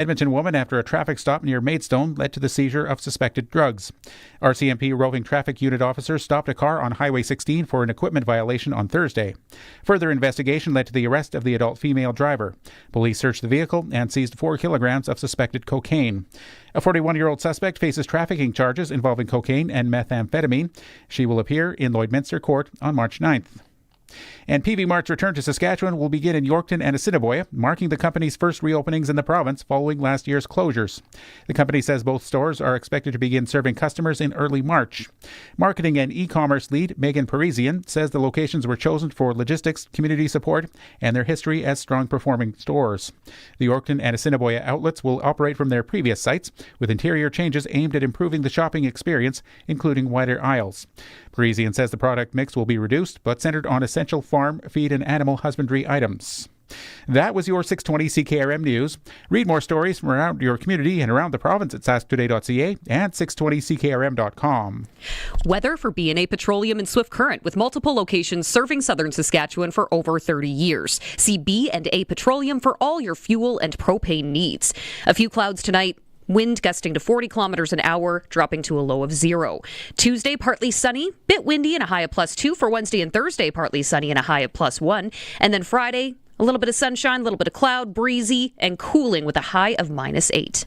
Edmonton woman after a traffic stop near Maidstone led to the seizure of suspected drugs. RCMP roving traffic unit officers stopped a car on Highway 16 for an equipment violation on Thursday. Further investigation led to the arrest of the adult female driver. Police searched the vehicle and seized 4 kilograms of suspected cocaine. A 41-year-old suspect faces trafficking charges involving cocaine and methamphetamine. She will appear in Lloydminster Court on March 9th. And PV Mart's return to Saskatchewan will begin in Yorkton and Assiniboia, marking the company's first reopenings in the province following last year's closures. The company says both stores are expected to begin serving customers in early March. Marketing and e-commerce lead Megan Parisian says the locations were chosen for logistics, community support, and their history as strong-performing stores. The Yorkton and Assiniboia outlets will operate from their previous sites, with interior changes aimed at improving the shopping experience, including wider aisles. Parisian says the product mix will be reduced, but centered on essential farm, feed, and animal husbandry items. That was your 620 CKRM News. Read more stories from around your community and around the province at sasktoday.ca and 620ckrm.com. Weather for B&A Petroleum in Swift Current, with multiple locations serving southern Saskatchewan for over 30 years. See B&A Petroleum for all your fuel and propane needs. A few clouds tonight. Wind gusting to 40 kilometers an hour, dropping to a low of 0. Tuesday, partly sunny, bit windy and a high of +2. For Wednesday and Thursday, partly sunny and a high of +1. And then Friday, a little bit of sunshine, a little bit of cloud, breezy, and cooling with a high of -8.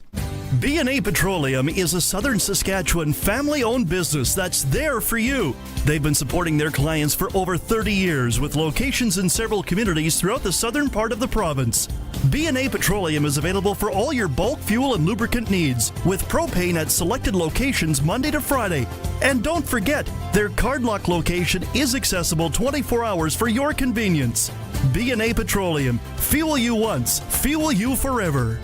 B&A Petroleum is a southern Saskatchewan family-owned business that's there for you. They've been supporting their clients for over 30 years with locations in several communities throughout the southern part of the province. B&A Petroleum is available for all your bulk fuel and lubricant needs, with propane at selected locations Monday to Friday. And don't forget, their Cardlock location is accessible 24 hours for your convenience. B&A Petroleum. Fuel you once, fuel you forever.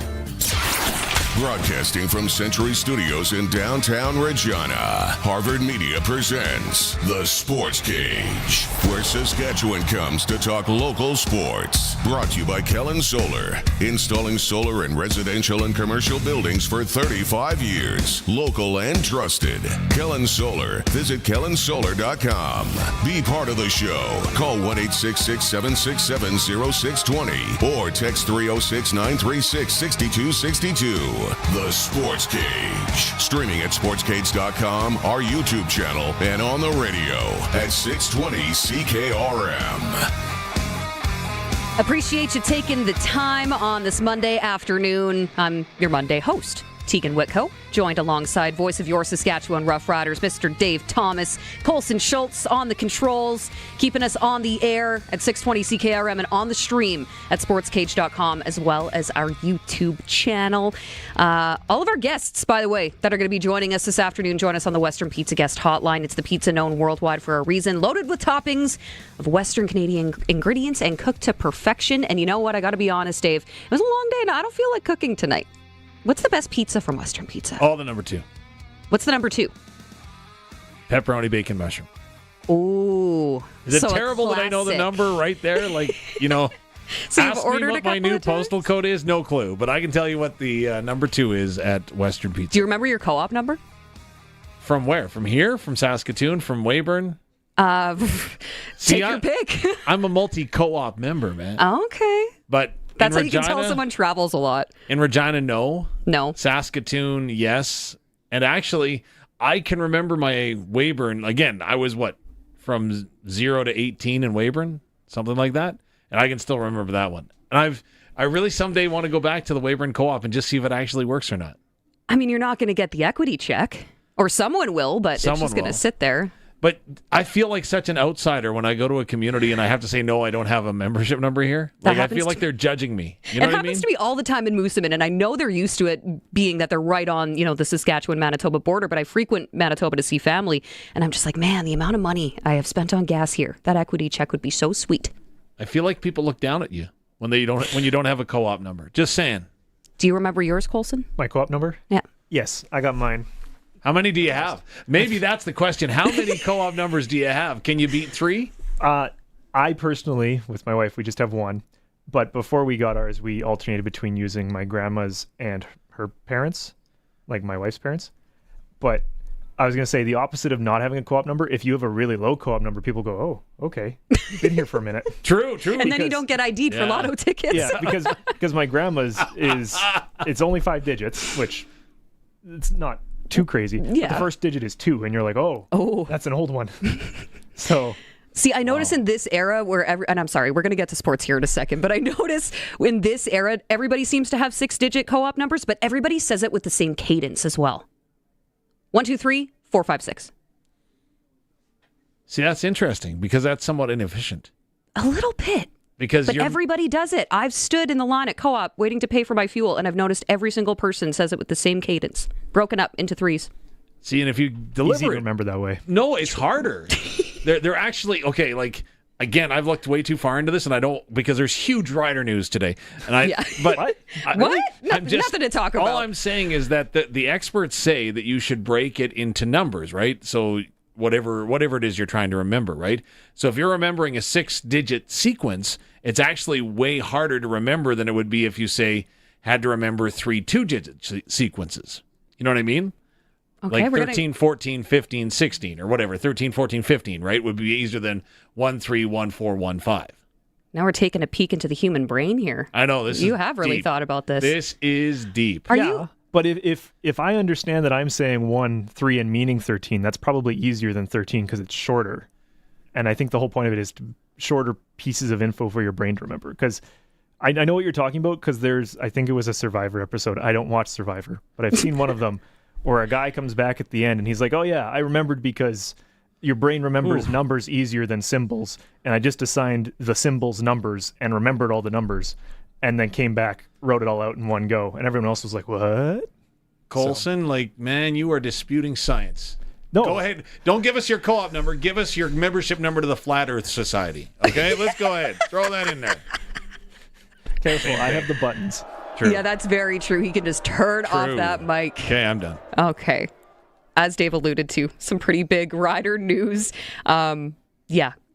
Broadcasting from Century Studios in downtown Regina, Harvard Media presents The Sportscage, where Saskatchewan comes to talk local sports. Brought to you by Kellen Solar, installing solar in residential and commercial buildings for 35 years. Local and trusted. Kellen Solar. Visit kellensolar.com. Be part of the show. Call 1-866-767-0620 or text 306-936-6262. The Sports Cage. Streaming at sportscage.com, our YouTube channel, and on the radio at 620 CKRM. Appreciate you taking the time on this Monday afternoon. I'm your Monday host, Tegan Whitco, joined alongside voice of your Saskatchewan Roughriders, Mr. Dave Thomas, Colson Schultz on the controls, keeping us on the air at 620 CKRM and on the stream at sportscage.com, as well as our YouTube channel. All of our guests, by the way, that are going to be joining us this afternoon, join us on the Western Pizza Guest Hotline. It's the pizza known worldwide for a reason, loaded with toppings of Western Canadian ingredients and cooked to perfection. And you know what? I got to be honest, Dave. It was a long day, and I don't feel like cooking tonight. What's the best pizza from Western Pizza? Oh, the number 2. What's the number 2? Pepperoni bacon mushroom. Ooh. Is it terrible that I know the number right there? Like, you know, so you've ask ordered me what my new postal code is? No clue. But I can tell you what the number 2 is at Western Pizza. Do you remember your co-op number? From where? From here? From Saskatoon? From Weyburn? Take your pick. I'm a multi-co-op member, man. Okay. But that's how Regina, you can tell someone travels a lot. In Regina, no. No. Saskatoon, yes. And actually, I can remember my Weyburn. Again, I was from 0 to 18 in Weyburn? Something like that. And I can still remember that one. And I really someday want to go back to the Weyburn Co-op and just see if it actually works or not. I mean, you're not going to get the equity check. Or someone will, but it's just going to sit there. But I feel like such an outsider when I go to a community and I have to say, no, I don't have a membership number here. Like, I feel like they're judging me. You know what I mean? It happens to me all the time in Moosomin, and I know they're used to it being that they're right on, the Saskatchewan-Manitoba border, but I frequent Manitoba to see family, and I'm just like, man, the amount of money I have spent on gas here, that equity check would be so sweet. I feel like people look down at you when you don't have a co-op number. Just saying. Do you remember yours, Colson? My co-op number? Yeah. Yes, I got mine. How many do you have? Maybe that's the question. How many co-op numbers do you have? Can you beat 3? I personally, with my wife, we just have one. But before we got ours, we alternated between using my grandma's and her parents, like my wife's parents. But I was going to say the opposite of not having a co-op number. If you have a really low co-op number, people go, "Oh, okay, you've been here for a minute." True. And then you don't get ID'd for lotto tickets. Yeah, because my grandma's it's only 5 digits, which it's not too crazy. Yeah. But the first digit is 2, and you're like, oh, that's an old one. So. See, I notice in this era and I'm sorry, we're going to get to sports here in a second, but I notice in this era, everybody seems to have 6-digit co-op numbers, but everybody says it with the same cadence as well. 1, 2, 3, 4, 5, 6. See, that's interesting because that's somewhat inefficient. A little bit. But everybody does it. I've stood in the line at co-op waiting to pay for my fuel, and I've noticed every single person says it with the same cadence, broken up into 3s. See, and if you deliver easy to remember that way. No, it's harder. They're actually, okay, like, again, I've looked way too far into this, and I don't, because there's huge rider news today. And But what? Nothing to talk about. All I'm saying is that the experts say that you should break it into numbers, right? So whatever it is you're trying to remember, right? So if you're remembering a 6-digit sequence, it's actually way harder to remember than it would be if you, say, had to remember 3 2-digit sequences. You know what I mean? Okay, like 13, 14, 15, 16, or whatever. 13, 14, 15, right? Would be easier than 1, 3, 1, 4, 1, 5. Now we're taking a peek into the human brain here. I know. You have really thought about this. This is deep. Are you? But if I understand that I'm saying 1, 3 and meaning 13, that's probably easier than 13 because it's shorter. And I think the whole point of it is shorter pieces of info for your brain to remember. Because I know what you're talking about because I think it was a Survivor episode. I don't watch Survivor, but I've seen one of them where a guy comes back at the end and he's like, oh yeah, I remembered because your brain remembers numbers easier than symbols. And I just assigned the symbols numbers and remembered all the numbers and then came back, wrote it all out in one go. And everyone else was like, what? Colson, man, you are disputing science. No. Go ahead. Don't give us your co-op number. Give us your membership number to the Flat Earth Society. Okay? Let's go ahead. Throw that in there. Careful, I have the buttons. True. Yeah, that's very true. He can just turn off that mic. Okay, I'm done. Okay. As Dave alluded to, some pretty big rider news. Pair of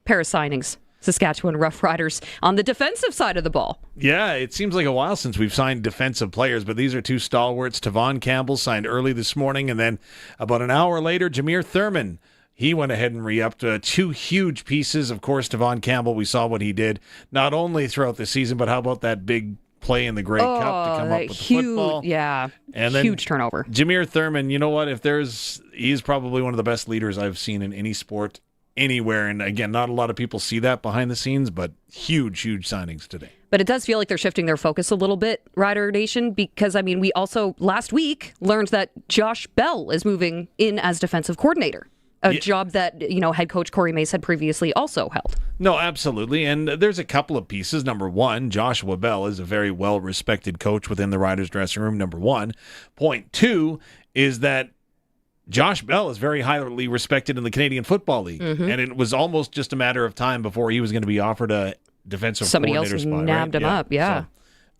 signings. Saskatchewan Roughriders on the defensive side of the ball. Yeah, it seems like a while since we've signed defensive players, but these are 2 stalwarts. Tevaughn Campbell signed early this morning, and then about an hour later, Jameer Thurman. He went ahead and re-upped 2 huge pieces. Of course, Tevaughn Campbell, we saw what he did, not only throughout the season, but how about that big play in the Grey Cup to come up with the football. Yeah, and then huge turnover. Jameer Thurman, you know what? He's probably one of the best leaders I've seen in any sport anywhere. And again, not a lot of people see that behind the scenes, but huge signings today. But it does feel like they're shifting their focus a little bit, Rider Nation, because, we also last week learned that Josh Bell is moving in as defensive coordinator. A job that, head coach Corey Mace had previously also held. No, absolutely. And there's a couple of pieces. Number one, Joshua Bell is a very well-respected coach within the Riders dressing room, number one. Point 2 is that Josh Bell is very highly respected in the Canadian Football League. Mm-hmm. And it was almost just a matter of time before he was going to be offered a defensive coordinator spot. Somebody else nabbed him up, yeah. So,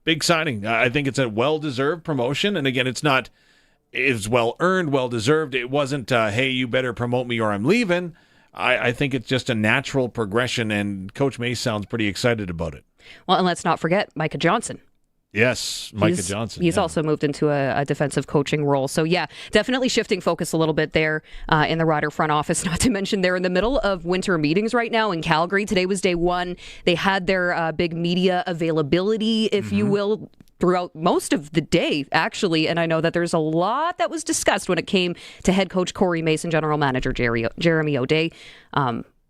big signing. I think it's a well-deserved promotion. And again, it's well-earned, well-deserved. It wasn't, hey, you better promote me or I'm leaving. I think it's just a natural progression, and Coach Mace sounds pretty excited about it. Well, and let's not forget Micah Johnson. Yes, Micah Johnson. He's also moved into a defensive coaching role. So, definitely shifting focus a little bit there in the Rider front office. Not to mention they're in the middle of winter meetings right now in Calgary. Today was day 1. They had their big media availability, if you will, throughout most of the day, actually. And I know that there's a lot that was discussed when it came to head coach Corey Mace and general manager Jeremy O'Day.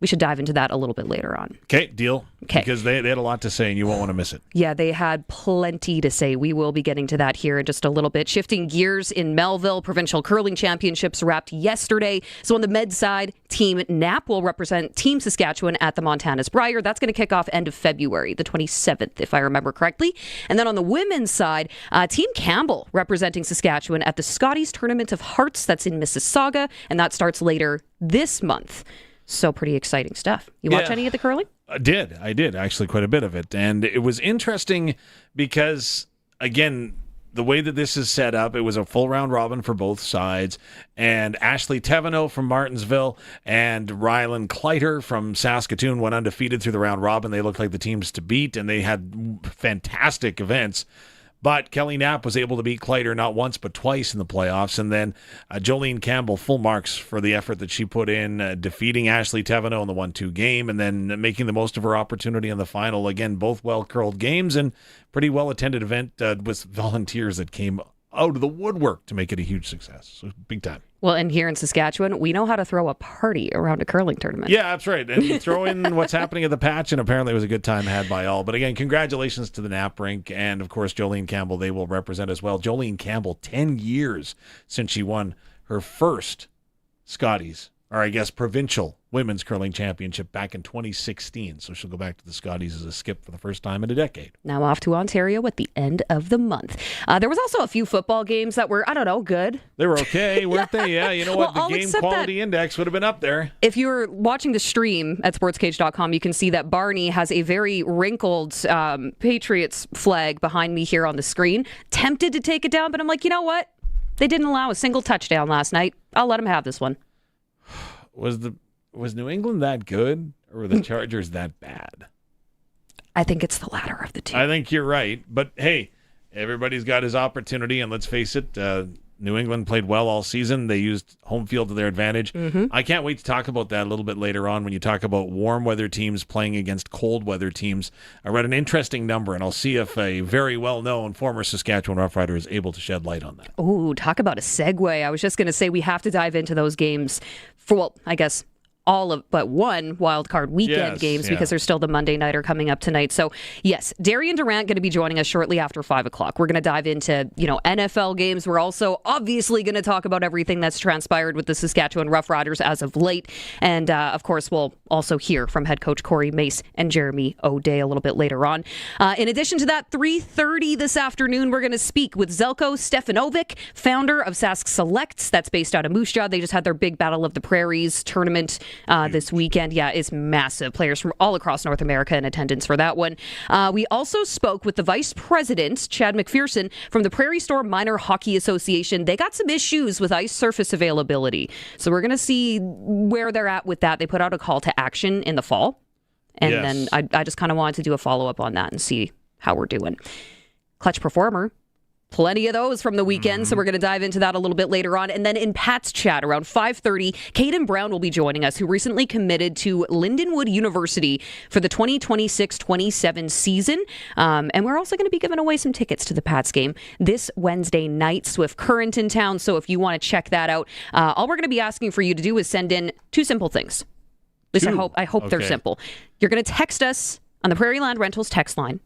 We should dive into that a little bit later on. Okay, deal. Okay. Because they had a lot to say and you won't want to miss it. Yeah, they had plenty to say. We will be getting to that here in just a little bit. Shifting gears in Melville, provincial curling championships wrapped yesterday. So on the men's side, Team Knapp will represent Team Saskatchewan at the Montana's Brier. That's going to kick off end of February, the 27th, if I remember correctly. And then on the women's side, Team Campbell representing Saskatchewan at the Scotties Tournament of Hearts. That's in Mississauga, and that starts later this month. So pretty exciting stuff. You watch any of the curling? I did, actually, quite a bit of it. And it was interesting because, again, the way that this is set up, it was a full round robin for both sides. And Ashley Tevaughn from Martinsville and Rylan Kleiter from Saskatoon went undefeated through the round robin. They looked like the teams to beat, and they had fantastic events. But Kelly Knapp was able to beat Clyder not once but twice in the playoffs. And then Jolene Campbell, full marks for the effort that she put in, defeating Ashley Tevaughn in the 1-2 game and then making the most of her opportunity in the final. Again, both well-curled games and pretty well-attended event with volunteers that came out of the woodwork to make it a huge success. So big time. Well, and here in Saskatchewan, we know how to throw a party around a curling tournament. Yeah, that's right. And you throw in what's happening at the patch, and apparently it was a good time had by all. But again, congratulations to the Knapp rink and, of course, Jolene Campbell. They will represent as well. Jolene Campbell, 10 years since she won her first Scotties, or I guess provincial women's curling championship back in 2016. So she'll go back to the Scotties as a skip for the first time in a decade. Now off to Ontario at the end of the month. There was also a few football games that were, I don't know, good. They were okay, weren't they? Yeah, you know what? Well, the game quality index would have been up there. If you were watching the stream at sportscage.com, you can see that Barney has a very wrinkled Patriots flag behind me here on the screen. Tempted to take it down, but I'm like, you know what? They didn't allow a single touchdown last night. I'll let them have this one. Was New England that good, or were the Chargers that bad? I think it's the latter of the two. I think you're right. But, hey, everybody's got his opportunity, and let's face it, New England played well all season. They used home field to their advantage. Mm-hmm. I can't wait to talk about that a little bit later on when you talk about warm weather teams playing against cold weather teams. I read an interesting number, and I'll see if a very well-known former Saskatchewan Roughrider is able to shed light on that. Oh, talk about a segue. I was just going to say we have to dive into those games for, well, I guess all of but one wild card weekend games because there's still the Monday nighter coming up tonight. So yes, Darian Durant going to be joining us shortly after 5 o'clock. We're going to dive into, NFL games. We're also obviously going to talk about everything that's transpired with the Saskatchewan Roughriders as of late. And of course, we'll also hear from head coach Corey Mace and Jeremy O'Day a little bit later on. In addition to that, 3:30 this afternoon, we're going to speak with Zeljko Stefanovic, founder of Sask Selects. That's based out of Moose Jaw. They just had their big Battle of the Prairies tournament this weekend. Yeah, it's massive. Players from all across North America in attendance for that one. We also spoke with the vice president, Chad MacPherson, from the Prairie Store Minor Hockey Association. They got some issues with ice surface availability. So we're going to see where they're at with that. They put out a call to action in the fall. And then I just kind of wanted to do a follow-up on that and see how we're doing. Clutch Performer. Plenty of those from the weekend, so we're going to dive into that a little bit later on. And then in Pat's chat around 5:30, Caden Brown will be joining us, who recently committed to Lindenwood University for the 2026-27 season. And we're also going to be giving away some tickets to the Pats game this Wednesday night. Swift Current in town, so if you want to check that out, all we're going to be asking for you to do is send in two simple things. At least I hope they're simple. You're going to text us on the Prairie Land Rentals text line.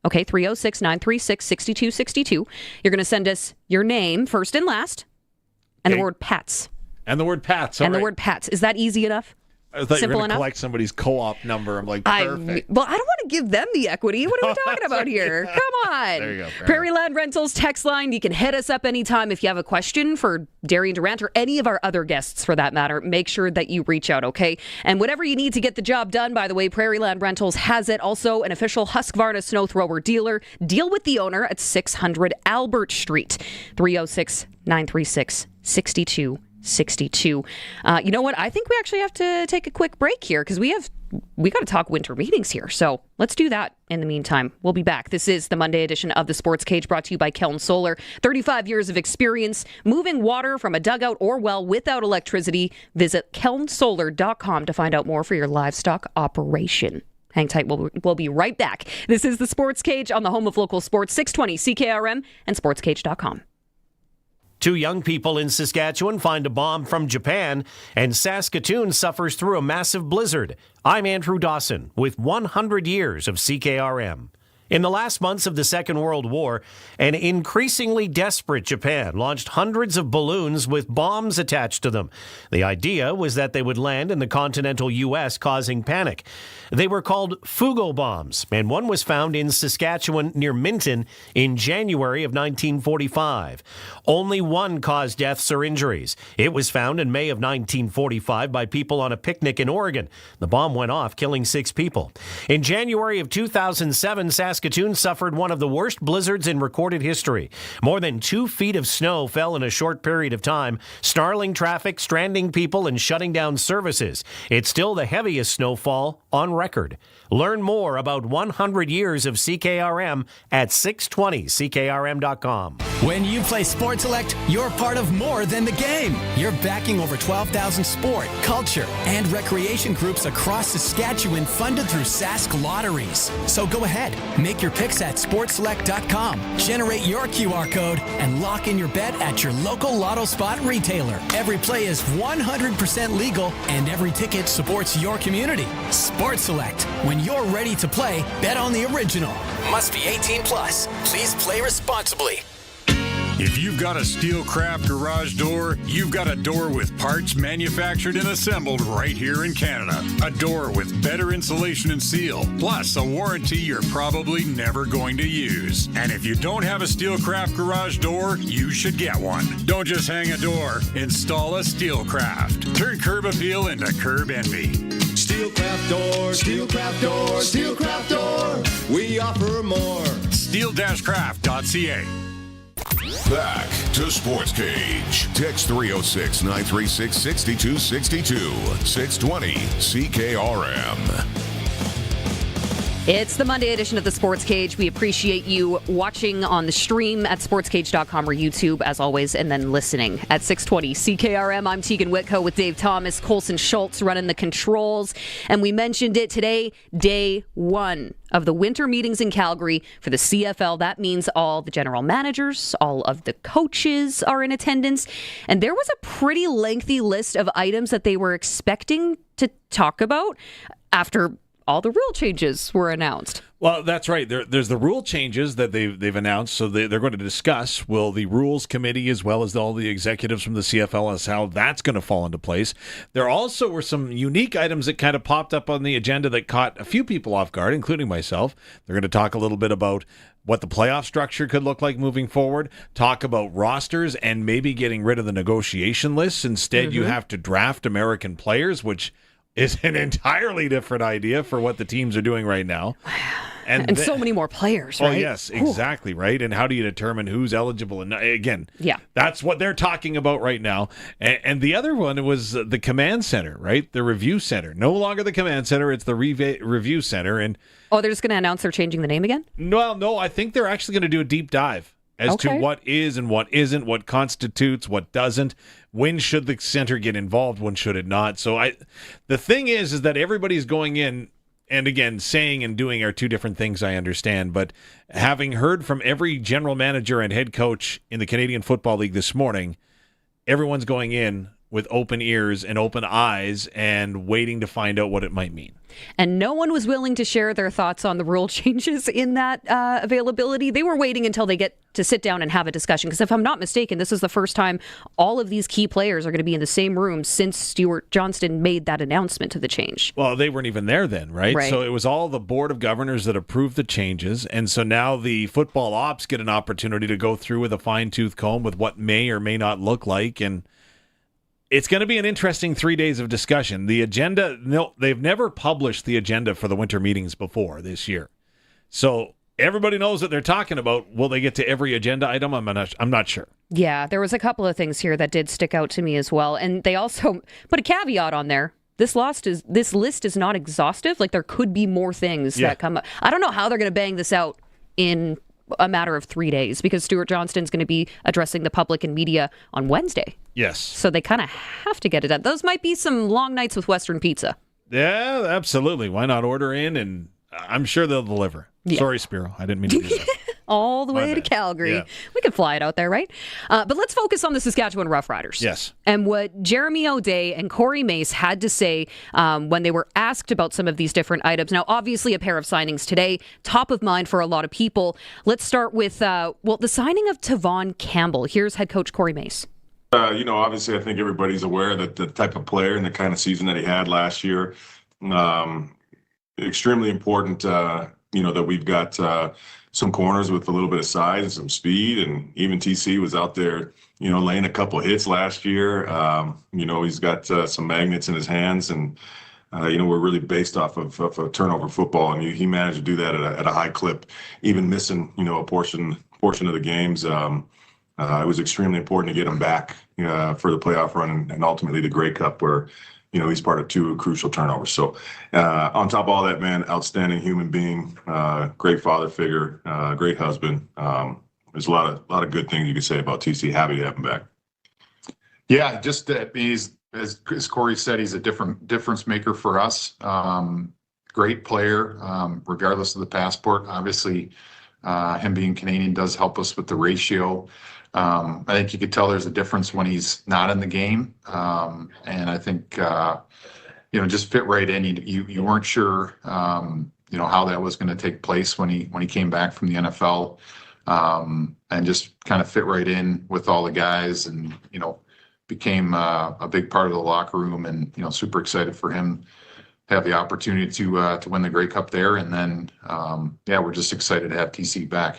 Okay, 306-936-6262. You're going to send us your name, first and last, and the word Pats. And the word Pats. The word Pats. Is that easy enough? I thought Simple you were going to enough? collect somebody's co-op number. I'm like, perfect. Well, I don't want to give them the equity. What are we talking about here? Come on. There you go. Prairie Land Rentals text line. You can hit us up anytime if you have a question for Darian Durant or any of our other guests for that matter. Make sure that you reach out, okay? And whatever you need to get the job done, by the way, Prairie Land Rentals has it. Also, an official Husqvarna snow thrower dealer. Deal with the owner at 600 Albert Street. 306-936-6262. You know what? I think we actually have to take a quick break here because we got to talk winter meetings here. So let's do that in the meantime. We'll be back. This is the Monday edition of the Sports Cage, brought to you by Keln Solar. 35 years of experience moving water from a dugout or well without electricity. Visit kelnsolar.com to find out more for your livestock operation. Hang tight. We'll be right back. This is the Sports Cage on the home of local sports, 620 CKRM and sportscage.com. Two young people in Saskatchewan find a bomb from Japan, and Saskatoon suffers through a massive blizzard. I'm Andrew Dawson with 100 years of CKRM. In the last months of the Second World War, an increasingly desperate Japan launched hundreds of balloons with bombs attached to them. The idea was that they would land in the continental U.S., causing panic. They were called Fugo bombs, and one was found in Saskatchewan near Minton in January of 1945. Only one caused deaths or injuries. It was found in May of 1945 by people on a picnic in Oregon. The bomb went off, killing 6 people. In January of 2007, Saskatchewan Saskatoon suffered one of the worst blizzards in recorded history. More than 2 feet of snow fell in a short period of time, snarling traffic, stranding people, and shutting down services. It's still the heaviest snowfall on record. Learn more about 100 years of CKRM at 620CKRM.com. When you play Sports Select, you're part of more than the game. You're backing over 12,000 sport, culture, and recreation groups across Saskatchewan funded through Sask lotteries. So go ahead, make your picks at sportselect.com, generate your QR code, and lock in your bet at your local Lotto Spot retailer. Every play is 100% legal, and every ticket supports your community. Sports Select. When you're ready to play, bet on the original. Must be 18 plus. Please play responsibly. If you've got a Steelcraft garage door, you've got a door with parts manufactured and assembled right here in Canada. A door with better insulation and seal, plus a warranty you're probably never going to use. And if you don't have a Steelcraft garage door, you should get one. Don't just hang a door, install a Steelcraft. Turn curb appeal into curb envy. Steelcraft door, Steelcraft door, Steelcraft door. We offer more. Steel-craft.ca. Back to Sportscage. Text 306-936-6262. 620 CKRM. It's the Monday edition of the Sports Cage. We appreciate you watching on the stream at sportscage.com or YouTube, as always, and then listening at 620 CKRM. I'm Tegan Whitco with Dave Thomas, Colson Schultz running the controls. And we mentioned it today, day one of the winter meetings in Calgary for the CFL. That means all the general managers, all of the coaches are in attendance. And there was a pretty lengthy list of items that they were expecting to talk about after all the rule changes were announced. Well, that's right. There's the rule changes that they've announced, so they're going to discuss. Will the rules committee, as well as all the executives from the CFL, as how that's going to fall into place. There also were some unique items that kind of popped up on the agenda that caught a few people off guard, including myself. They're going to talk a little bit about what the playoff structure could look like moving forward, talk about rosters and maybe getting rid of the negotiation lists. Instead, you have to draft American players, which is an entirely different idea for what the teams are doing right now. And so many more players, right? Oh, yes, exactly, right? And how do you determine who's eligible? And again, that's what they're talking about right now. And the other one was the command center, right? The review center. No longer the command center, it's the review center. And they're just going to announce they're changing the name again? No, I think they're actually going to do a deep dive as to what is and what isn't, what constitutes, what doesn't. When should the center get involved? When should it not? So the thing is that everybody's going in, and again, saying and doing are two different things, I understand. But having heard from every general manager and head coach in the Canadian Football League this morning, everyone's going in with open ears and open eyes and waiting to find out what it might mean. And no one was willing to share their thoughts on the rule changes in that availability. They were waiting until they get to sit down and have a discussion. Because if I'm not mistaken, this is the first time all of these key players are going to be in the same room since Stuart Johnston made that announcement of the change. Well, they weren't even there then, right? So it was all the board of governors that approved the changes. And so now the football ops get an opportunity to go through with a fine-tooth comb with what may or may not look like. And it's going to be an interesting 3 days of discussion. The agenda, they've never published the agenda for the winter meetings before this year. So everybody knows what they're talking about. Will they get to every agenda item? I'm not sure. Yeah, there was a couple of things here that did stick out to me as well. And they also put a caveat on there. This list is not exhaustive. Like, there could be more things that come up. I don't know how they're going to bang this out in a matter of 3 days, because Stuart Johnston's going to be addressing the public and media on Wednesday. Yes. So they kind of have to get it done. Those might be some long nights with Western Pizza. Yeah, absolutely. Why not order in? And I'm sure they'll deliver. Yeah. Sorry, Spiro. I didn't mean to do that. All the way to Calgary. Yeah. We could fly it out there, right? But let's focus on the Saskatchewan Roughriders. Yes. And what Jeremy O'Day and Corey Mace had to say when they were asked about some of these different items. Now, obviously, a pair of signings today, top of mind for a lot of people. Let's start with, the signing of Tevaughn Campbell. Here's head coach Corey Mace. Obviously, I think everybody's aware that the type of player and the kind of season that he had last year, extremely important, that we've got some corners with a little bit of size and some speed, and even TC was out there, laying a couple of hits last year. He's got some magnets in his hands, and we're really based off of a turnover football, and he managed to do that at a high clip, even missing, a portion of the games. It was extremely important to get him back for the playoff run and ultimately the Grey Cup, where he's part of 2 crucial turnovers. So on top of all that, man, outstanding human being, great father figure, great husband. There's a lot of good things you could say about TC. Happy to have him back. Yeah, just that he's, as Corey said, he's a difference maker for us. Great player, regardless of the passport. Obviously, him being Canadian does help us with the ratio. I think you could tell there's a difference when he's not in the game. And I think, just fit right in. You weren't sure, how that was going to take place when he came back from the NFL, and just kind of fit right in with all the guys, and, became a big part of the locker room, and, super excited for him to have the opportunity to win the Grey Cup there. And then, we're just excited to have TC back.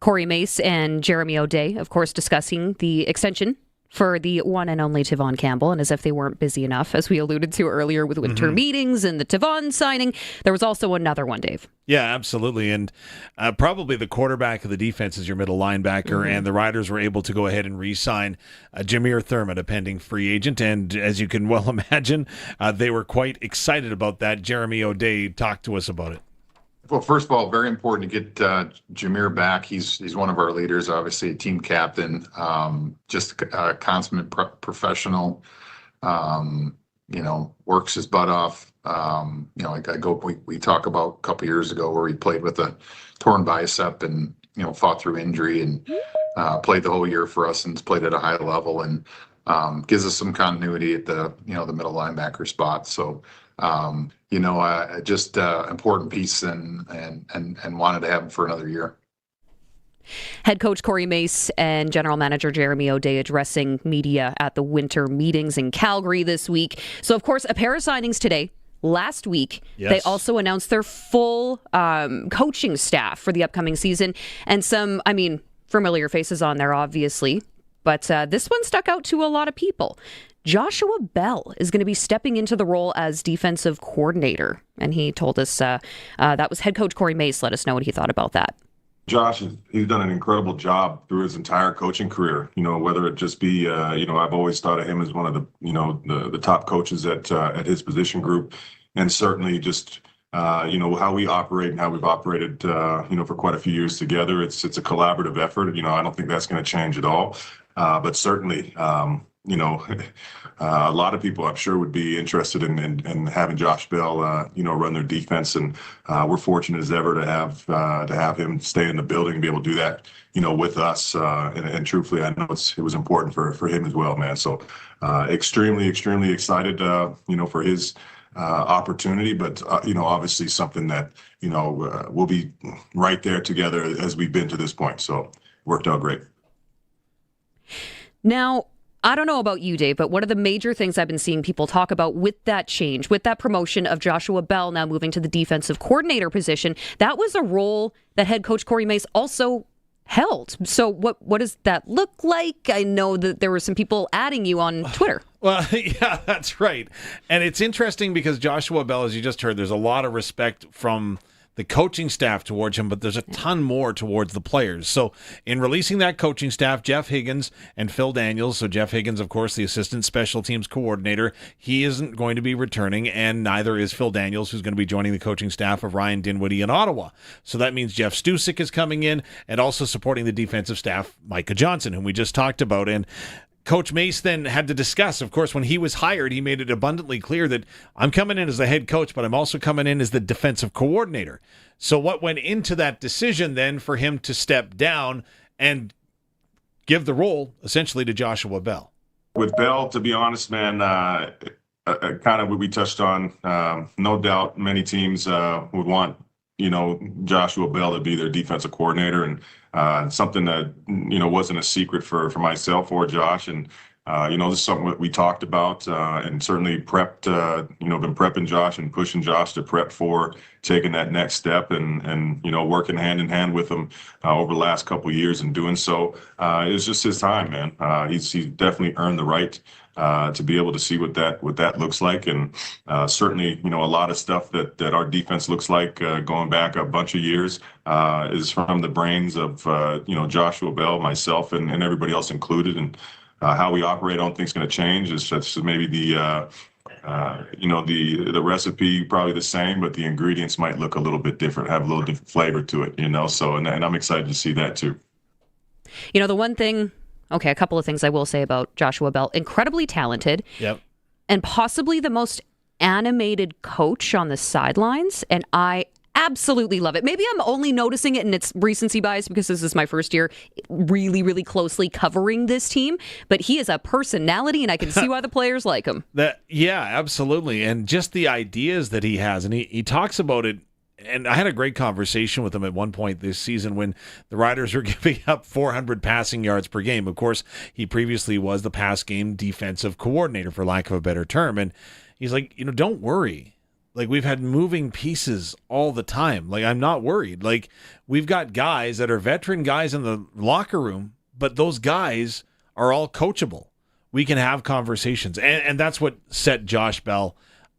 Corey Mace and Jeremy O'Day, of course, discussing the extension for the one and only Tevaughn Campbell. And as if they weren't busy enough, as we alluded to earlier with winter meetings and the Tevaughn signing, there was also another one, Dave. Yeah, absolutely. And probably the quarterback of the defense is your middle linebacker, and the Riders were able to go ahead and re-sign Jameer Thurman, a pending free agent. And as you can well imagine, they were quite excited about that. Jeremy O'Day talked to us about it. Well, first of all, very important to get Jameer back. He's one of our leaders, obviously a team captain, just a consummate professional, works his butt off. We talk about a couple years ago where he played with a torn bicep and, fought through injury and played the whole year for us and played at a high level, and gives us some continuity at the middle linebacker spot. So, just important piece and wanted to have him for another year. Head coach Corey Mace and general manager Jeremy O'Day addressing media at the winter meetings in Calgary this week. So, of course, a pair of signings today. Last week, They also announced their full coaching staff for the upcoming season, and some, familiar faces on there, obviously. But this one stuck out to a lot of people. Joshua Bell is going to be stepping into the role as defensive coordinator. And he told us that was head coach Corey Mace. Let us know what he thought about that. Josh, he's done an incredible job through his entire coaching career. Whether it just be, I've always thought of him as one of the top coaches at his position group. And certainly just, how we operate and how we've operated, for quite a few years together. It's a collaborative effort. I don't think that's going to change at all. But certainly, a lot of people, I'm sure, would be interested in having Josh Bell, run their defense, and we're fortunate as ever to have him stay in the building and be able to do that, with us. And truthfully, I know it was important for him as well, man. So, extremely, extremely excited, for his opportunity, but obviously something that we'll be right there together as we've been to this point. So, worked out great. Now, I don't know about you, Dave, but one of the major things I've been seeing people talk about with that change, with that promotion of Joshua Bell now moving to the defensive coordinator position, that was a role that head coach Corey Mace also held. So what does that look like? I know that there were some people adding you on Twitter. Well, yeah, that's right. And it's interesting because Joshua Bell, as you just heard, there's a lot of respect from the coaching staff towards him, but there's a ton more towards the players. So in releasing that coaching staff, Jeff Higgins and Phil Daniels, so Jeff Higgins, of course, the assistant special teams coordinator, he isn't going to be returning, and neither is Phil Daniels, who's going to be joining the coaching staff of Ryan Dinwiddie in Ottawa. So that means Jeff Stusik is coming in and also supporting the defensive staff, Micah Johnson, whom we just talked about. And Coach Mace then had to discuss, of course, when he was hired, he made it abundantly clear that I'm coming in as the head coach, but I'm also coming in as the defensive coordinator. So what went into that decision then for him to step down and give the role essentially to Joshua Bell? With Bell, to be honest, man, kind of what we touched on, no doubt many teams would want, Joshua Bell to be their defensive coordinator, and something that, wasn't a secret for myself or Josh. And, This is something that we talked about and certainly prepped, been prepping Josh and pushing Josh to prep for taking that next step and working hand in hand with him over the last couple of years and doing so. It's just his time, man. He's definitely earned the right to be able to see what that looks like. And certainly, a lot of stuff that our defense looks like going back a bunch of years is from the brains of, Joshua Bell, myself, and everybody else included. And how we operate, I don't think is going to change. It's just maybe the recipe probably the same, but the ingredients might look a little bit different, have a little different flavor to it, So, and I'm excited to see that too. The one thing, a couple of things I will say about Joshua Bell: incredibly talented, yep, and possibly the most animated coach on the sidelines, and I absolutely love it. Maybe I'm only noticing it in its recency bias because this is my first year really, really closely covering this team, but he is a personality, and I can see why the players like him. Yeah, absolutely. And just the ideas that he has, and he talks about it. And I had a great conversation with him at one point this season when the Riders were giving up 400 passing yards per game. Of course, he previously was the pass game defensive coordinator, for lack of a better term. And he's like, don't worry. Like, we've had moving pieces all the time. Like, I'm not worried. Like, we've got guys that are veteran guys in the locker room, but those guys are all coachable. We can have conversations. And that's what set Josh Bell,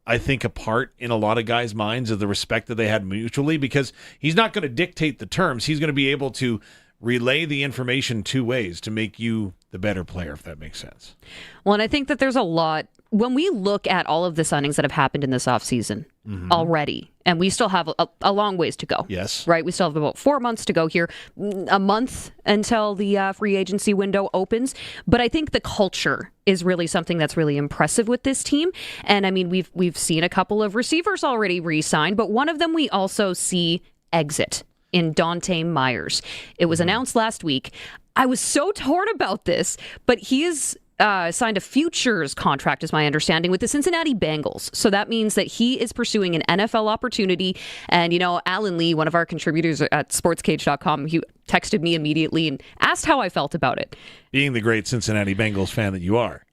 I think, apart in a lot of guys' minds, of the respect that they had mutually, because he's not going to dictate the terms. He's going to be able to relay the information two ways to make you the better player, if that makes sense. Well, and I think that there's a lot, when we look at all of the signings that have happened in this offseason already, and we still have a long ways to go. Yes. Right? We still have about 4 months to go here, a month until the free agency window opens. But I think the culture is really something that's really impressive with this team. And I mean, we've seen a couple of receivers already re-signed, but one of them we also see exit in Dante Myers. It was announced last week. I was so torn about this, but he is signed a futures contract, is my understanding, with the Cincinnati Bengals. So that means that he is pursuing an NFL opportunity. And, Alan Lee, one of our contributors at Sportscage.com, he texted me immediately and asked how I felt about it. Being the great Cincinnati Bengals fan that you are.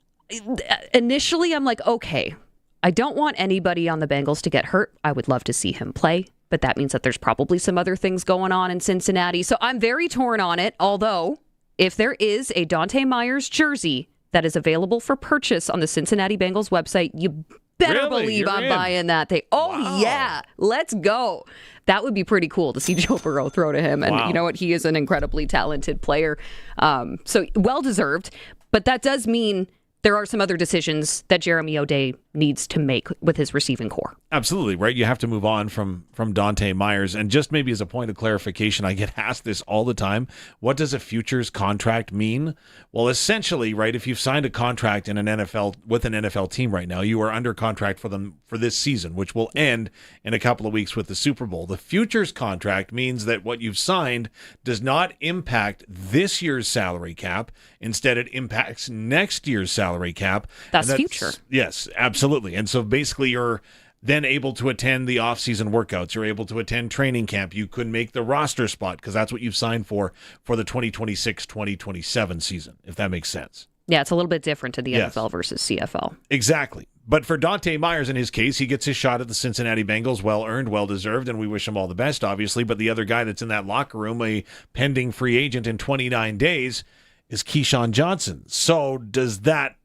Initially, I'm like, okay, I don't want anybody on the Bengals to get hurt. I would love to see him play, but that means that there's probably some other things going on in Cincinnati. So I'm very torn on it, although if there is a Dante Myers jersey that is available for purchase on the Cincinnati Bengals website, you better believe I'm buying that. Wow. Yeah, let's go. That would be pretty cool to see Joe Burrow throw to him. And you know what? He is an incredibly talented player. So well-deserved. But that does mean there are some other decisions that Jeremy O'Day needs to make with his receiving core. Absolutely, right? You have to move on from Dante Myers. And just maybe as a point of clarification, I get asked this all the time. What does a futures contract mean? Well, essentially, right, if you've signed a contract in an NFL with an NFL team right now, you are under contract for them for this season, which will end in a couple of weeks with the Super Bowl. The futures contract means that what you've signed does not impact this year's salary cap. Instead, it impacts next year's salary cap. That's future. Yes, absolutely. And so basically you're then able to attend the off-season workouts. You're able to attend training camp. You could make the roster spot because that's what you've signed for the 2026-2027 season, if that makes sense. Yeah, it's a little bit different to the NFL versus CFL. Exactly. But for Dante Myers, in his case, he gets his shot at the Cincinnati Bengals, well-earned, well-deserved, and we wish him all the best, obviously. But the other guy that's in that locker room, a pending free agent in 29 days, is Keyshawn Johnson. So does that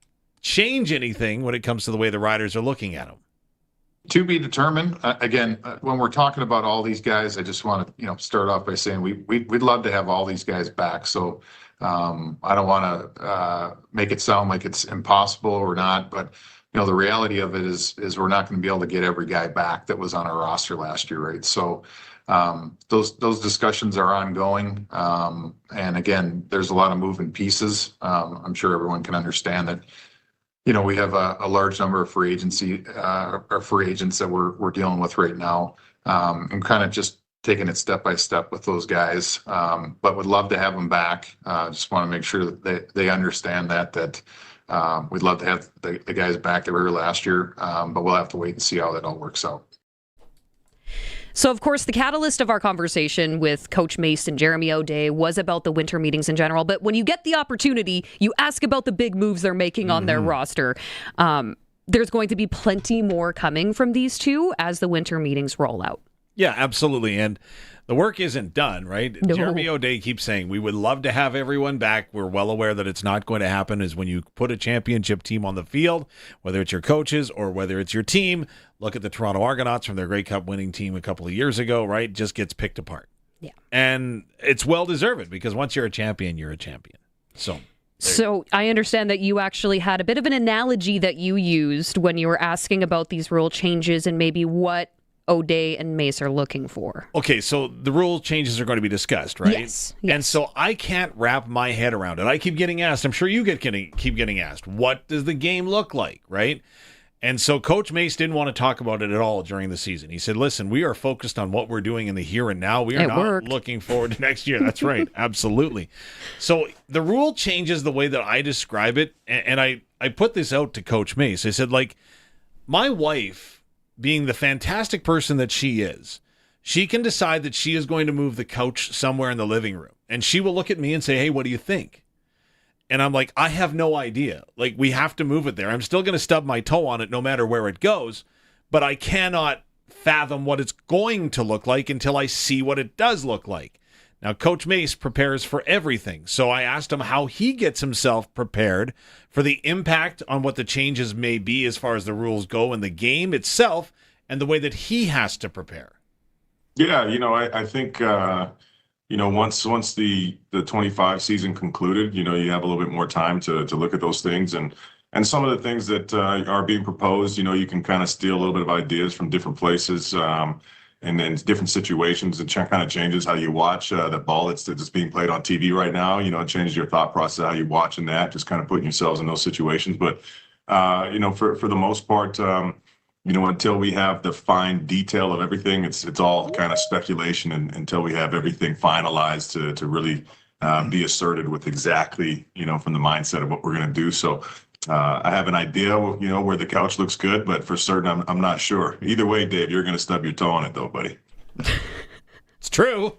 change anything when it comes to the way the Riders are looking at him? To be determined. Again, when we're talking about all these guys, I just want to start off by saying we'd love to have all these guys back. So I don't want to make it sound like it's impossible or not, but the reality of it is we're not going to be able to get every guy back that was on our roster last year, right? So those discussions are ongoing, and again, there's a lot of moving pieces. I'm sure everyone can understand that. We have a large number of free agents that we're dealing with right now. I'm kind of just taking it step by step with those guys, but would love to have them back. Just want to make sure that they understand that we'd love to have the guys back that were here last year, but we'll have to wait and see how that all works out. So, of course, the catalyst of our conversation with Coach Mace and Jeremy O'Day was about the winter meetings in general. But when you get the opportunity, you ask about the big moves they're making on their roster. There's going to be plenty more coming from these two as the winter meetings roll out. Yeah, absolutely. And the work isn't done, right? No. Jeremy O'Day keeps saying, we would love to have everyone back. We're well aware that it's not going to happen, is when you put a championship team on the field, whether it's your coaches or whether it's your team. Look at the Toronto Argonauts from their Grey Cup winning team a couple of years ago, right? Just gets picked apart. Yeah. And it's well-deserved because once you're a champion, you're a champion. So I understand that you actually had a bit of an analogy that you used when you were asking about these rule changes and maybe what O'Day and Mace are looking for. Okay, so the rule changes are going to be discussed, right? Yes. And so I can't wrap my head around it. I keep getting asked, I'm sure you keep getting asked, what does the game look like, right? And so Coach Mace didn't want to talk about it at all during the season. He said, listen, we are focused on what we're doing in the here and now. We are not looking forward to next year. That's right. Absolutely. So the rule changes the way that I describe it. And I put this out to Coach Mace. I said, like, my wife, being the fantastic person that she is, she can decide that she is going to move the couch somewhere in the living room. And she will look at me and say, hey, what do you think? And I'm like, I have no idea. Like, we have to move it there. I'm still going to stub my toe on it no matter where it goes, but I cannot fathom what it's going to look like until I see what it does look like. Now, Coach Mace prepares for everything, so I asked him how he gets himself prepared for the impact on what the changes may be as far as the rules go in the game itself and the way that he has to prepare. Yeah, I think once the 25 season concluded, you have a little bit more time to look at those things and some of the things that are being proposed. You can kind of steal a little bit of ideas from different places and then different situations. It kind of changes how you watch the ball that's being played on TV right now. It changes your thought process, how you're watching that, just kind of putting yourselves in those situations. But for the most part, until we have the fine detail of everything, it's all kind of speculation until we have everything finalized to really be asserted with exactly, from the mindset of what we're going to do. So I have an idea, where the couch looks good, but for certain, I'm not sure. Either way, Dave, you're going to stub your toe on it, though, buddy. It's true.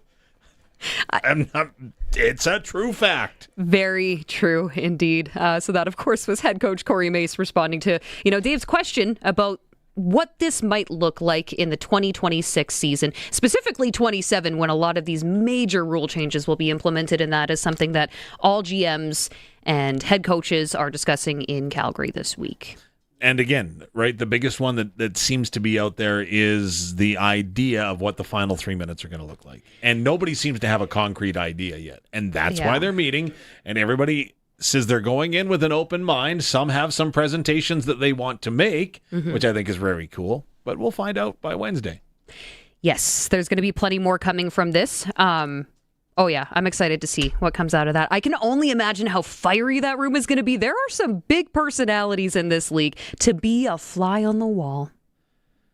It's a true fact. Very true indeed. So that, of course, was head coach Corey Mace responding to, Dave's question about what this might look like in the 2026 season, specifically 27, when a lot of these major rule changes will be implemented. And that is something that all GMs and head coaches are discussing in Calgary this week. And again, right, the biggest one that seems to be out there is the idea of what the final 3 minutes are going to look like. And nobody seems to have a concrete idea yet. And that's why they're meeting, and everybody says they're going in with an open mind. Some have some presentations that they want to make, which I think is very cool. But we'll find out by Wednesday. Yes, there's going to be plenty more coming from this. I'm excited to see what comes out of that. I can only imagine how fiery that room is going to be. There are some big personalities in this league. To be a fly on the wall.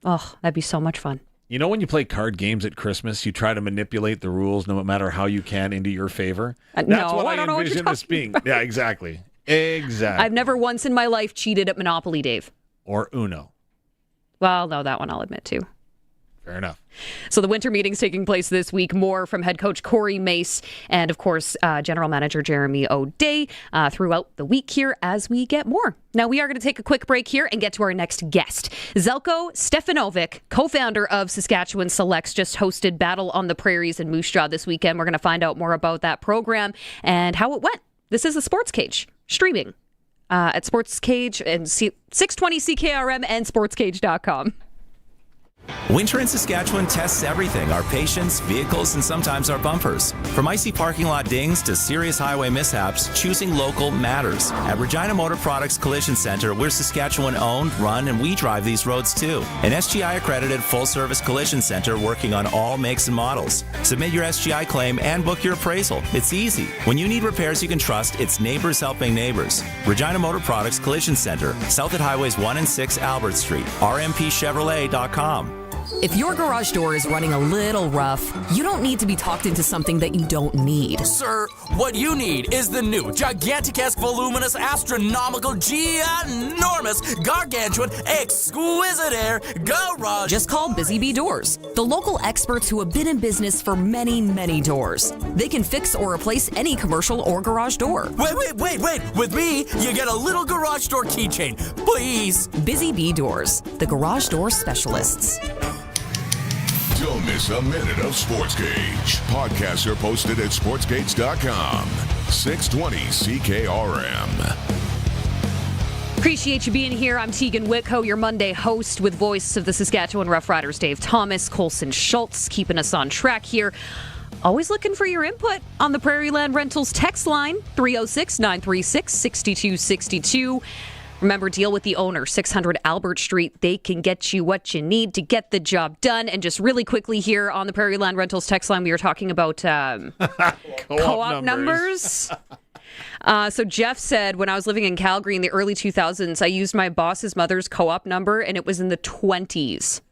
Oh, that'd be so much fun. When you play card games at Christmas, you try to manipulate the rules no matter how you can into your favor. That's what I envision this being. Yeah, exactly. I've never once in my life cheated at Monopoly, Dave. Or Uno. Well, no, that one I'll admit to. Fair enough. So the winter meeting's taking place this week. More from head coach Corey Mace and, of course, general manager Jeremy O'Day throughout the week here as we get more. Now, we are going to take a quick break here and get to our next guest. Zeljko Stefanovic, co-founder of Saskatchewan Selects, just hosted Battle on the Prairies in Moose Jaw this weekend. We're going to find out more about that program and how it went. This is the Sportscage, streaming at Sportscage and 620 CKRM and sportscage.com. Winter in Saskatchewan tests everything, our patience, vehicles, and sometimes our bumpers. From icy parking lot dings to serious highway mishaps, choosing local matters. At Regina Motor Products Collision Center, we're Saskatchewan owned, run, and we drive these roads too. An SGI accredited full-service collision center working on all makes and models. Submit your SGI claim and book your appraisal. It's easy. When you need repairs you can trust, it's neighbors helping neighbors. Regina Motor Products Collision Center, south at Highways 1 and 6 Albert Street, rmpchevrolet.com. If your garage door is running a little rough, you don't need to be talked into something that you don't need. Sir, what you need is the new gigantic-esque, voluminous, astronomical, ginormous, gargantuan, exquisite air garage. Just call Busy Bee Doors, the local experts who have been in business for many, many doors. They can fix or replace any commercial or garage door. Wait. With me, you get a little garage door keychain, please. Busy Bee Doors, the garage door specialists. Don't miss a minute of Sportscage. Podcasts are posted at sportscage.com. 620 CKRM. Appreciate you being here. I'm Tegan Whitco, your Monday host, with voice of the Saskatchewan Roughriders, Dave Thomas, Colson Schultz, keeping us on track here. Always looking for your input on the Prairie Land Rentals text line, 306-936-6262. Remember, deal with the owner, 600 Albert Street. They can get you what you need to get the job done. And just really quickly here on the Prairie Land Rentals text line, we were talking about co-op numbers. So Jeff said, when I was living in Calgary in the early 2000s, I used my boss's mother's co-op number, and it was in the 20s.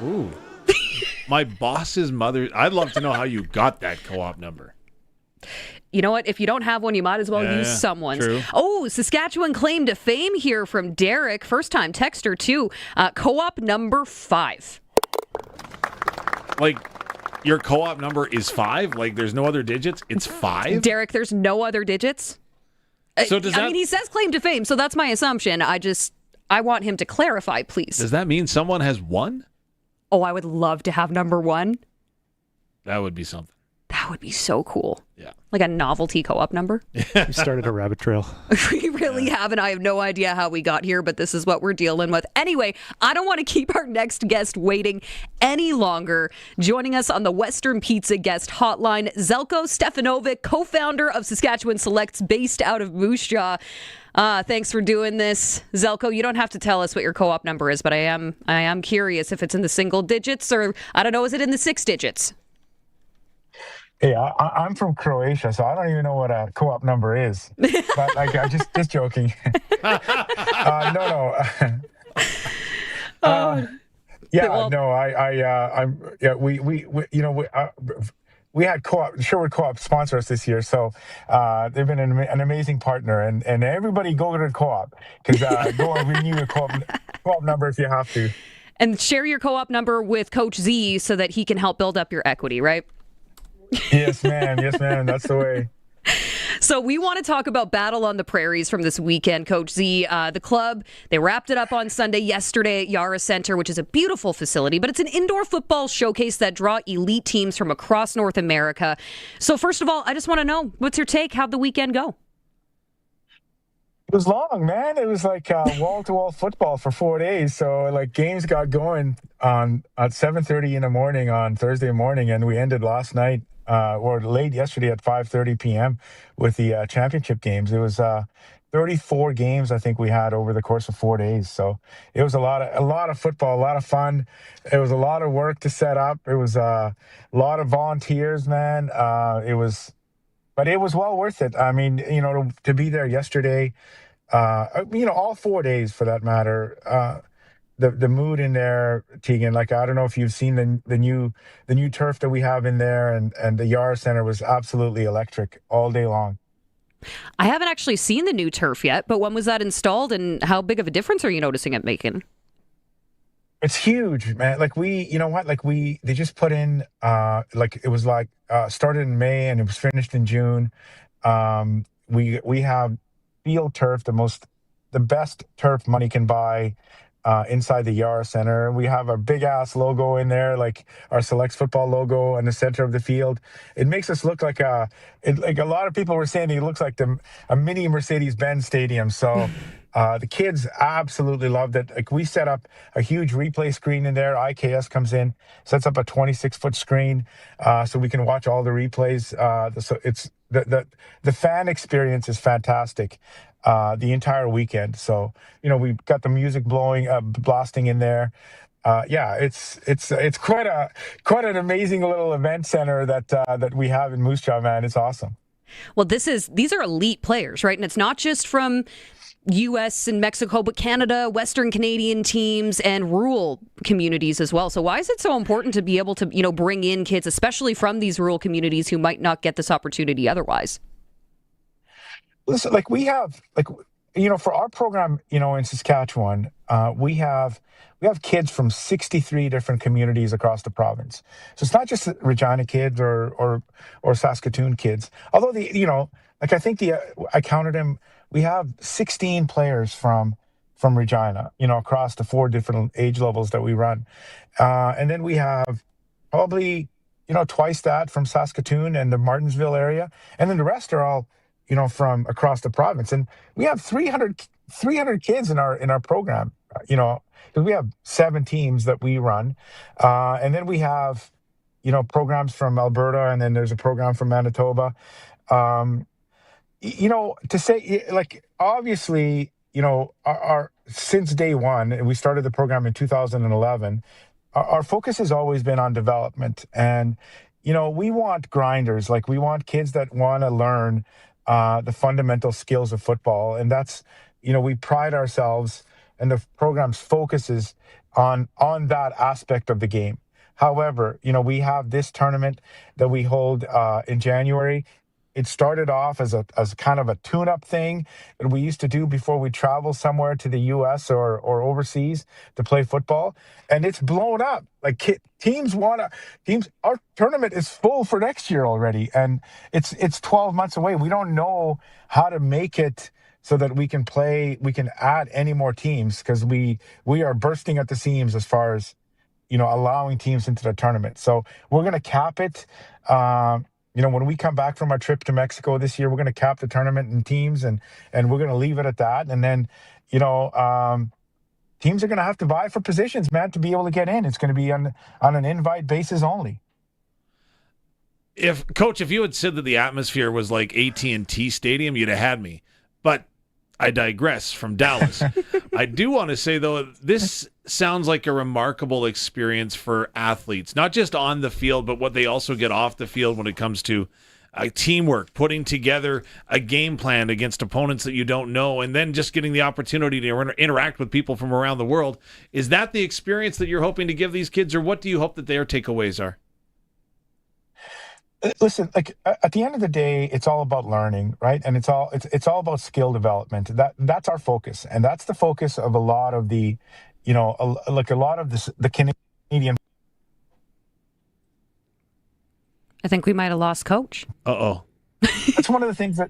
Ooh. My boss's mother. I'd love to know how you got that co-op number. You know what? If you don't have one, you might as well use someone's. True. Oh, Saskatchewan claim to fame here from Derek. First-time texter, too. Co-op number 5. Like, your co-op number is 5? Like, there's no other digits? It's 5? Derek, there's no other digits? So does that... I mean, he says claim to fame, so that's my assumption. I want him to clarify, please. Does that mean someone has 1? Oh, I would love to have number 1. That would be something. That would be so cool. Yeah. Like a novelty co-op number. You started a rabbit trail. We really have, and I have no idea how we got here, but this is what we're dealing with. Anyway, I don't want to keep our next guest waiting any longer. Joining us on the Western Pizza guest hotline, Zeljko Stefanovic, co-founder of Saskatchewan Selects, based out of Moose Jaw. Thanks for doing this. Zeljko, you don't have to tell us what your co-op number is, but I am curious if it's in the single digits or, I don't know, is it in the 6 digits? Hey, I'm from Croatia, so I don't even know what a co-op number is. But like, I'm just joking. No. We had co-op, Sherwood Co-op sponsor us this year, so they've been an amazing partner, and everybody go to the co-op because go and renew your co-op number if you have to. And share your co-op number with Coach Z so that he can help build up your equity, right? Yes, ma'am. That's the way. So we want to talk about Battle on the Prairies from this weekend, Coach Z. The club, they wrapped it up on Sunday yesterday at Yara Center, which is a beautiful facility, but it's an indoor football showcase that draw elite teams from across North America. So first of all, I just want to know, what's your take? How'd the weekend go? It was long, man. It was like wall-to-wall football for 4 days. So like games got going at 7:30 in the morning on Thursday morning, and we ended last night or late yesterday at 5:30 p.m. with the championship games. It was 34 games I think we had over the course of 4 days. So it was a lot of football, a lot of fun. It was a lot of work to set up. It was a lot of volunteers, man. But it was well worth it. I mean, to be there yesterday, all 4 days for that matter. The mood in there, Tegan, like, I don't know if you've seen the new turf that we have in there, and the Yara Center was absolutely electric all day long. I haven't actually seen the new turf yet, but when was that installed, and how big of a difference are you noticing it making? It's huge, man. Like they just put in, it was started in May and it was finished in June. We have field turf, the best turf money can buy inside the Yara Center. We have a big ass logo in there, like our Selects football logo in the center of the field. It makes us look like a lot of people were saying it looks like a mini Mercedes-Benz stadium. So the kids absolutely loved it. Like, we set up a huge replay screen in there. IKS comes in, sets up a 26-foot screen so we can watch all the replays. So it's the fan experience is fantastic the entire weekend. So we've got the music blasting in there. It's quite an amazing little event center that we have in Moose Jaw, man. It's awesome. Well, these are elite players, right? And it's not just from U.S. and Mexico, but Canada, Western Canadian teams, and rural communities as well. So why is it so important to be able to, bring in kids, especially from these rural communities who might not get this opportunity otherwise? Listen, we have, for our program, in Saskatchewan, we have kids from 63 different communities across the province. So it's not just Regina kids or Saskatoon kids. Although I think I counted them. We have 16 players from Regina, across the 4 different age levels that we run. And then we have probably, twice that from Saskatoon and the Martinsville area. And then the rest are all, from across the province. And we have 300 kids in our program, because we have 7 teams that we run. And then we have, programs from Alberta, and then there's a program from Manitoba. To say, obviously, our since day one, and we started the program in 2011, our focus has always been on development. And, we want grinders, we want kids that want to learn the fundamental skills of football. And that's, we pride ourselves, and the program's focuses on that aspect of the game. However, we have this tournament that we hold in January. It started off as kind of a tune-up thing that we used to do before we travel somewhere to the U.S. or overseas to play football, and it's blown up. Our tournament is full for next year already, and it's 12 months away. We don't know how to make it so that we can add any more teams, because we are bursting at the seams as far as allowing teams into the tournament. So we're going to cap it. When we come back from our trip to Mexico this year, we're going to cap the tournament in teams, and we're going to leave it at that. And then, teams are going to have to vie for positions, man, to be able to get in. It's going to be on an invite basis only. Coach, if you had said that the atmosphere was like AT&T Stadium, you'd have had me. But I digress from Dallas. I do want to say, though, this sounds like a remarkable experience for athletes, not just on the field, but what they also get off the field when it comes to teamwork, putting together a game plan against opponents that you don't know, and then just getting the opportunity to interact with people from around the world. Is that the experience that you're hoping to give these kids, or what do you hope that their takeaways are? Listen, at the end of the day, it's all about learning, right? And it's all about skill development. That's our focus, and that's the focus of a lot of the, a lot of the Canadian. I think we might have lost Coach. Uh-oh. That's one of the things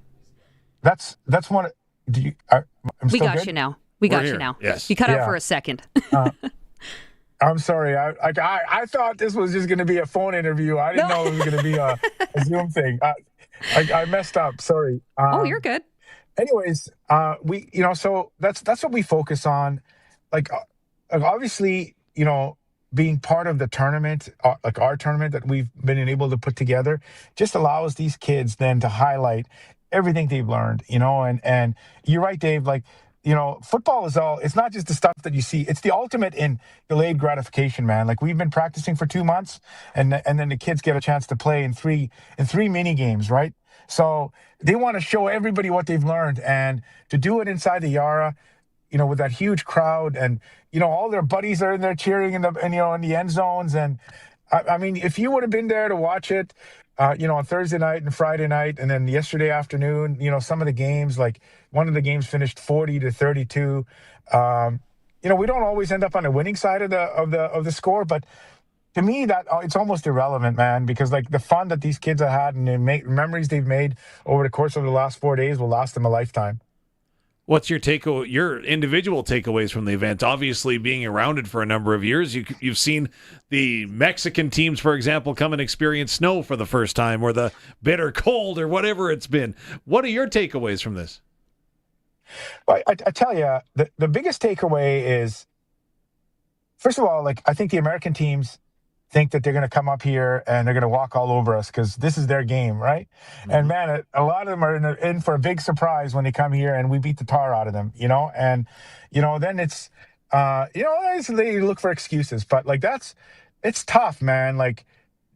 that's one. We got you now. We got you now. Yes. You cut out for a second. I'm sorry. I thought this was just going to be a phone interview. I didn't know it was going to be a Zoom thing. I messed up. Sorry. You're good. Anyways, so that's what we focus on. Obviously, being part of the tournament, our tournament that we've been able to put together, just allows these kids then to highlight everything they've learned. And you're right, Dave. Football is it's not just the stuff that you see. It's the ultimate in delayed gratification, man. We've been practicing for 2 months, and then the kids get a chance to play in three mini games, right? So they want to show everybody what they've learned, and to do it inside the Yara, with that huge crowd, and all their buddies are in there cheering in the end zones. And I mean, if you would have been there to watch it, on Thursday night and Friday night, and then yesterday afternoon, some of the games, one of the games finished 40-32. We don't always end up on the winning side of the score, but to me, that it's almost irrelevant, man, because the fun that these kids have had and the memories they've made over the course of the last 4 days will last them a lifetime. What's your individual takeaways from the event? Obviously, being around it for a number of years, you've seen the Mexican teams, for example, come and experience snow for the first time, or the bitter cold, or whatever it's been. What are your takeaways from this? Well, I tell you, the biggest takeaway is, first of all, I think the American teams think that they're going to come up here and they're going to walk all over us because this is their game, right? Mm-hmm. And man, a lot of them are in for a big surprise when they come here and we beat the tar out of them, and then it's they look for excuses, but it's tough, man.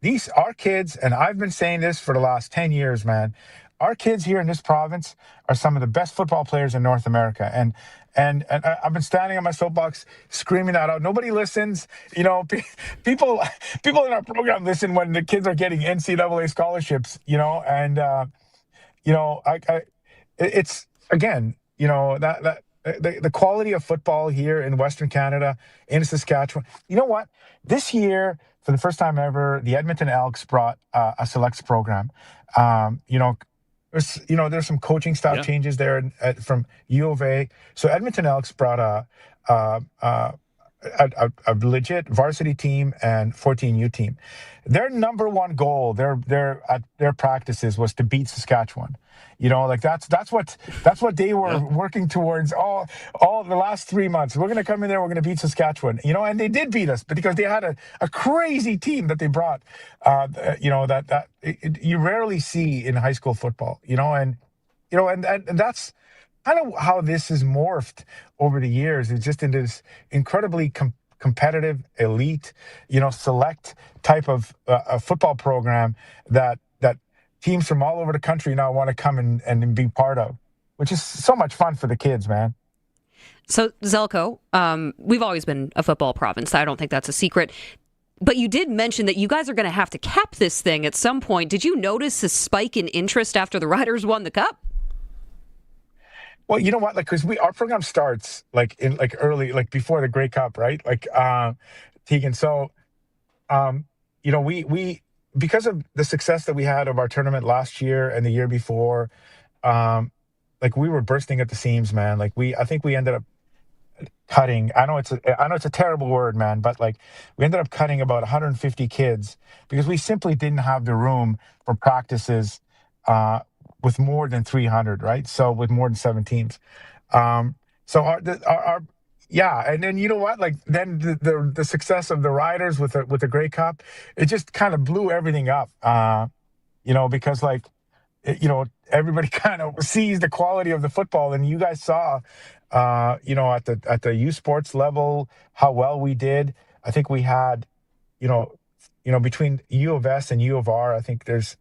These our kids, and I've been saying this for the last 10 years, man. our kids here in this province are some of the best football players in North America. And I've been standing on my soapbox screaming that out. Nobody listens. You know, people in our program listen when the kids are getting NCAA scholarships, you know, and, you know, it's, again, you know, the quality of football here in Western Canada, in Saskatchewan. You know what? This year, for the first time ever, the Edmonton Elks brought a selects program. You know, there's some coaching staff changes there from U of A. So Edmonton Elks brought a legit varsity team and 14U team. Their number one goal, their practices was to beat Saskatchewan. You know, like that's what they were working towards all the last 3 months. We're going to come in there, we're going to beat Saskatchewan. You know, and they did beat us because they had a crazy team that they brought. You know, that you rarely see in high school football. You know, and that's kind of how this has morphed over the years. It's just into this incredibly competitive, elite, you know, select type of a football program that teams from all over the country now want to come and be part of, which is so much fun for the kids, man. So, Zeljko, we've always been a football province. I don't think that's a secret. But you did mention that you guys are going to have to cap this thing at some point. Did you notice a spike in interest after the Riders won the Cup? Well, you know what? Like, because our program starts early, before the Grey Cup, right? Tegan. So, you know, we because of the success that we had of our tournament last year and the year before, we were bursting at the seams, man. I think we ended up cutting. I know it's a terrible word, man, but we ended up cutting about 150 kids because we simply didn't have the room for practices with more than 300, right? So with more than 7 teams. And then you know what? Then the success of the Riders with the Grey Cup, it just kind of blew everything up. You know, because everybody kind of sees the quality of the football, and you guys saw, you know, at the U Sports level how well we did. I think we had, you know, between U of S and U of R, I think there's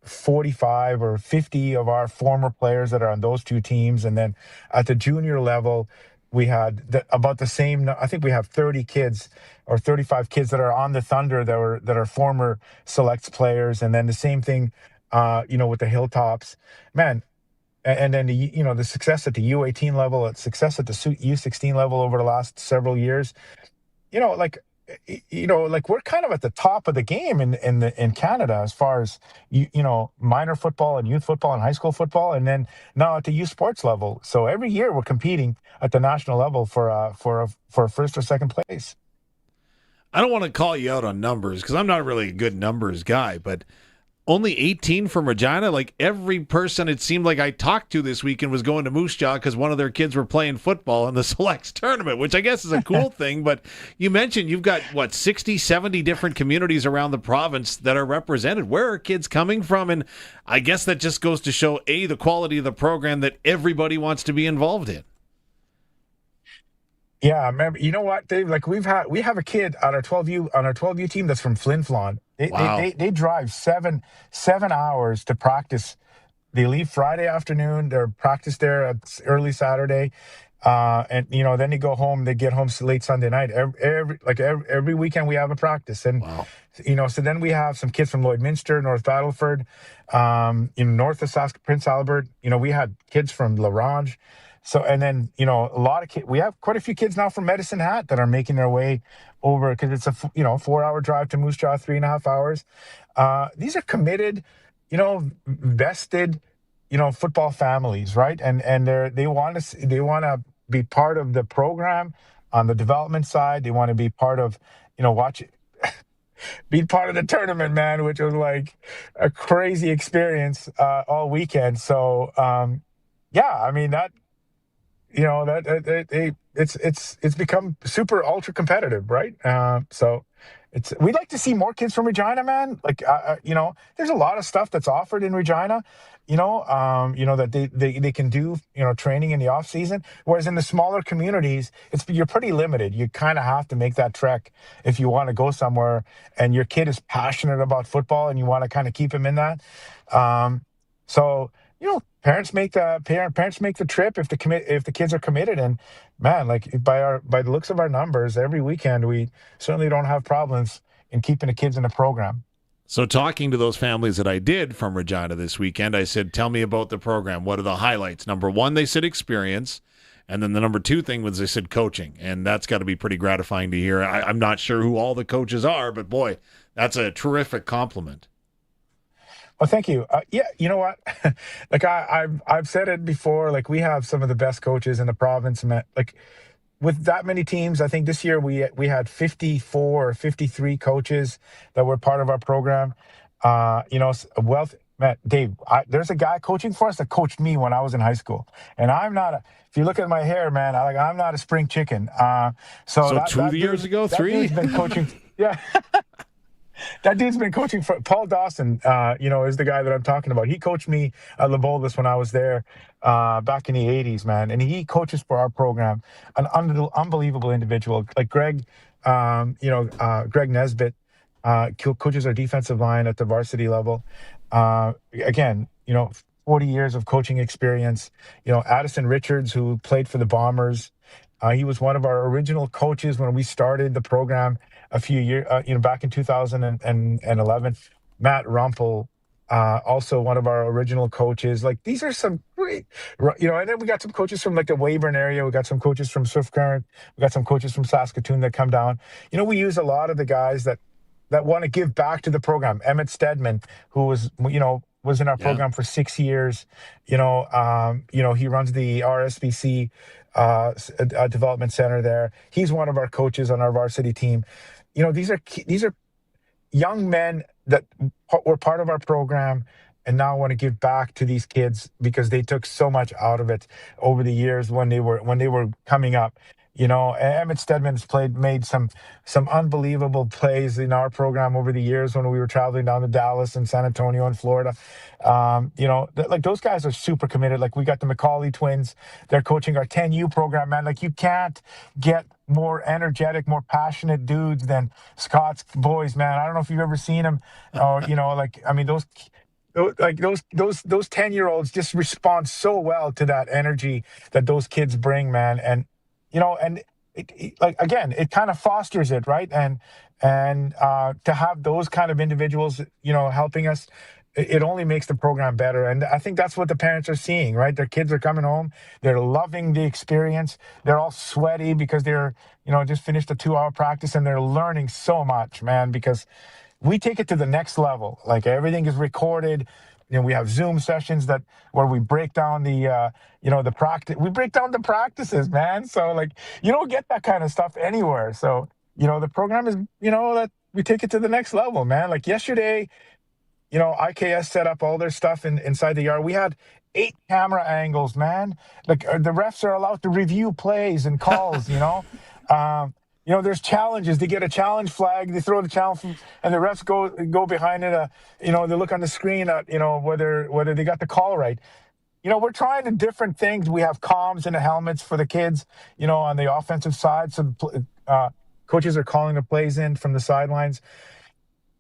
45 or 50 of our former players that are on those two teams. And then at the junior level, we had about the same. I think we have 30 kids or 35 kids that are on the Thunder that are former selects players. And then the same thing, you know, with the Hilltops, man. And then the success at the U18 level, success at the U16 level over the last several years, we're kind of at the top of the game in Canada as far as you know, minor football and youth football and high school football, and then now at the U Sports level. So every year we're competing at the national level for a first or second place. I don't want to call you out on numbers because I'm not really a good numbers guy, but only 18 from Regina. Every person it seemed like I talked to this weekend was going to Moose Jaw because one of their kids were playing football in the selects tournament, which I guess is a cool thing. But you mentioned you've got 60, 70 different communities around the province that are represented. Where are kids coming from? And I guess that just goes to show the quality of the program that everybody wants to be involved in. Yeah, man. You know what, Dave? We have a kid on our 12U team that's from Flin Flon. They drive seven hours to practice. They leave Friday afternoon. They're practice there at early Saturday, and you know, then they go home. They get home late Sunday night. Every weekend we have a practice, and you know, so then we have some kids from Lloydminster, North Battleford, north of Sask, Prince Albert. You know, we had kids from La Ronge. So, and then, you know, a lot of kids, we have quite a few kids now from Medicine Hat that are making their way over because it's a 4-hour drive to Moose Jaw, 3.5 hours. These are committed, you know, vested, you know, football families, right? And they want to be part of the program on the development side. They want to be part of, you know, be part of the tournament, man, which was a crazy experience all weekend. So, I mean, that, you know, it's become super ultra competitive, right? So we'd like to see more kids from Regina, man. You know, there's a lot of stuff that's offered in Regina, you know, that they can do, you know, training in the off season. Whereas in the smaller communities, you're pretty limited. You kind of have to make that trek if you want to go somewhere and your kid is passionate about football and you want to kind of keep him in that. So, parents make the trip if the kids are committed. And man, like by the looks of our numbers, every weekend we certainly don't have problems in keeping the kids in the program. So talking to those families that I did from Regina this weekend, I said, tell me about the program. What are the highlights? Number one, they said experience. And then the number two thing was they said coaching. And that's got to be pretty gratifying to hear. I'm not sure who all the coaches are, but boy, that's a terrific compliment. Well, thank you. Yeah, you know what? Like I've said it before. Like we have some of the best coaches in the province. Like with that many teams, I think this year we had 54 or 53 coaches that were part of our program. Man, Dave, there's a guy coaching for us that coached me when I was in high school, and I'm not if you look at my hair, man, I'm not a spring chicken. So 2 years ago, 3? That dude's been coaching. Yeah. That dude's been coaching for Paul Dawson, is the guy that I'm talking about. He coached me at Le Boldus when I was there back in the 80s, man. And he coaches for our program, an unbelievable individual. Like Greg Nesbitt coaches our defensive line at the varsity level. Again, 40 years of coaching experience. Addison Richards, who played for the Bombers. He was one of our original coaches when we started the program a few years, back in 2011. Matt Rumpel, also one of our original coaches. Like these are some great, and then we got some coaches from like the Weyburn area. We got some coaches from Swift Current. We got some coaches from Saskatoon that come down. We use a lot of the guys that want to give back to the program. Emmett Stedman, who was in our program for 6 years. He runs the RSBC development center there. He's one of our coaches on our varsity team. These are young men that were part of our program and now want to give back to these kids because they took so much out of it over the years when they were coming up. Emmett Stedman's made some unbelievable plays in our program over the years when we were traveling down to Dallas and San Antonio and Florida. Like those guys are super committed. Like we got the McCauley twins. They're coaching our 10U program, man. Like you can't get more energetic, more passionate dudes than Scott's boys, man. I don't know if you've ever seen them or, those 10-year-olds just respond so well to that energy that those kids bring, man. And it kind of fosters it, right? And to have those kind of individuals, helping us, it only makes the program better. And I think that's what the parents are seeing, right? Their kids are coming home. They're loving the experience. They're all sweaty because they're, just finished a 2-hour practice and they're learning so much, man, because we take it to the next level. Like everything is recorded. We have Zoom sessions where we break down the practice. We break down the practices, man. So like, you don't get that kind of stuff anywhere. So, the program is, that we take it to the next level, man. Like yesterday, IKS set up all their stuff inside the yard. We had 8 camera angles, man. Like the refs are allowed to review plays and calls, there's challenges. They get a challenge flag, they throw the challenge, and the refs go behind it. They look on the screen at, whether they got the call right. We're trying to different things. We have comms in the helmets for the kids, on the offensive side. So coaches are calling the plays in from the sidelines.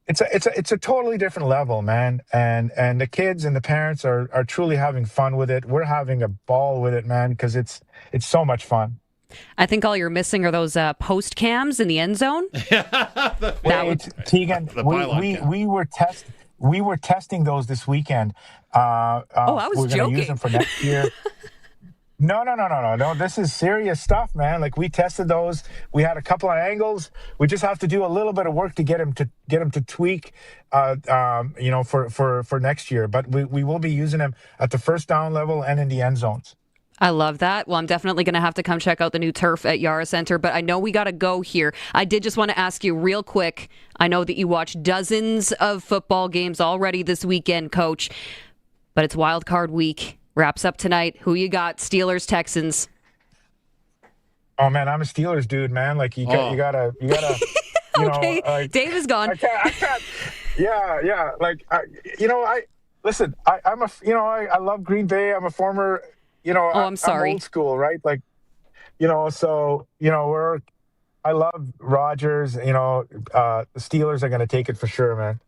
It's a totally different level, man. And the kids and the parents are truly having fun with it. We're having a ball with it, man, because it's so much fun. I think all you're missing are those post cams in the end zone. Tegan, we were testing those this weekend. I was we're joking. Use them for next year. No. This is serious stuff, man. Like we tested those. We had a couple of angles. We just have to do a little bit of work to get them to tweak, for next year. But we will be using them at the first down level and in the end zones. I love that. Well, I'm definitely going to have to come check out the new turf at Yara Center, but I know we got to go here. I did just want to ask you real quick. I know that you watched dozens of football games already this weekend, Coach, but it's wild card week. Wraps up tonight. Who you got? Steelers, Texans. Oh man, I'm a Steelers dude, man. Like you gotta. Okay, Dave is gone. I can't. Yeah. Like I love Green Bay. I'm a former. I'm sorry. I'm old school, right? Like, I love Rodgers. The Steelers are going to take it for sure, man.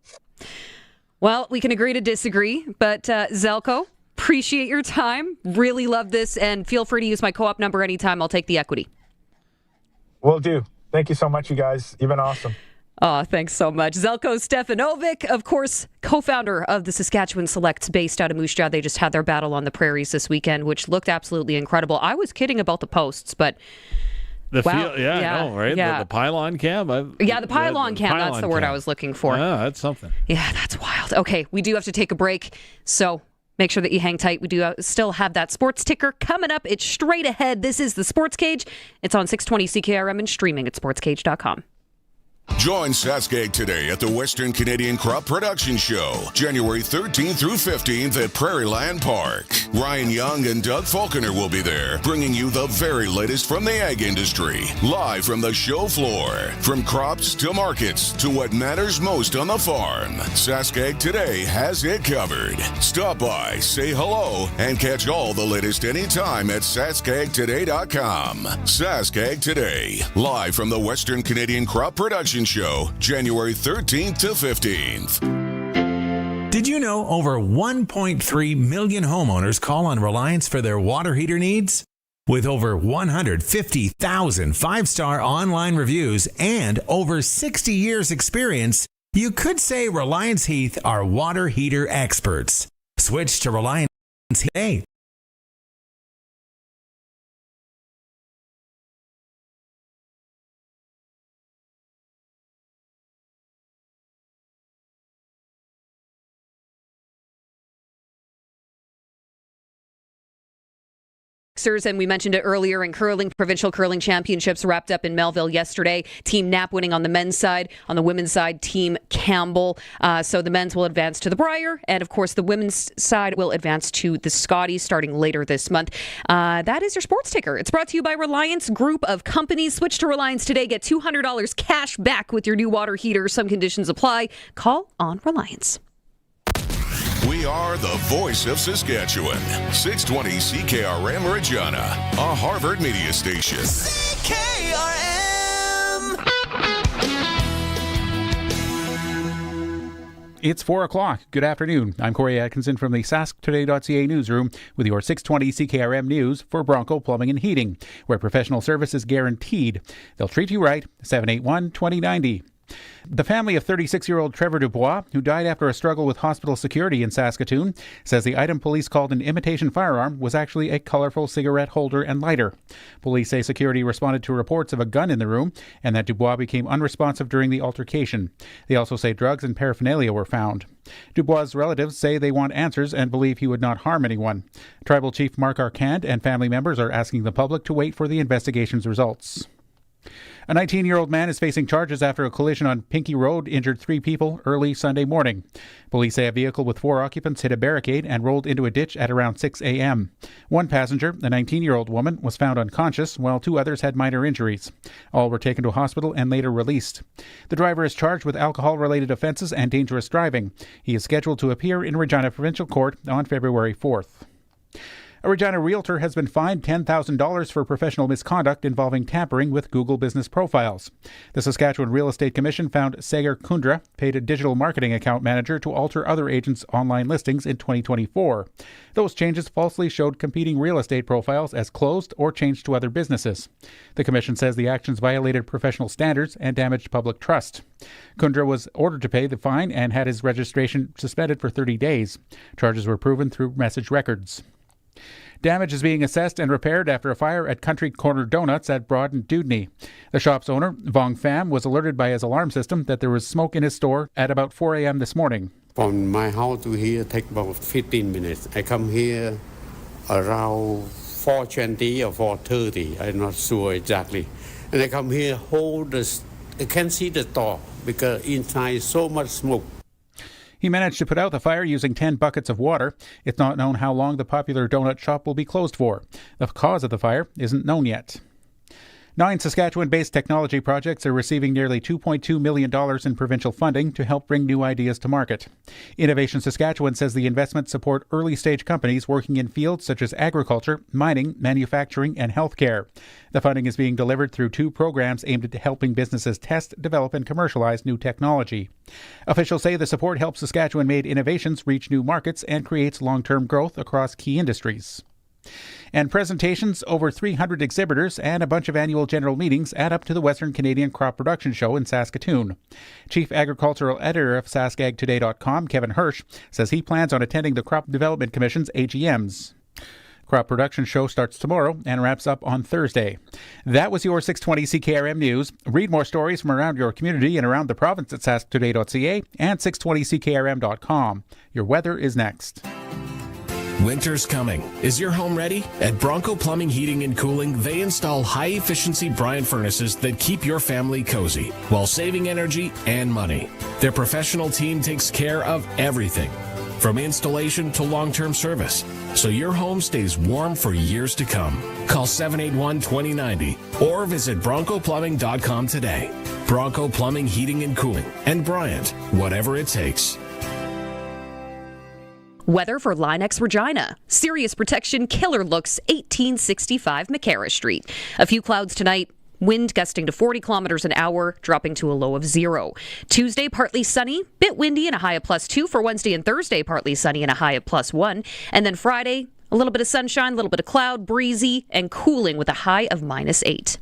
Well, we can agree to disagree, but Zeljko, appreciate your time. Really love this, and feel free to use my co-op number anytime. I'll take the equity. Will do. Thank you so much, you guys. You've been awesome. Oh, thanks so much. Zeljko Stefanovic, of course, co-founder of the Saskatchewan Selects based out of Moose Jaw. They just had their battle on the prairies this weekend, which looked absolutely incredible. I was kidding about the posts, but the wow. I know, right? Yeah. The pylon cam. The pylon cam. That's the word I was looking for. Yeah, that's something. Yeah, that's wild. Okay, we do have to take a break, so make sure that you hang tight. We do still have that sports ticker coming up. It's straight ahead. This is the Sports Cage. It's on 620 CKRM and streaming at sportscage.com. Join Sask today at the Western Canadian Crop Production Show, January 13th through 15th at Prairie Land Park. Ryan Young and Doug Falconer will be there, bringing you the very latest from the ag industry, live from the show floor. From crops to markets to what matters most on the farm, Sask today has it covered. Stop by, say hello, and catch all the latest anytime at saskagtoday.com. Sask Today, live from the Western Canadian Crop Production Show, January 13th to 15th. Did you know over 1.3 million homeowners call on Reliance for their water heater needs? With over 150,000 five-star online reviews and over 60 years experience, you could say Reliance Heath are water heater experts. Switch to Reliance today. And we mentioned it earlier in curling. Provincial curling championships wrapped up in Melville yesterday. Team Knapp winning on the men's side. On the women's side, Team Campbell. So the men's will advance to the Brier, and of course the women's side will advance to the Scotties starting later this month. That is your sports ticker. It's brought to you by Reliance Group of Companies. Switch to Reliance today. Get $200 cash back with your new water heater. Some conditions apply. Call on Reliance. We are the voice of Saskatchewan. 620 CKRM Regina, a Harvard media station. CKRM! It's 4 o'clock. Good afternoon. I'm Corey Atkinson from the SaskToday.ca newsroom with your 620 CKRM news for Bronco Plumbing and Heating, where professional service is guaranteed. They'll treat you right. 781-2090. The family of 36-year-old Trevor Dubois, who died after a struggle with hospital security in Saskatoon, says the item police called an imitation firearm was actually a colorful cigarette holder and lighter. Police say security responded to reports of a gun in the room and that Dubois became unresponsive during the altercation. They also say drugs and paraphernalia were found. Dubois' relatives say they want answers and believe he would not harm anyone. Tribal Chief Mark Arcand and family members are asking the public to wait for the investigation's results. A 19-year-old man is facing charges after a collision on Pinky Road injured 3 people early Sunday morning. Police say a vehicle with 4 occupants hit a barricade and rolled into a ditch at around 6 a.m. One passenger, a 19-year-old woman, was found unconscious, while 2 others had minor injuries. All were taken to hospital and later released. The driver is charged with alcohol-related offenses and dangerous driving. He is scheduled to appear in Regina Provincial Court on February 4th. A Regina realtor has been fined $10,000 for professional misconduct involving tampering with Google business profiles. The Saskatchewan Real Estate Commission found Sagar Kundra paid a digital marketing account manager to alter other agents' online listings in 2024. Those changes falsely showed competing real estate profiles as closed or changed to other businesses. The Commission says the actions violated professional standards and damaged public trust. Kundra was ordered to pay the fine and had his registration suspended for 30 days. Charges were proven through message records. Damage is being assessed and repaired after a fire at Country Corner Donuts at Broad and Dewdney. The shop's owner, Vong Pham, was alerted by his alarm system that there was smoke in his store at about 4 a.m. this morning. From my house to here take about 15 minutes. I come here around 4:20 or 4:30. I'm not sure exactly. And I come here, I can't see the store because inside so much smoke. He managed to put out the fire using 10 buckets of water. It's not known how long the popular donut shop will be closed for. The cause of the fire isn't known yet. 9 Saskatchewan-based technology projects are receiving nearly $2.2 million in provincial funding to help bring new ideas to market. Innovation Saskatchewan says the investments support early-stage companies working in fields such as agriculture, mining, manufacturing, and healthcare. The funding is being delivered through 2 programs aimed at helping businesses test, develop, and commercialize new technology. Officials say the support helps Saskatchewan-made innovations reach new markets and creates long-term growth across key industries. And presentations, over 300 exhibitors, and a bunch of annual general meetings add up to the Western Canadian Crop Production Show in Saskatoon. Chief Agricultural Editor of SaskAgToday.com, Kevin Hirsch, says he plans on attending the Crop Development Commission's AGMs. Crop Production Show starts tomorrow and wraps up on Thursday. That was your 620 CKRM News. Read more stories from around your community and around the province at sasktoday.ca and 620ckrm.com. Your weather is next. Winter's coming. Is your home ready? At Bronco Plumbing, Heating, and Cooling, they install high-efficiency brine furnaces that keep your family cozy while saving energy and money. Their professional team takes care of everything, from installation to long-term service, so your home stays warm for years to come. Call 781-2090 or visit broncoplumbing.com today. Bronco Plumbing, Heating, and Cooling, and Bryant, whatever it takes. Weather for Linex Regina. Serious protection, killer looks, 1865 McCarra Street. A few clouds tonight. Wind gusting to 40 kilometers an hour, dropping to a low of 0. Tuesday, partly sunny, bit windy and a high of +2. For Wednesday and Thursday, partly sunny and a high of +1. And then Friday, a little bit of sunshine, a little bit of cloud, breezy, and cooling with a high of -8.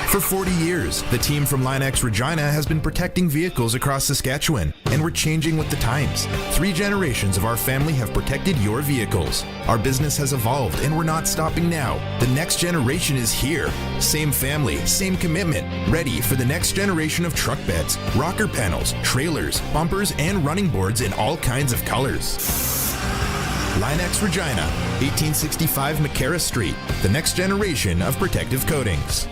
For 40 years, the team from Linex Regina has been protecting vehicles across Saskatchewan, and we're changing with the times. 3 generations of our family have protected your vehicles. Our business has evolved, and we're not stopping now. The next generation is here. Same family, same commitment, ready for the next generation of truck beds, rocker panels, trailers, bumpers, and running boards in all kinds of colors. Linex Regina, 1865 McCarra Street, the next generation of protective coatings.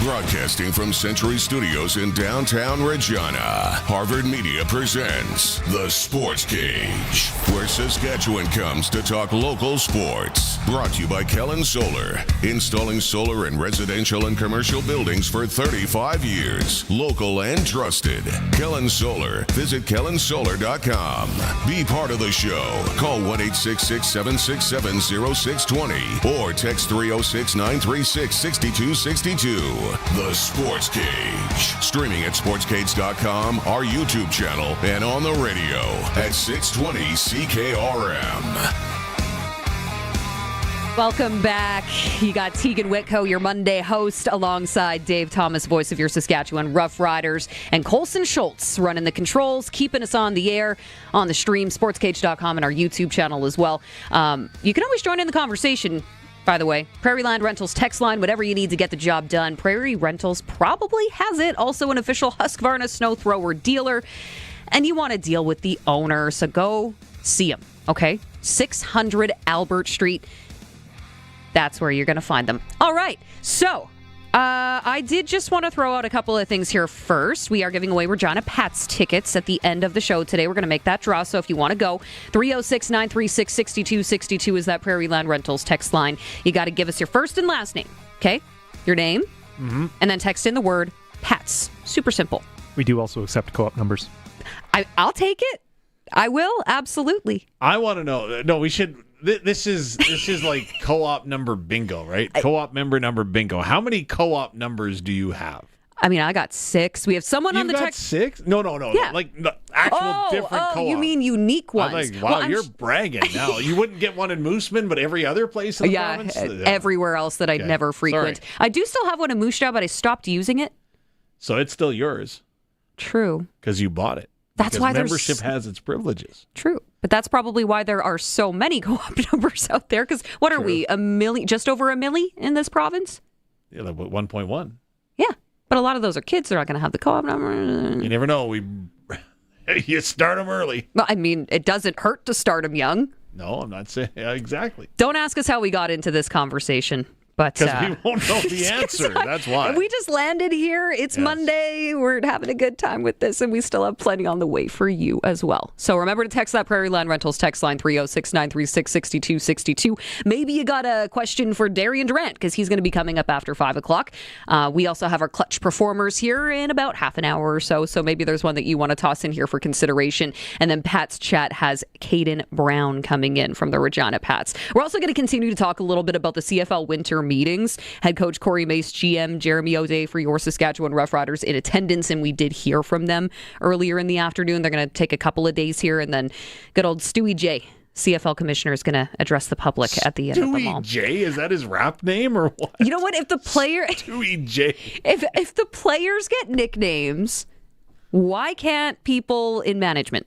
Broadcasting from Century Studios in downtown Regina, Harvard Media presents The Sportscage, where Saskatchewan comes to talk local sports. Brought to you by Kellen Solar, installing solar in residential and commercial buildings for 35 years. Local and trusted. Kellen Solar. Visit kellensolar.com. Be part of the show. Call 1-866-767-0620 or text 306-936-6262. The Sports Cage. Streaming at sportscage.com, our YouTube channel, and on the radio at 620 CKRM. Welcome back. You got Tegan Whitco, your Monday host, alongside Dave Thomas, voice of your Saskatchewan Roughriders, and Colson Schultz running the controls, keeping us on the air, on the stream, sportscage.com, and our YouTube channel as well. You can always join in the conversation. By the way, Prairie Land Rentals text line, whatever you need to get the job done. Prairie Rentals probably has it. Also an official Husqvarna snow thrower dealer. And you want to deal with the owner, so go see him, okay? 600 Albert Street. That's where you're going to find them. All right, so I did just want to throw out a couple of things here first. We are giving away Regina Pats tickets at the end of the show today. We're going to make that draw, so if you want to go, 306-936-6262 is that Prairie Land Rentals text line. You got to give us your first and last name, okay? Your name, and then text in the word Pats. Super simple. We do also accept co-op numbers. I'll take it. I will, absolutely. I want to know. No, we should... This is like co-op number bingo, right? Co-op member number bingo. How many co-op numbers do you have? I mean, I got 6. We have someone on the text. 6? No. Yeah. Like actual different co-op. You mean unique ones? I'm like, wow, you're bragging now. You wouldn't get one in Mooseman, but every other place in the province? Everywhere else that I'd never frequent. Sorry. I do still have one in Moose Jaw, but I stopped using it. So it's still yours. True. Because you bought it. That's why membership has its privileges. True. But that's probably why there are so many co-op numbers out there. Because what are we, a million, just over a milli in this province? Yeah, like 1.1. Yeah. But a lot of those are kids. They're not going to have the co-op number. You never know. You start them early. Well, I mean, it doesn't hurt to start them young. No, I'm not saying. Yeah, exactly. Don't ask us how we got into this conversation. But because we won't know the answer. That's why. We just landed here. It's Monday. We're having a good time with this, and we still have plenty on the way for you as well. So remember to text that Prairie Land Rentals text line 306-936-6262. Maybe you got a question for Darian Durant because he's going to be coming up after 5 o'clock. We also have our clutch performers here in about half an hour or so. So maybe there's one that you want to toss in here for consideration. And then Pat's chat has Caden Brown coming in from the Regina Pats. We're also going to continue to talk a little bit about the CFL winter meetings. Head coach Corey Mace, GM Jeremy O'Day for your Saskatchewan Roughriders in attendance, and we did hear from them earlier in the afternoon. They're going to take a couple of days here, and then good old Stewie J, CFL commissioner, is going to address the public at the end of them all. Stewie J, is that his rap name or what? You know what? If the player Stewie J, if the players get nicknames, why can't people in management?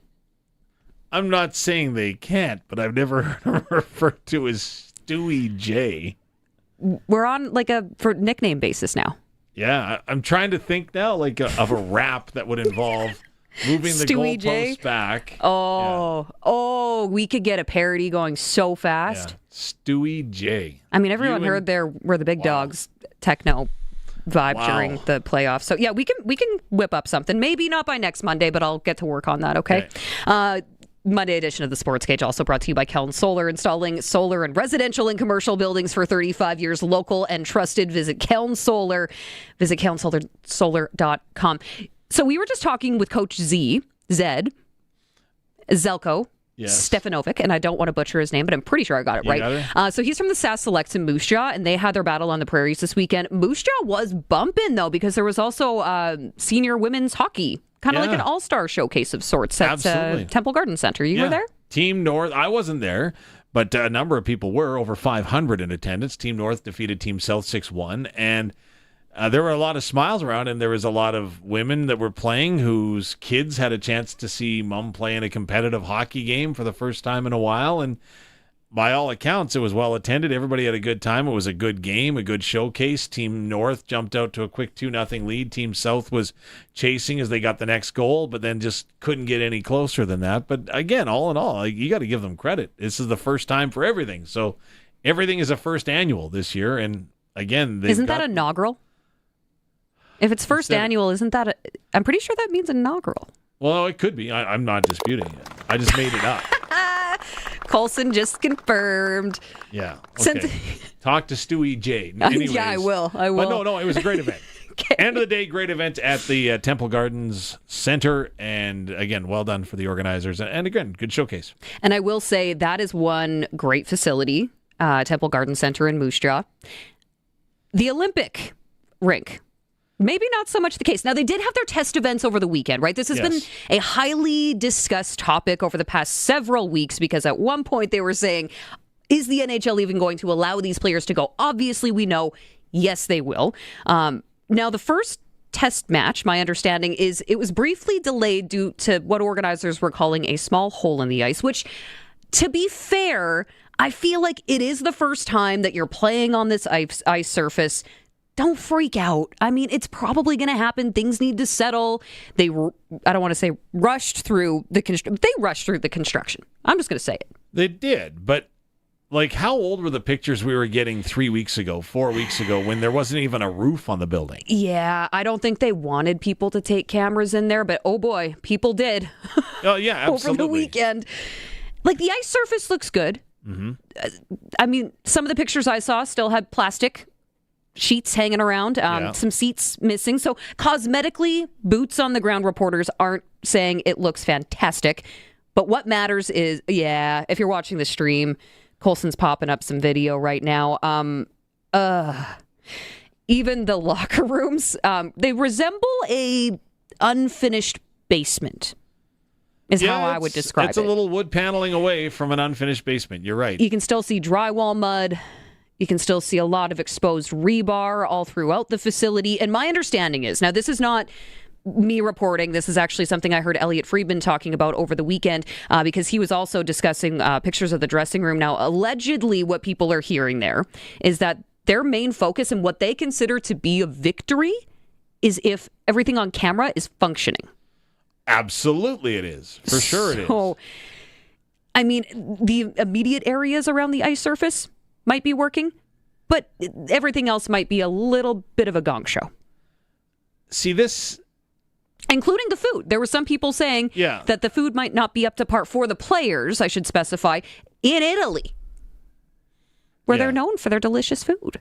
I'm not saying they can't, but I've never heard him referred to as Stewie J. We're on for nickname basis now. Yeah, I'm trying to think now of a rap that would involve moving the Stewie J? goalposts back. Oh, we could get a parody going so fast. Yeah. Stewie J. I mean, everyone heard we're the big dogs techno vibe during the playoffs. So yeah, we can whip up something. Maybe not by next Monday, but I'll get to work on that. Okay. Monday edition of the Sportscage also brought to you by Campbell Solar, installing solar in residential and commercial buildings for 35 years, local and trusted. Visit Campbell Solar. Visit CampbellSolar.com. So we were just talking with Coach Zeljko, Stefanovic, and I don't want to butcher his name, but I'm pretty sure I got it right. So he's from the Sask Selects in Moose Jaw, and they had their battle on the Prairies this weekend. Moose Jaw was bumping, though, because there was also senior women's hockey, kind of like an all-star showcase of sorts at Temple Garden Center. You were there? Team North, I wasn't there, but a number of people were, over 500 in attendance. Team North defeated Team South 6-1, and there were a lot of smiles around, and there was a lot of women that were playing whose kids had a chance to see mom play in a competitive hockey game for the first time in a while. And by all accounts, it was well attended. Everybody had a good time. It was a good game, a good showcase. Team North jumped out to a quick 2-0 lead. Team South was chasing as they got the next goal, but then just couldn't get any closer than that. But again, all in all, you got to give them credit. This is the first time for everything. So everything is a first annual this year. And again, isn't that inaugural? If it's first annual, isn't that I'm pretty sure that means inaugural. Well, it could be. I'm not disputing it. I just made it up. Colson just confirmed. Yeah. Okay. Talk to Stewie J. Anyways, yeah, I will. But no, it was a great event. End of the day, great event at the Temple Gardens Center. And again, well done for the organizers. And again, good showcase. And I will say that is one great facility, Temple Garden Center in Moose Jaw. The Olympic rink. Maybe not so much the case. Now, they did have their test events over the weekend, right? This has been a highly discussed topic over the past several weeks because at one point they were saying, is the NHL even going to allow these players to go? Obviously, we know, yes, they will. Now, the first test match, my understanding is it was briefly delayed due to what organizers were calling a small hole in the ice, which, to be fair, I feel like it is the first time that you're playing on this ice surface. Don't freak out. I mean, it's probably going to happen. Things need to settle. I don't want to say rushed through the construction. They rushed through the construction. I'm just going to say it. They did. But how old were the pictures we were getting 3 weeks ago, 4 weeks ago, when there wasn't even a roof on the building? Yeah, I don't think they wanted people to take cameras in there, but oh boy, people did. Oh, yeah, absolutely. Over the weekend. The ice surface looks good. Mm-hmm. I mean, some of the pictures I saw still had plastic sheets hanging around, some seats missing. So cosmetically, boots on the ground reporters aren't saying it looks fantastic. But what matters is, if you're watching the stream, Colson's popping up some video right now. Even the locker rooms, they resemble a unfinished basement. Is how I would describe it. It's a little wood paneling away from an unfinished basement. You're right. You can still see drywall mud. You can still see a lot of exposed rebar all throughout the facility. And my understanding is, now this is not me reporting, this is actually something I heard Elliot Friedman talking about over the weekend because he was also discussing pictures of the dressing room. Now, allegedly what people are hearing there is that their main focus and what they consider to be a victory is if everything on camera is functioning. Absolutely it is. For sure it is. So, I mean, the immediate areas around the ice surface might be working. but everything else might be a little bit of a gong show. See, this... Including the food. There were some people saying that the food might not be up to par for the players, I should specify, in Italy, where they're known for their delicious food.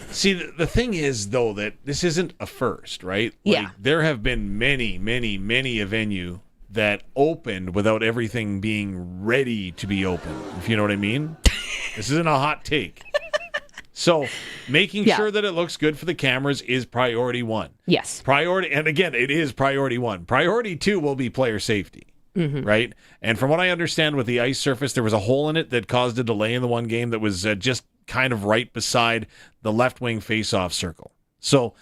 See, the thing is, though, that this isn't a first, right? Like, there have been many, many, many a venue that opened without everything being ready to be open, if you know what I mean. This isn't a hot take. So making sure that it looks good for the cameras is priority one. Yes. And again, it is priority one. Priority two will be player safety, right? And from what I understand with the ice surface, there was a hole in it that caused a delay in the one game that was just kind of right beside the left wing face-off circle. So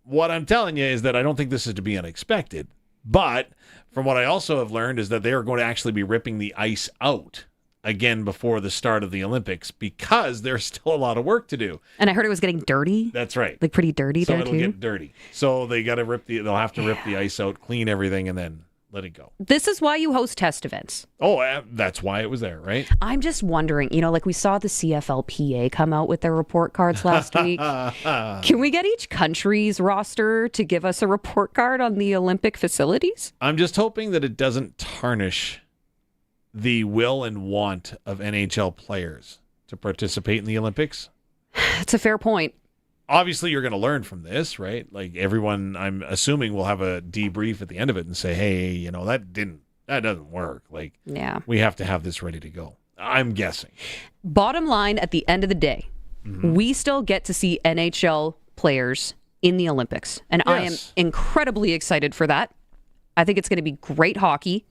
what I'm telling you is that I don't think this is to be unexpected. But from what I also have learned is that they are going to actually be ripping the ice out again before the start of the Olympics because there's still a lot of work to do. And I heard it was getting dirty. That's right. Like pretty dirty so there it'll too. Get dirty. So they got to they'll have to rip the ice out, clean everything, and then let it go. This is why you host test events. Oh, that's why it was there, right? I'm just wondering, like we saw the CFLPA come out with their report cards last week. Can we get each country's roster to give us a report card on the Olympic facilities? I'm just hoping that it doesn't tarnish the will and want of NHL players to participate in the Olympics. It's a fair point. Obviously, you're going to learn from this, right? Like everyone, I'm assuming, will have a debrief at the end of it and say, hey, that doesn't work. Like, we have to have this ready to go. I'm guessing. Bottom line, at the end of the day, we still get to see NHL players in the Olympics. And I am incredibly excited for that. I think it's going to be great hockey.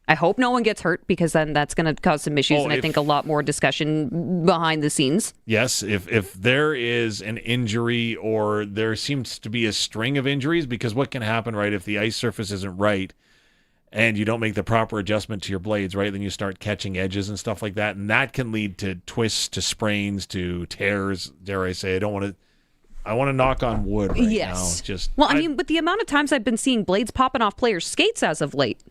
I hope no one gets hurt because then that's going to cause some issues and I think a lot more discussion behind the scenes. Yes, if there is an injury or there seems to be a string of injuries, because what can happen, right, if the ice surface isn't right and you don't make the proper adjustment to your blades, right, then you start catching edges and stuff like that, and that can lead to twists, to sprains, to tears, dare I say. I want to knock on wood right now. With the amount of times I've been seeing blades popping off players' skates as of late,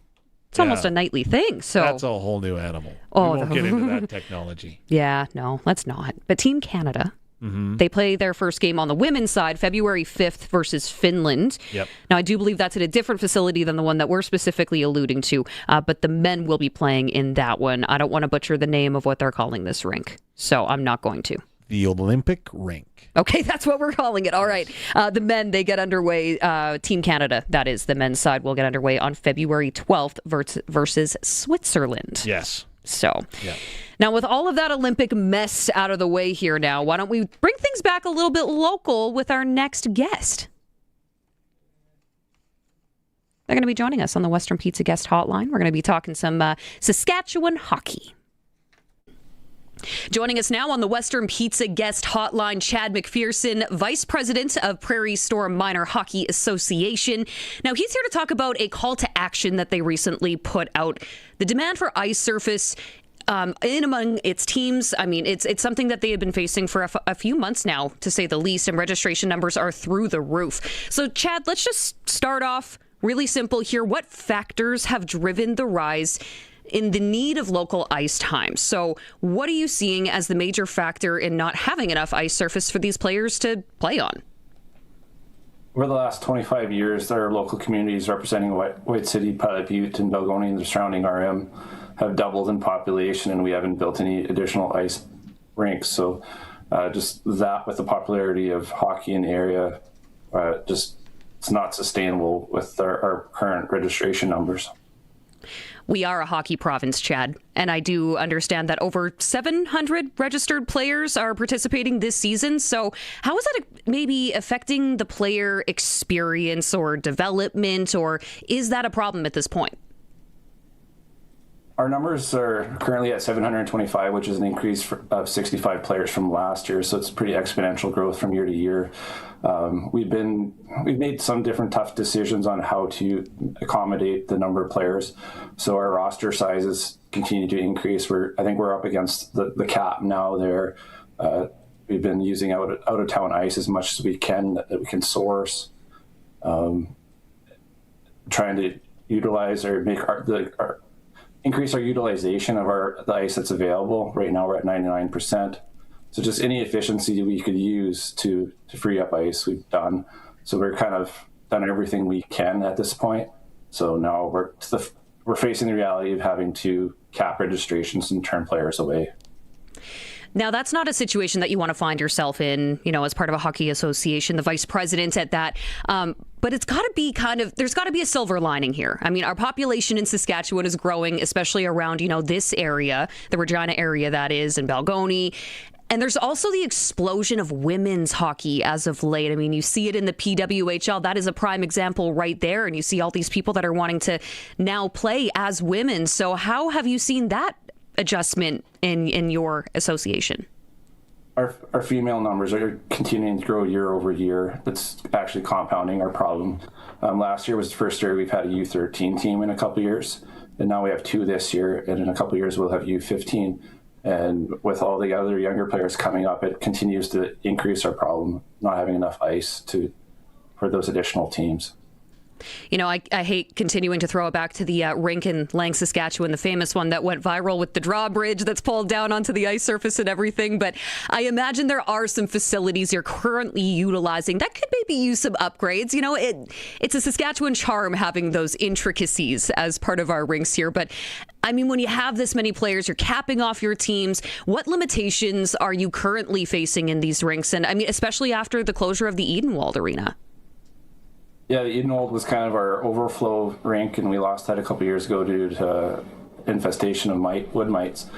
it's almost a nightly thing. So that's a whole new animal. We won't get into that technology. Yeah, no, let's not. But Team Canada, they play their first game on the women's side February 5th versus Finland. Yep. Now, I do believe that's at a different facility than the one that we're specifically alluding to, but the men will be playing in that one. I don't want to butcher the name of what they're calling this rink, so I'm not going to. The Olympic rink. Okay, that's what we're calling it. All right. The men, they get underway. Team Canada, that is, the men's side, will get underway on February 12th versus Switzerland. Yes. So, now with all of that Olympic mess out of the way here now, why don't we bring things back a little bit local with our next guest? They're going to be joining us on the Western Pizza Guest Hotline. We're going to be talking some Saskatchewan hockey. Joining us now on the Western Pizza Guest Hotline, Chad MacPherson, Vice President of Prairie Storm Minor Hockey Association. Now, he's here to talk about a call to action that they recently put out. The demand for ice surface in among its teams. I mean, it's something that they have been facing for a few months now, to say the least, and registration numbers are through the roof. So, Chad, let's just start off really simple here. What factors have driven the rise in the need of local ice time? So what are you seeing as the major factor in not having enough ice surface for these players to play on? Over the last 25 years, our local communities representing White City, Pilot Butte, and Belgoni and the surrounding RM have doubled in population, and we haven't built any additional ice rinks. So just that, with the popularity of hockey in the area, it's not sustainable with our current registration numbers. We are a hockey province, Chad, and I do understand that over 700 registered players are participating this season. So how is that maybe affecting the player experience or development, or is that a problem at this point? Our numbers are currently at 725, which is an increase of 65 players from last year. So it's pretty exponential growth from year to year. We've made some different tough decisions on how to accommodate the number of players. So our roster sizes continue to increase. I think we're up against the cap now there. We've been using out of town ice as much as we can that we can source. Trying to utilize or make increase our utilization of the ice that's available. Right now we're at 99%. So just any efficiency we could use to free up ice, we've done. So we're kind of done everything we can at this point. So now we're facing the reality of having to cap registrations and turn players away. Now, that's not a situation that you want to find yourself in, as part of a hockey association, the vice president at that. But it's got to be there's got to be a silver lining here. I mean, our population in Saskatchewan is growing, especially around, this area, the Regina area that is, and Balgony. And there's also the explosion of women's hockey as of late. I mean, you see it in the PWHL. That is a prime example right there. And you see all these people that are wanting to now play as women. So how have you seen that adjustment in your association? Our female numbers are continuing to grow year over year. That's actually compounding our problem. Last year was the first year we've had a U13 team in a couple of years. And now we have 2 this year. And in a couple of years, we'll have U15. And with all the other younger players coming up, it continues to increase our problem, not having enough ice for those additional teams. I hate continuing to throw it back to the rink in Lang, Saskatchewan, the famous one that went viral with the drawbridge that's pulled down onto the ice surface and everything. But I imagine there are some facilities you're currently utilizing that could maybe use some upgrades. It's a Saskatchewan charm having those intricacies as part of our rinks here. But I mean, when you have this many players, you're capping off your teams. What limitations are you currently facing in these rinks? And I mean, especially after the closure of the Edenwald Arena. Yeah, the Edenwald was kind of our overflow rink, and we lost that a couple of years ago due to infestation of wood mites.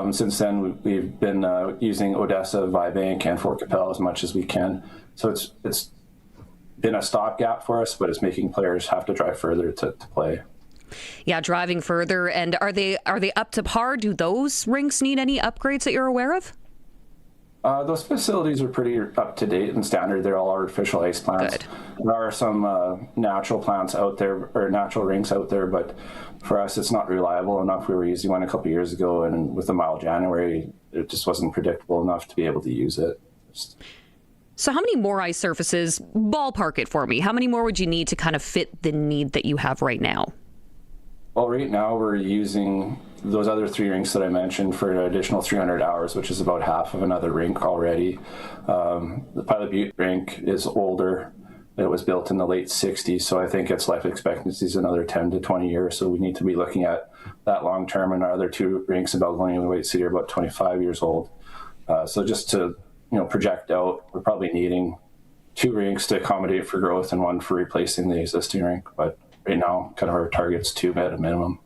Since then, we've been using Odessa, Vibank, and Fort Capel as much as we can. So it's been a stopgap for us, but it's making players have to drive further to play. Yeah, driving further. And are they up to par? Do those rinks need any upgrades that you're aware of? Those facilities are pretty up to date and standard. They're all artificial ice plants. Good. There are some natural plants out there, or natural rinks out there, but for us, it's not reliable enough. We were using one a couple of years ago, and with the mild January, it just wasn't predictable enough to be able to use it. So how many more ice surfaces, ballpark it for me, how many more would you need to kind of fit the need that you have right now? Well, right now we're using those other 3 rinks that I mentioned for an additional 300 hours, which is about half of another rink already. The Pilot Butte rink is older. It was built in the late 60s, so I think its life expectancy is another 10 to 20 years. So we need to be looking at that long term. And our other 2 rinks in Balgony and White City are about 25 years old. So just to project out, we're probably needing 2 rinks to accommodate for growth and 1 for replacing the existing rink. But right now, kind of our target's 2 at a minimum.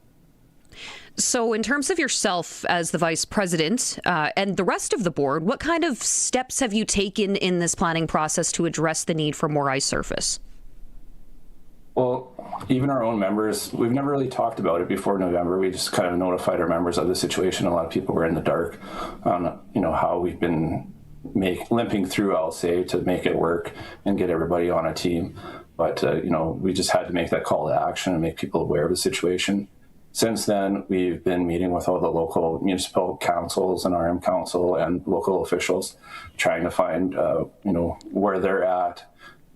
So in terms of yourself as the vice president and the rest of the board, what kind of steps have you taken in this planning process to address the need for more ice surface? Well, even our own members, we've never really talked about it before November. We just kind of notified our members of the situation. A lot of people were in the dark on, how we've been limping through, I'll say, to make it work and get everybody on a team. But, we just had to make that call to action and make people aware of the situation. Since then, we've been meeting with all the local municipal councils and RM council and local officials, trying to find, where they're at,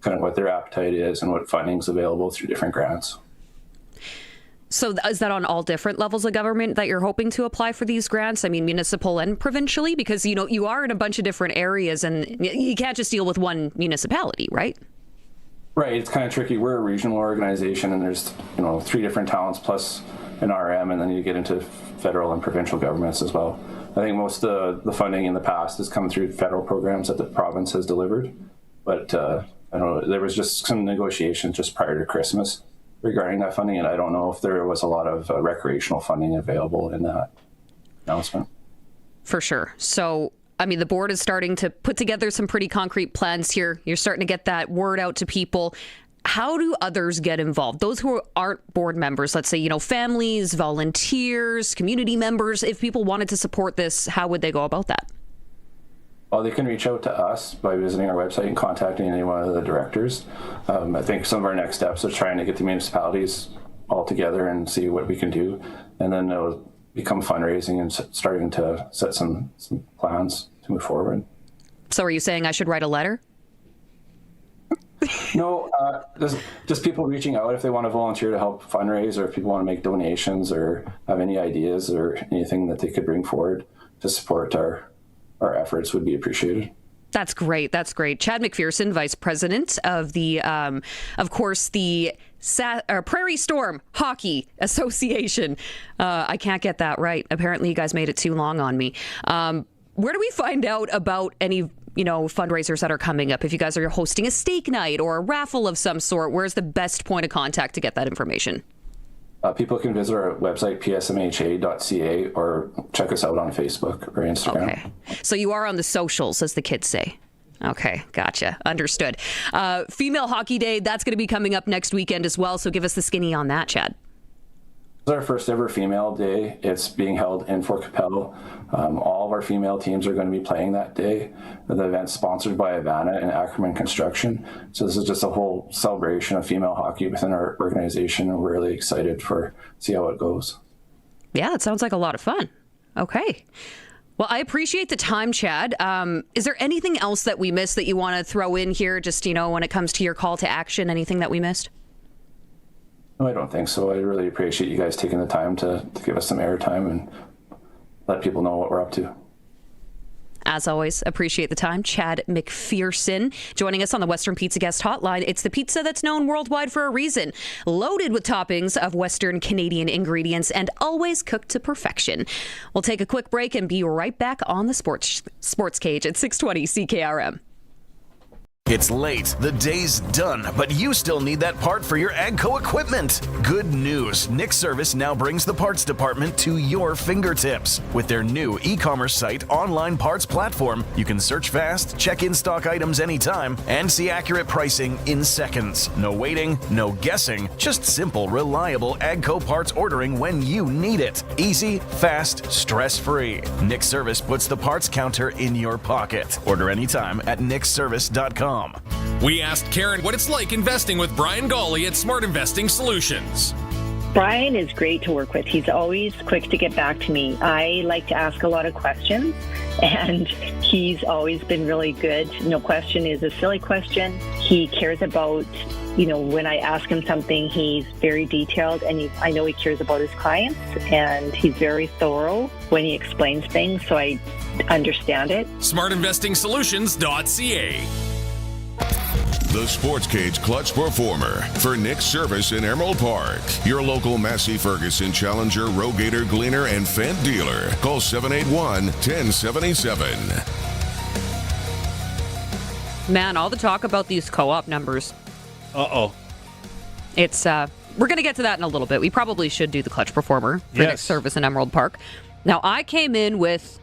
kind of what their appetite is and what funding's available through different grants. So is that on all different levels of government that you're hoping to apply for these grants? I mean, municipal and provincially, because, you are in a bunch of different areas and you can't just deal with one municipality, right? Right. It's kind of tricky. We're a regional organization and there's, 3 different towns plus an RM, and then you get into federal and provincial governments as well. I think most of the funding in the past has come through federal programs that the province has delivered. But I don't know, there was just some negotiations just prior to Christmas regarding that funding, and I don't know if there was a lot of recreational funding available in that announcement. For sure. So, I mean, the board is starting to put together some pretty concrete plans here. You're starting to get that word out to people. How do others get involved? Those who aren't board members, let's say, families, volunteers, community members, if people wanted to support this, how would they go about that? Well, they can reach out to us by visiting our website and contacting any one of the directors. I think some of our next steps are trying to get the municipalities all together and see what we can do. And then it'll become fundraising and starting to set some plans to move forward. So are you saying I should write a letter? No, just people reaching out if they want to volunteer to help fundraise, or if people want to make donations or have any ideas or anything that they could bring forward to support our our efforts would be appreciated. That's great. That's great. Chad MacPherson, Vice President of the, of course, the Prairie Storm Hockey Association. I can't get that right. Apparently, you guys made it too long on me. Where do we find out about any, fundraisers that are coming up? If you guys are hosting a steak night or a raffle of some sort, where's the best point of contact to get that information? People can visit our website, psmha.ca, or check us out on Facebook or Instagram. Okay. So you are on the socials, as the kids say. Okay, gotcha. Understood. Female Hockey Day, that's going to be coming up next weekend as well, so give us the skinny on that, Chad. It's our first ever female day. It's being held in Fort Capel. All of our female teams are going to be playing that day. The event's sponsored by Havana and Ackerman Construction. So this is just a whole celebration of female hockey within our organization. We're really excited for see how it goes. Yeah, it sounds like a lot of fun. Okay. Well, I appreciate the time, Chad. Is there anything else that we missed that you want to throw in here, just, when it comes to your call to action, anything that we missed? No, I don't think so. I really appreciate you guys taking the time to give us some airtime and let people know what we're up to. As always, appreciate the time. Chad MacPherson joining us on the Western Pizza Guest Hotline. It's the pizza that's known worldwide for a reason. Loaded with toppings of Western Canadian ingredients and always cooked to perfection. We'll take a quick break and be right back on the Sports Cage at 620 CKRM. It's late, the day's done, but you still need that part for your AGCO equipment. Good news, Nick Service now brings the parts department to your fingertips. With their new e-commerce site, online parts platform, you can search fast, check in-stock items anytime, and see accurate pricing in seconds. No waiting, no guessing, just simple, reliable AGCO parts ordering when you need it. Easy, fast, stress-free. Nick Service puts the parts counter in your pocket. Order anytime at nickservice.com. We asked Karen what it's like investing with Brian Gawley at Smart Investing Solutions. Brian is great to work with. He's always quick to get back to me. I like to ask a lot of questions, and he's always been really good. No question is a silly question. He cares about, when I ask him something, he's very detailed, and I know he cares about his clients, and he's very thorough when he explains things, so I understand it. SmartInvestingSolutions.ca. The Sports Cage Clutch Performer for Nick Service in Emerald Park. Your local Massey Ferguson Challenger, Rogator, Gleaner, and Fendt dealer. Call 781-1077. Man, all the talk about these co-op numbers. Uh-oh. It's, we're going to get to that in a little bit. We probably should do the Clutch Performer for Nick Service in Emerald Park. Now, I came in with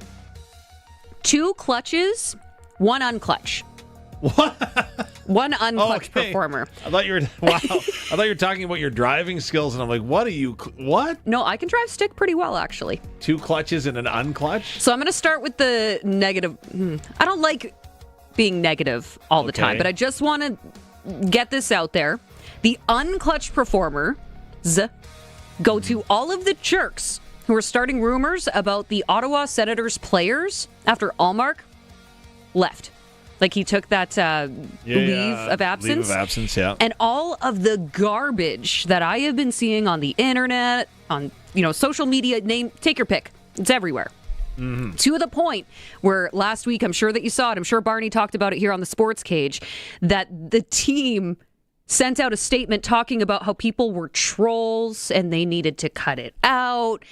2 clutches, 1 unclutch. What? 1 unclutch performer. I thought you were I thought you were talking about your driving skills, and I'm like, what? No, I can drive stick pretty well, actually. 2 clutches and an unclutch? So I'm going to start with the negative. I don't like being negative all the time, but I just want to get this out there. The unclutch performers go to all of the jerks who are starting rumors about the Ottawa Senators players after Allmark left. Like he took that leave of absence. Leave of absence, yeah. And all of the garbage that I have been seeing on the internet, on social media, take your pick. It's everywhere. Mm-hmm. To the point where last week, I'm sure that you saw it, I'm sure Barney talked about it here on the Sports Cage, that the team sent out a statement talking about how people were trolls and they needed to cut it out.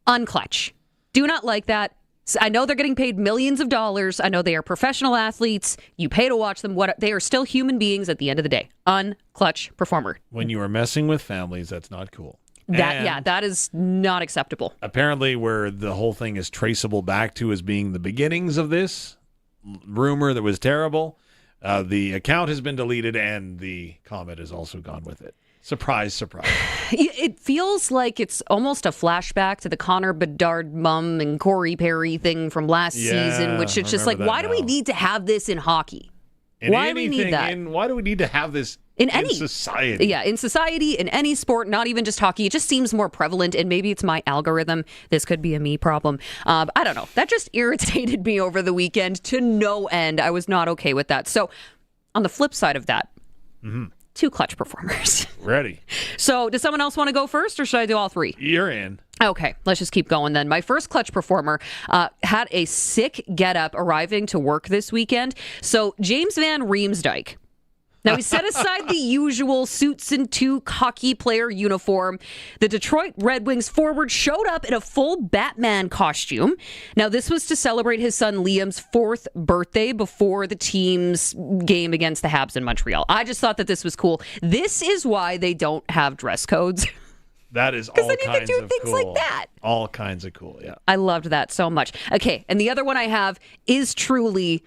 Unclutch. Do not like that. I know they're getting paid millions of dollars. I know they are professional athletes. You pay to watch them. They are still human beings at the end of the day. Unclutch performer. When you are messing with families, that's not cool. That is not acceptable. Apparently, where the whole thing is traceable back to as being the beginnings of this rumor that was terrible, the account has been deleted and the comment has also gone with it. Surprise, surprise. It feels like it's almost a flashback to the Connor Bedard mum and Corey Perry thing from last season, which it's just like, why do we need to have this in hockey? Why do we need that? Why do we need to have this in society? Yeah, in society, in any sport, not even just hockey. It just seems more prevalent, and maybe it's my algorithm. This could be a me problem. I don't know. That just irritated me over the weekend to no end. I was not okay with that. So on the flip side of that, 2 clutch performers. Ready. So does someone else want to go first, or should I do all 3? You're in. Okay, let's just keep going then. My first clutch performer had a sick get-up arriving to work this weekend. So James Van Riemsdyk. Now, he set aside the usual suits and toque hockey player uniform. The Detroit Red Wings forward showed up in a full Batman costume. Now, this was to celebrate his son Liam's 4th birthday before the team's game against the Habs in Montreal. I just thought that this was cool. This is why they don't have dress codes. That is all Because then you kinds can do of things cool. like that. All kinds of cool, yeah. I loved that so much. Okay, and the other one I have is truly...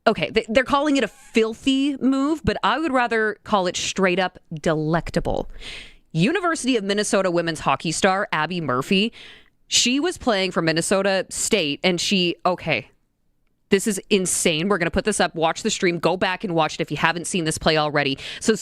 Okay, they're calling it a filthy move, but I would rather call it straight up delectable. University of Minnesota women's hockey star Abby Murphy, she was playing for Minnesota State, and this is insane. We're going to put this up. Watch the stream. Go back and watch it if you haven't seen this play already. So...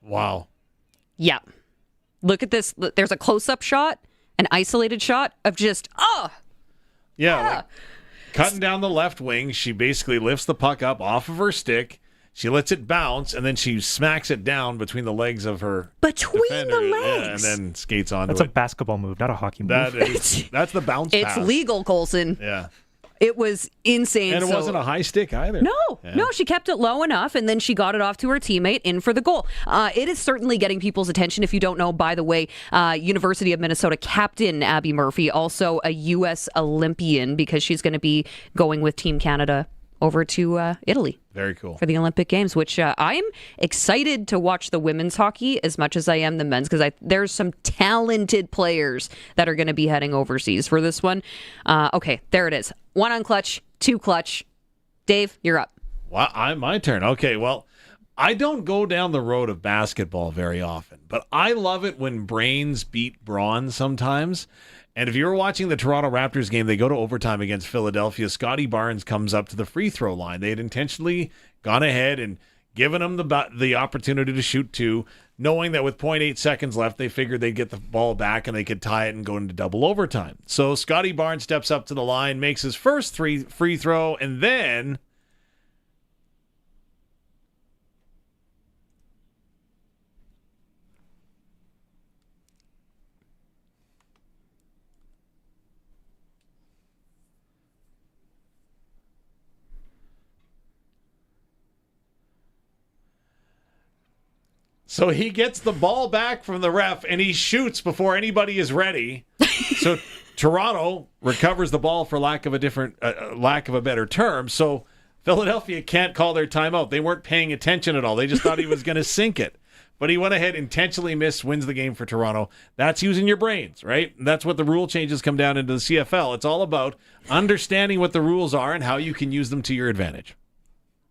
Wow. Yeah. Look at this. There's a close-up shot, an isolated shot of just, Like, cutting down the left wing, she basically lifts the puck up off of her stick. She lets it bounce, and then she smacks it down between the legs of her defender, the legs. and then skates onto That's it. a basketball move, not a hockey move. That's the bounce pass. It's legal, Colson. Yeah. It was insane. And it wasn't a high stick either. No, she kept it low enough, and then she got it off to her teammate in for the goal. It is certainly getting people's attention. If you don't know, by the way, University of Minnesota captain Abby Murphy, also a U.S. Olympian, because she's going to be going with Team Canada over to Italy. Very cool. For the Olympic Games, which I'm excited to watch the women's hockey as much as I am the men's, because there's some talented players that are going to be heading overseas for this one. Okay, there it is. 1 on clutch, 2 clutch. Dave, you're up. Well, my turn. Okay, well, I don't go down the road of basketball very often, but I love it when brains beat brawn sometimes. And if you were watching the Toronto Raptors game, they go to overtime against Philadelphia. Scotty Barnes comes up to the free throw line. They had intentionally gone ahead and given him the opportunity to shoot 2, knowing that with 0.8 seconds left, they figured they'd get the ball back and they could tie it and go into double overtime. So Scotty Barnes steps up to the line, makes his first free throw, and then... So he gets the ball back from the ref, and he shoots before anybody is ready. So Toronto recovers the ball for lack of a better term. So Philadelphia can't call their timeout. They weren't paying attention at all. They just thought he was going to sink it. But he went ahead, intentionally missed, wins the game for Toronto. That's using your brains, right? And that's what the rule changes come down into the CFL. It's all about understanding what the rules are and how you can use them to your advantage.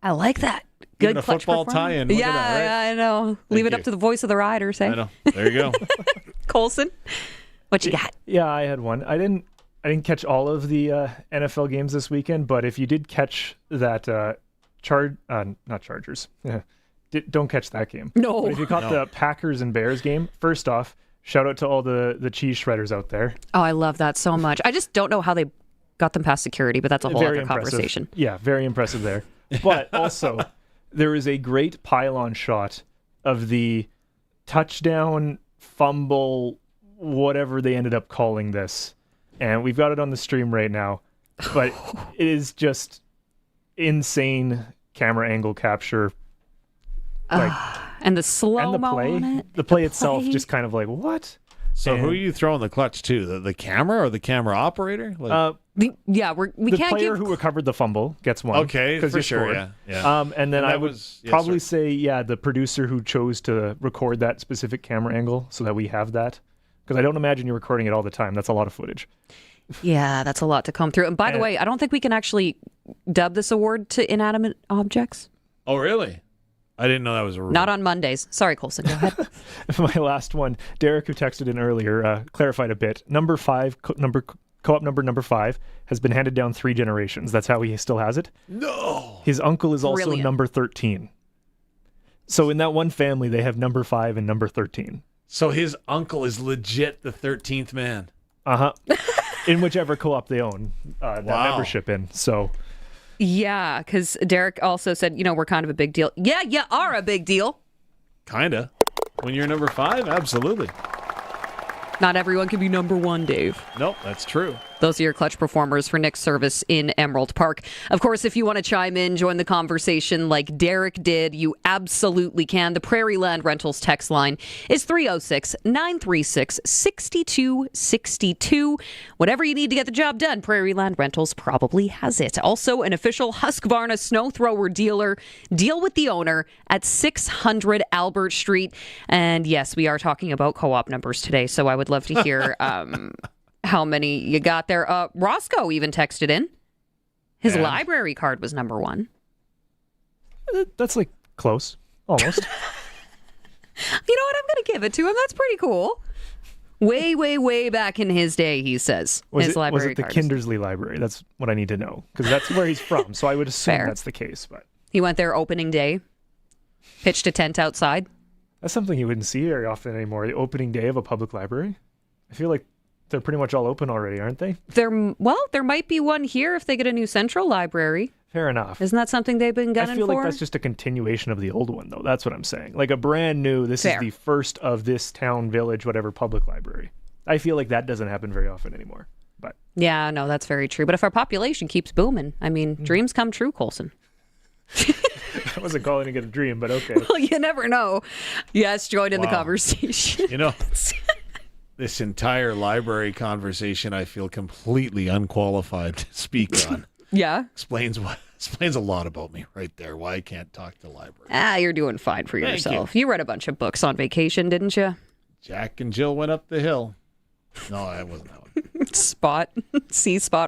I like that. Even Good a clutch football performance. tie-in. Look Yeah, at that, right? I know. Leave it up to the voice of the Riders, eh? I know. There you go. Colson, what you got? Yeah, I had one. I didn't catch all of the NFL games this weekend, but if you did catch that not Chargers. Yeah. Don't catch that game. No. But if you caught the Packers and Bears game, first off, shout out to all the cheese shredders out there. Oh, I love that so much. I just don't know how they got them past security, but that's a whole Very other impressive. conversation. Yeah, very impressive there. But also, there is a great pylon shot of the touchdown, fumble, whatever they ended up calling this. And we've got it on the stream right now. But it is just insane camera angle capture. And the slow-mo play, on it. the play itself just kind of like, what? So who are you throwing the clutch to? The camera or the camera operator? We can't the player give... who recovered the fumble gets one. Okay, for sure, yeah. And then I would probably say, the producer who chose to record that specific camera angle so that we have that. Because I don't imagine you're recording it all the time. That's a lot of footage. Yeah, that's a lot to come through. And by the way, I don't think we can actually dub this award to inanimate objects. Oh, really? I didn't know that was a rule. Not on Mondays. Sorry, Colson. Go ahead. My last one, Derek, who texted in earlier, clarified a bit. Number 5, co-op number 5, has been handed down 3 generations. That's how he still has it. No. His uncle is also Brilliant. number 13. So in that one family, they have number 5 and number 13. So his uncle is legit the 13th man. Uh-huh. In whichever co-op they own that membership in. So Yeah, because Derek also said, we're kind of a big deal. Yeah, you are a big deal. Kinda. When you're number 5, absolutely. Not everyone can be number 1, Dave. Nope, that's true. Those are your clutch performers for Nick's service in Emerald Park. Of course, if you want to chime in, join the conversation like Derek did, you absolutely can. The Prairie Land Rentals text line is 306-936-6262. Whatever you need to get the job done, Prairie Land Rentals probably has it. Also, an official Husqvarna snow thrower dealer. Deal with the owner at 600 Albert Street. And yes, we are talking about co-op numbers today, so I would love to hear how many you got there. Roscoe even texted in. His library card was number 1. That's like close. Almost. You know what? I'm going to give it to him. That's pretty cool. Way, way, way back in his day, he says. Was library it the card Kindersley Library? That's what I need to know. Because that's where he's from. So I would assume that's the case. But he went there opening day, pitched a tent outside. That's something you wouldn't see very often anymore. The opening day of a public library. I feel like they're pretty much all open already, aren't they? There might be one here if they get a new central library. Fair enough. Isn't that something they've been gunning for? I feel like that's just a continuation of the old one, though. That's what I'm saying. Like a brand new, this is the first of this town, village, whatever, public library. I feel like that doesn't happen very often anymore. But yeah, no, that's very true. But if our population keeps booming, dreams come true, Colson. I wasn't calling it a dream, but okay. Well, you never know. Yes, join in the conversation. This entire library conversation, I feel completely unqualified to speak on. Yeah. Explains a lot about me right there, why I can't talk to library. You're doing fine for yourself. You read a bunch of books on vacation, didn't you? Jack and Jill went up the hill. No, that wasn't that one. Spot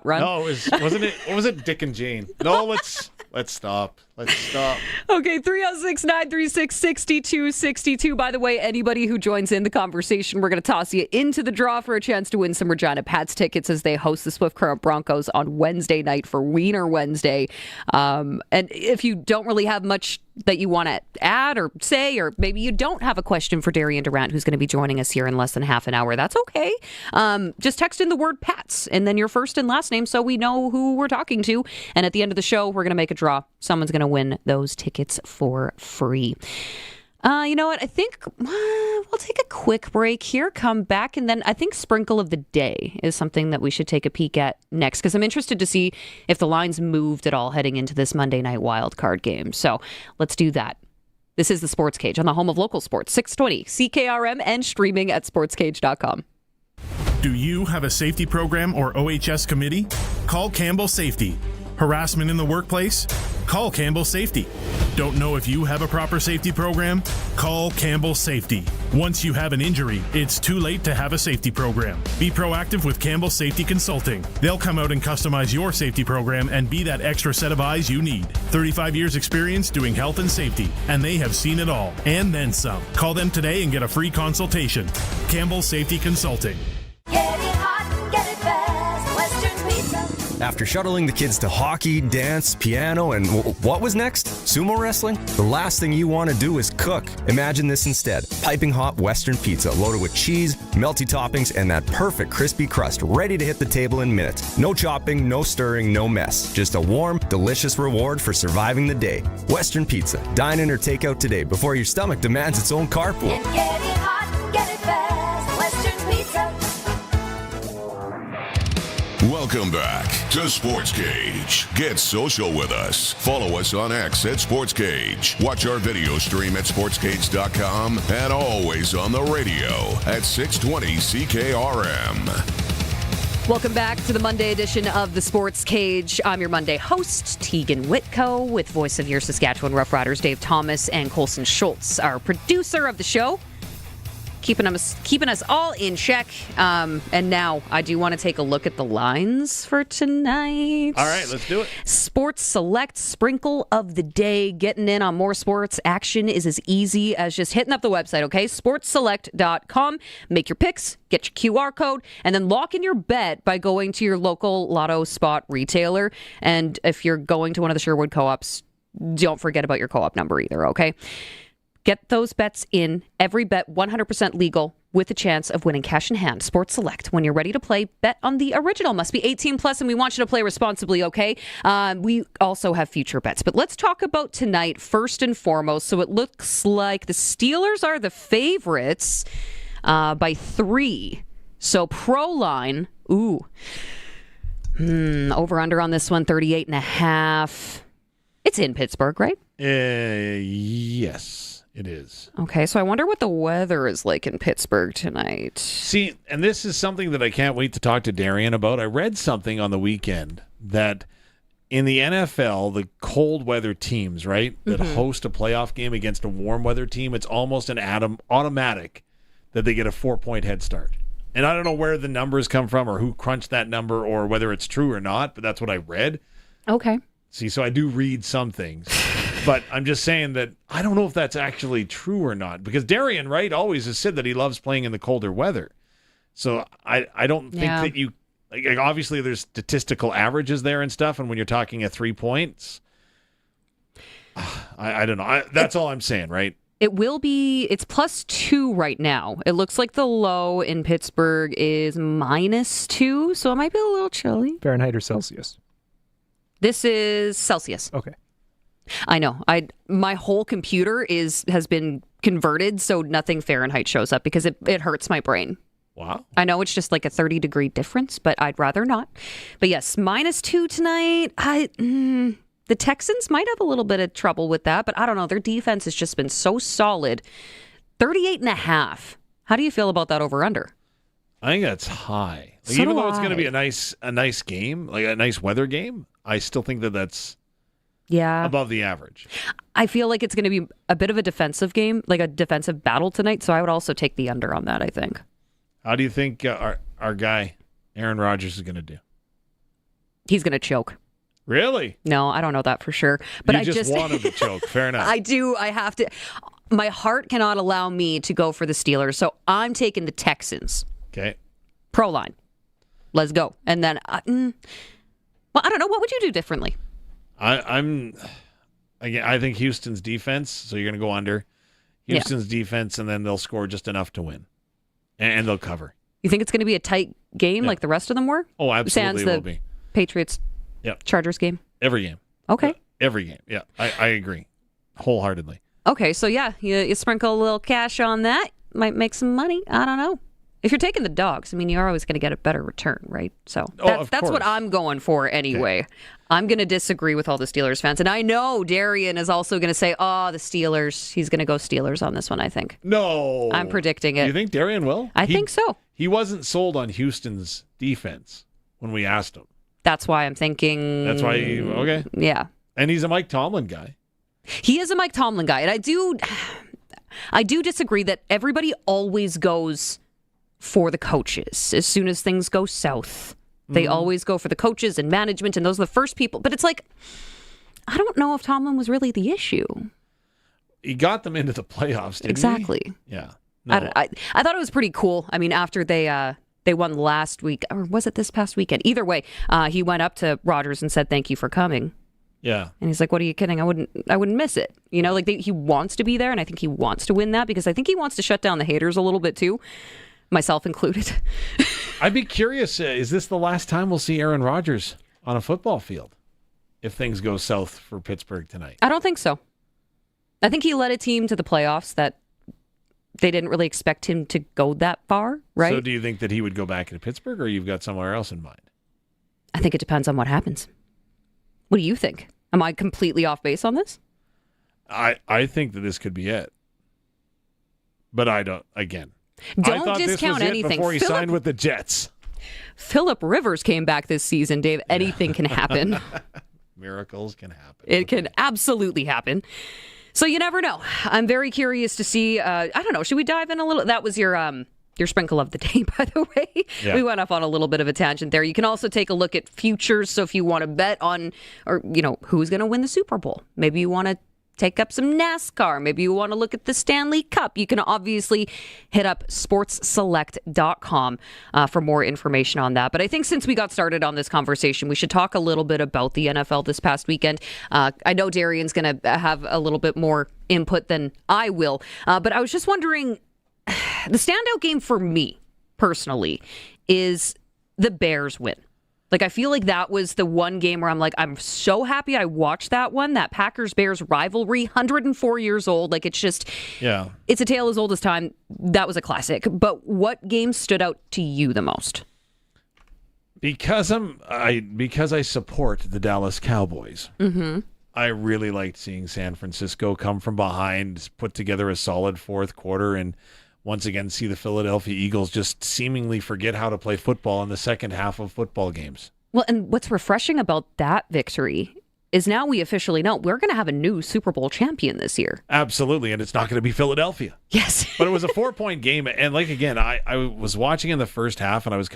run. No, wasn't it? What was it? Dick and Jane. No, let's stop. Let's stop. Okay, 306-936-6262. By the way, anybody who joins in the conversation, we're going to toss you into the draw for a chance to win some Regina Pats tickets as they host the Swift Current Broncos on Wednesday night for Wiener Wednesday. And if you don't really have much that you want to add or say, or maybe you don't have a question for Darian Durant, who's going to be joining us here in less than half an hour, that's okay. Just text in the word Pats and then your first and last name so we know who we're talking to. And at the end of the show, we're going to make a draw. Someone's going to win those tickets for free. You know what? I think we'll take a quick break here, come back, and then I think Sprinkle of the Day is something that we should take a peek at next, because I'm interested to see if the lines moved at all heading into this Monday night wildcard game. So let's do that. This is the Sports Cage on the home of local sports, 620 CKRM, and streaming at sportscage.com. Do you have a safety program or OHS committee? Call Campbell Safety. Harassment in the workplace? Call Campbell Safety. Don't know if you have a proper safety program? Call Campbell Safety. Once you have an injury, it's too late to have a safety program. Be proactive with Campbell Safety Consulting. They'll come out and customize your safety program and be that extra set of eyes you need. 35 years experience doing health and safety, and they have seen it all, and then some. Call them today and get a free consultation. Campbell Safety Consulting. Get it hot, get it fast, Western Pizza. After shuttling the kids to hockey, dance, piano, and what was next? Sumo wrestling? The last thing you want to do is cook. Imagine this instead. Piping hot Western pizza loaded with cheese, melty toppings, and that perfect crispy crust ready to hit the table in minutes. No chopping, no stirring, no mess. Just a warm, delicious reward for surviving the day. Western Pizza. Dine in or take out today before your stomach demands its own carpool. And get it hot, get it fast, Western Pizza. Welcome back to Sportscage. Get social with us. Follow us on X at Sportscage. Watch our video stream at sportscage.com and always on the radio at 620 CKRM. Welcome back to the Monday edition of the Sports Cage. I'm your Monday host, Tegan Whitco, with voice of your Saskatchewan Roughriders, Dave Thomas, and Colson Schultz, our producer of the show. Keeping us all in check. And now I do want to take a look at the lines for tonight. All right, let's do it. Sports Select Sprinkle of the Day. Getting in on more sports action is as easy as just hitting up the website, okay? sportselect.com. Make your picks, get your QR code, and then lock in your bet by going to your local lotto spot retailer. And if you're going to one of the Sherwood co-ops, don't forget about your co-op number either, okay? Get those bets in. Every bet 100% legal with a chance of winning cash in hand. Sports Select. When you're ready to play, bet on the original. Must be 18 plus, and we want you to play responsibly, okay? We also have future bets. But let's talk about tonight first and foremost. So it looks like the Steelers are the favorites by 3. So pro line, over-under on this one, 38.5. It's in Pittsburgh, right? Yes, it is. Okay, so I wonder what the weather is like in Pittsburgh tonight. See, and this is something that I can't wait to talk to Darian about. I read something on the weekend that in the NFL, the cold weather teams, right, that host a playoff game against a warm weather team, it's almost an automatic that they get a 4-point head start. And I don't know where the numbers come from or who crunched that number or whether it's true or not, but that's what I read. Okay. See, so I do read some things, but I'm just saying that I don't know if that's actually true or not, because Darian, right, always has said that he loves playing in the colder weather. So I don't think that you, like obviously there's statistical averages there and stuff, and when you're talking at 3 points, I don't know. That's all I'm saying, right? It will be, it's +2 right now. It looks like the low in Pittsburgh is -2, so it might be a little chilly. Fahrenheit or Celsius? This is Celsius. Okay. I know. My whole computer has been converted so nothing Fahrenheit shows up because it hurts my brain. Wow. I know it's just like a 30-degree difference, but I'd rather not. But yes, -2 tonight. The Texans might have a little bit of trouble with that, but I don't know. Their defense has just been so solid. 38.5. How do you feel about that over-under? I think that's high. Like, So even do though it's going to I. be a nice game, like a nice weather game, I still think that that's above the average. I feel like it's going to be a bit of a defensive game, like a defensive battle tonight, so I would also take the under on that, I think. How do you think our guy, Aaron Rodgers, is going to do? He's going to choke. Really? No, I don't know that for sure. But you I just want him to choke. Fair enough. I do. I have to. My heart cannot allow me to go for the Steelers, so I'm taking the Texans. Okay. Pro line. Let's go. And then, well, I don't know. What would you do differently? I think Houston's defense, so you're going to go under. Houston's defense, and then they'll score just enough to win. And they'll cover. You think it's going to be a tight game like the rest of them were? Oh, absolutely Sans it the will be. Patriots Chargers game? Every game. Okay. Every game. Yeah, I agree. Wholeheartedly. Okay, so you sprinkle a little cash on that. Might make some money. I don't know. If you're taking the dogs, I mean, you're always going to get a better return, right? So that's what I'm going for anyway. Okay. I'm going to disagree with all the Steelers fans. And I know Darian is also going to say, the Steelers. He's going to go Steelers on this one, I think. No. I'm predicting it. You think Darian will? I think so. He wasn't sold on Houston's defense when we asked him. That's why I'm thinking. That's why okay. Yeah. And he's a Mike Tomlin guy. He is a Mike Tomlin guy. And I do disagree that everybody always goes for the coaches. As soon as things go south, they always go for the coaches and management, and those are the first people. But it's like, I don't know if Tomlin was really the issue. He got them into the playoffs, didn't exactly. he? Yeah. No. I thought it was pretty cool. I mean, after they won last week, or was it this past weekend? Either way, he went up to Rodgers and said, "Thank you for coming." Yeah. And he's like, "What are you kidding? I wouldn't miss it." You know, like he wants to be there, and I think he wants to win that because I think he wants to shut down the haters a little bit too, myself included. I'd be curious, is this the last time we'll see Aaron Rodgers on a football field if things go south for Pittsburgh tonight? I don't think so. I think he led a team to the playoffs that they didn't really expect him to go that far, right? So do you think that he would go back into Pittsburgh, or you've got somewhere else in mind? I think it depends on what happens. What do you think? Am I completely off base on this? I think that this could be it. But I don't, again. Don't discount anything. Before he signed with the Jets. Phillip Rivers came back this season, Dave. Anything can happen. Miracles can happen. It can absolutely happen. So you never know. I'm very curious to see. I don't know. Should we dive in a little? That was your sprinkle of the day, by the way. Yeah. We went off on a little bit of a tangent there. You can also take a look at futures. So if you want to bet on, or who's going to win the Super Bowl, maybe you want to take up some NASCAR. Maybe you want to look at the Stanley Cup. You can obviously hit up sportsselect.com for more information on that. But I think since we got started on this conversation, we should talk a little bit about the NFL this past weekend. I know Darian's going to have a little bit more input than I will. But I was just wondering, the standout game for me personally is the Bears win. Like, I feel like that was the one game where I'm like, I'm so happy I watched that one. That Packers-Bears rivalry, 104 years old. Like, it's just, it's a tale as old as time. That was a classic. But what game stood out to you the most? Because I support the Dallas Cowboys. Mm-hmm. I really liked seeing San Francisco come from behind, put together a solid fourth quarter, and once again see the Philadelphia Eagles just seemingly forget how to play football in the second half of football games. Well, and what's refreshing about that victory is now we officially know we're going to have a new Super Bowl champion this year. Absolutely, and it's not going to be Philadelphia. Yes. But it was a 4-point game, and like, again, I was watching in the first half, and I was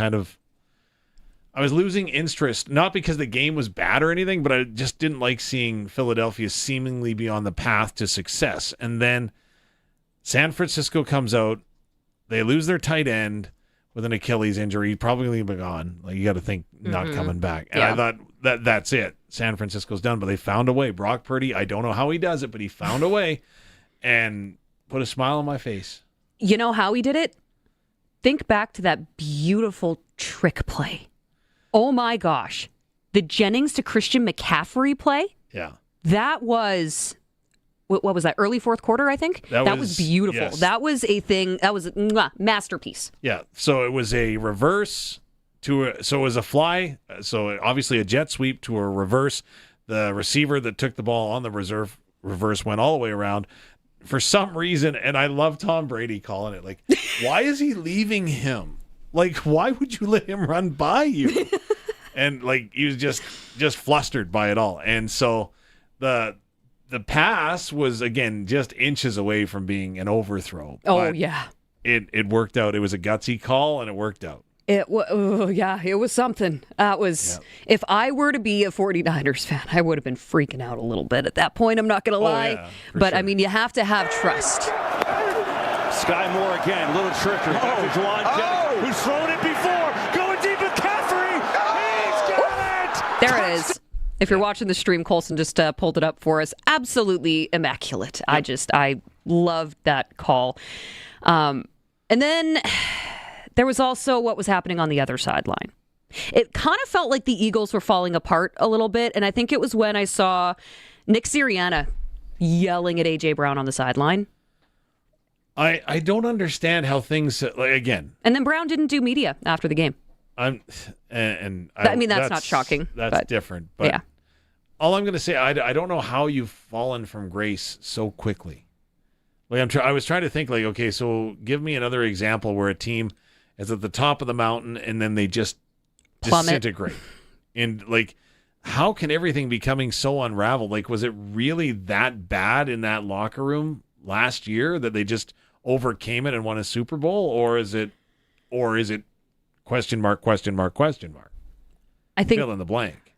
losing interest, not because the game was bad or anything, but I just didn't like seeing Philadelphia seemingly be on the path to success. And then San Francisco comes out, they lose their tight end with an Achilles injury, probably be gone. Like, you got to think not coming back. And I thought that's it. San Francisco's done, but they found a way. Brock Purdy, I don't know how he does it, but he found a way and put a smile on my face. You know how he did it? Think back to that beautiful trick play. Oh my gosh. The Jennings to Christian McCaffrey play? Yeah. That was, what was that, early fourth quarter, I think? That was beautiful. Yes. That was a thing, that was a masterpiece. Yeah, so it was a reverse so it was a fly, so obviously a jet sweep to a reverse. The receiver that took the ball on the reverse went all the way around. For some reason, and I love Tom Brady calling it, like, why is he leaving him? Like, why would you let him run by you? And, like, he was just flustered by it all. And so the pass was, again, just inches away from being an overthrow. Oh, yeah. It worked out. It was a gutsy call, and it worked out. It was something. That was, if I were to be a 49ers fan, I would have been freaking out a little bit at that point. I'm not going to lie. Yeah, but, sure. I mean, you have to have trust. Sky Moore again, little trickery. Back to Juwan Jennings, who's thrown it before. Going deep with McCaffrey. He's got it. There it is. If you're watching the stream, Colson just pulled it up for us. Absolutely immaculate. Yep. I loved that call. And then there was also what was happening on the other sideline. It kind of felt like the Eagles were falling apart a little bit, and I think it was when I saw Nick Sirianni yelling at A.J. Brown on the sideline. I don't understand how things, like, again. And then Brown didn't do media after the game. I mean, that's not shocking. That's different. But yeah. All I'm going to say, I don't know how you've fallen from grace so quickly. Like, I was trying to think, like, okay, so give me another example where a team is at the top of the mountain and then they just disintegrate. And, like, how can everything becoming so unraveled? Like, was it really that bad in that locker room last year that they just overcame it and won a Super Bowl, or is it question mark? I think fill in the blank.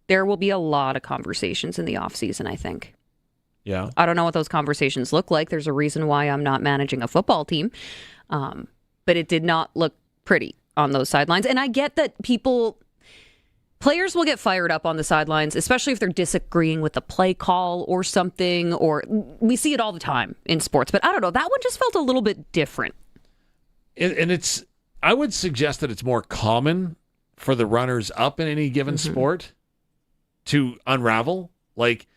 There will be a lot of conversations in the offseason, I think. Yeah. I don't know what those conversations look like. There's a reason why I'm not managing a football team. But it did not look pretty on those sidelines. And I get that players will get fired up on the sidelines, especially if they're disagreeing with the play call or something, or we see it all the time in sports. But I don't know, that one just felt a little bit different. And I would suggest that it's more common for the runners up in any given sport to unravel. Like,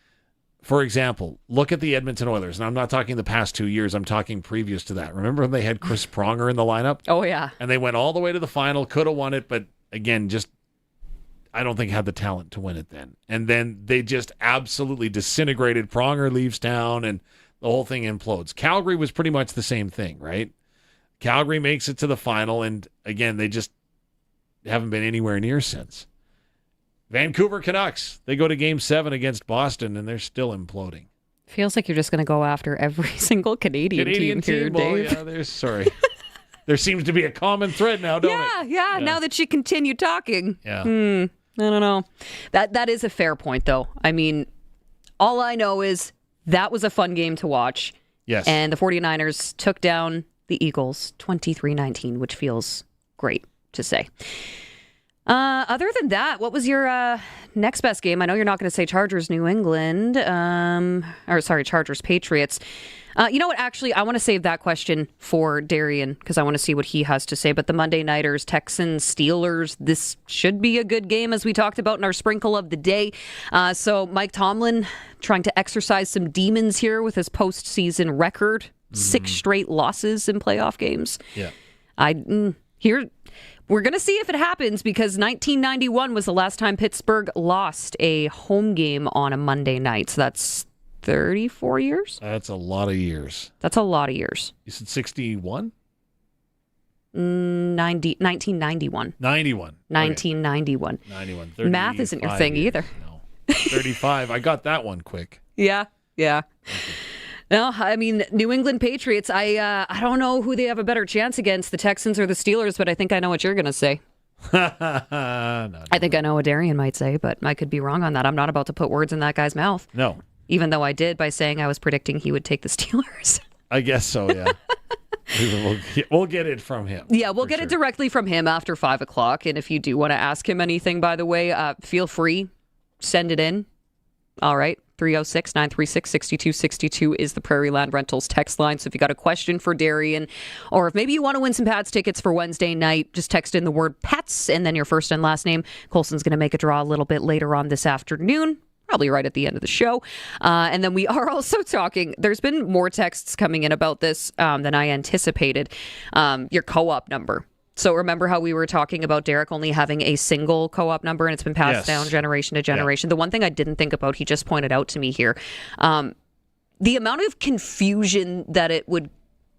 for example, look at the Edmonton Oilers. And I'm not talking the past 2 years. I'm talking previous to that. Remember when they had Chris Pronger in the lineup? Oh, yeah. And they went all the way to the final, could have won it, but again, just I don't think had the talent to win it then. And then they just absolutely disintegrated. Pronger leaves town and the whole thing implodes. Calgary was pretty much the same thing, right? Calgary makes it to the final, and again, they just haven't been anywhere near since. Vancouver Canucks, they go to Game 7 against Boston, and they're still imploding. Feels like you're just going to go after every single Canadian team here, Dave. Yeah, there seems to be a common thread now, don't it? Yeah, now that you continue talking. Yeah. I don't know. That is a fair point, though. I mean, all I know is That was a fun game to watch. Yes. And the 49ers took down the Eagles 23-19, which feels great to say. Other than that, what was your next best game? I know you're not going to say Chargers New England, Chargers Patriots. You know what? Actually, I want to save that question for Darian because I want to see what he has to say. But the Monday Nighters, Texans, Steelers, this should be a good game as we talked about in our sprinkle of the day. So Mike Tomlin trying to exercise some demons here with his postseason record. 6 straight losses in playoff games. Yeah. We're going to see if it happens because 1991 was the last time Pittsburgh lost a home game on a Monday night. So that's 34 years? That's a lot of years. That's a lot of years. You said 61? 1991. 1991. 91. Math isn't your thing either. No. 35. I got that one quick. Yeah. No, I mean, New England Patriots, I don't know who they have a better chance against, the Texans or the Steelers, but I think I know what you're going to say. I think I know what Darian might say, but I could be wrong on that. I'm not about to put words in that guy's mouth. No. Even though I did by saying I was predicting he would take the Steelers. I guess so, yeah. We'll get it from him. Yeah, we'll get it directly from him after 5 o'clock. And if you do want to ask him anything, by the way, feel free. Send it in. All right. 306-936-6262 is the Prairie Land Rentals text line. So if you got a question for Darian, or if maybe you want to win some Pats tickets for Wednesday night, just text in the word Pats and then your first and last name. Colson's going to make a draw a little bit later on this afternoon, probably right at the end of the show. And then we are also talking, there's been more texts coming in about this than I anticipated, your co-op number. So remember how we were talking about Derek only having a single co-op number and it's been passed down generation to generation? Yeah. The one thing I didn't think about, he just pointed out to me here, the amount of confusion that it would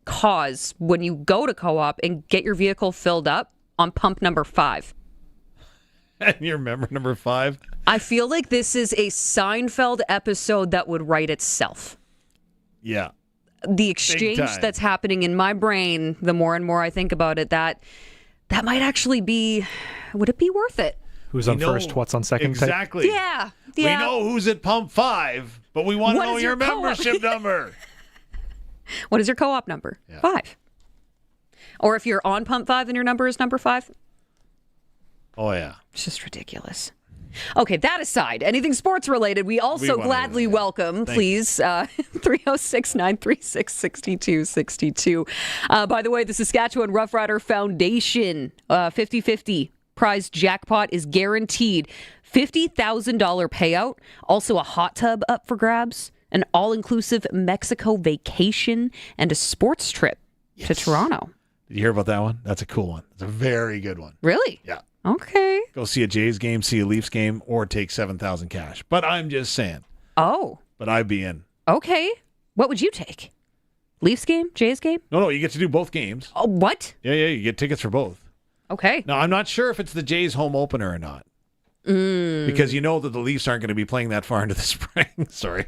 cause when you go to co-op and get your vehicle filled up on pump number 5. And you remember number 5? I feel like this is a Seinfeld episode that would write itself. Yeah. The exchange that's happening in my brain, the more and more I think about it, that might actually be, would it be worth it? Who's on first, what's on second? Exactly. Yeah. We know who's at pump 5, but we want to know your membership number. What is your co-op number? 5. Or if you're on pump 5 and your number is number 5. Oh, yeah. It's just ridiculous. Okay, that aside, anything sports related, we also gladly welcome, please, 306-936-6262. By the way, the Saskatchewan Roughrider Foundation 50-50 prize jackpot is guaranteed. $50,000 payout, also a hot tub up for grabs, an all-inclusive Mexico vacation, and a sports trip to Toronto. Did you hear about that one? That's a cool one. It's a very good one. Really? Yeah. Okay. Go see a Jays game, see a Leafs game, or take $7,000 cash. But I'm just saying. Oh. But I'd be in. Okay. What would you take? Leafs game? Jays game? No, you get to do both games. Oh, what? Yeah, you get tickets for both. Okay. Now, I'm not sure if it's the Jays home opener or not. Because you know that the Leafs aren't going to be playing that far into the spring. Sorry.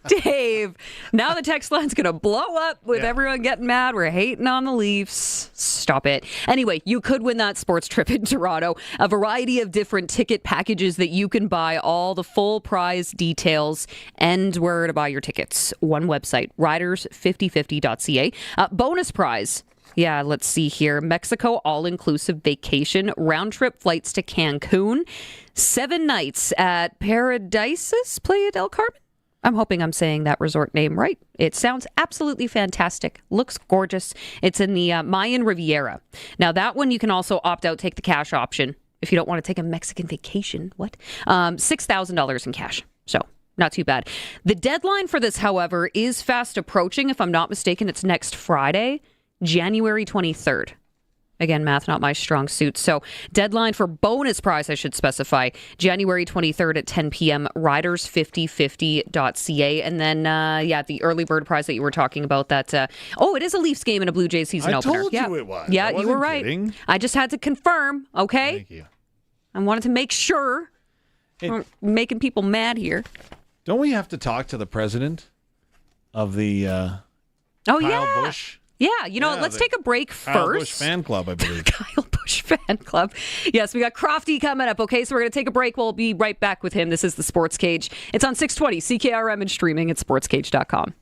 Dave, now the text line's going to blow up with everyone getting mad. We're hating on the Leafs. Stop it. Anyway, you could win that sports trip in Toronto. A variety of different ticket packages that you can buy, all the full prize details and where to buy your tickets. One website, riders5050.ca. Bonus prize. Yeah, let's see here. Mexico all-inclusive vacation, round-trip flights to Cancun, 7 nights at Paradises Playa del Carmen. I'm hoping I'm saying that resort name right. It sounds absolutely fantastic. Looks gorgeous. It's in the Mayan Riviera. Now, that one you can also opt out, take the cash option if you don't want to take a Mexican vacation. What? $6,000 in cash. So, not too bad. The deadline for this, however, is fast approaching. If I'm not mistaken, it's next Friday, January 23rd. Again, math, not my strong suit. So deadline for bonus prize, I should specify, January 23rd at 10 p.m., riders5050.ca. And then, the early bird prize that you were talking about, that, it is a Leafs game and a Blue Jays season opener. I told you it was. Yeah, you were right. Kidding. I just had to confirm, okay? Thank you. I wanted to make sure. I'm making people mad here. Don't we have to talk to the president of the Kyle Busch? Yeah, let's take a break first. Kyle Busch fan club, I believe. Kyle Busch fan club. Yes, we got Crofty coming up. Okay, so we're going to take a break. We'll be right back with him. This is the Sports Cage. It's on 620 CKRM and streaming at sportscage.com.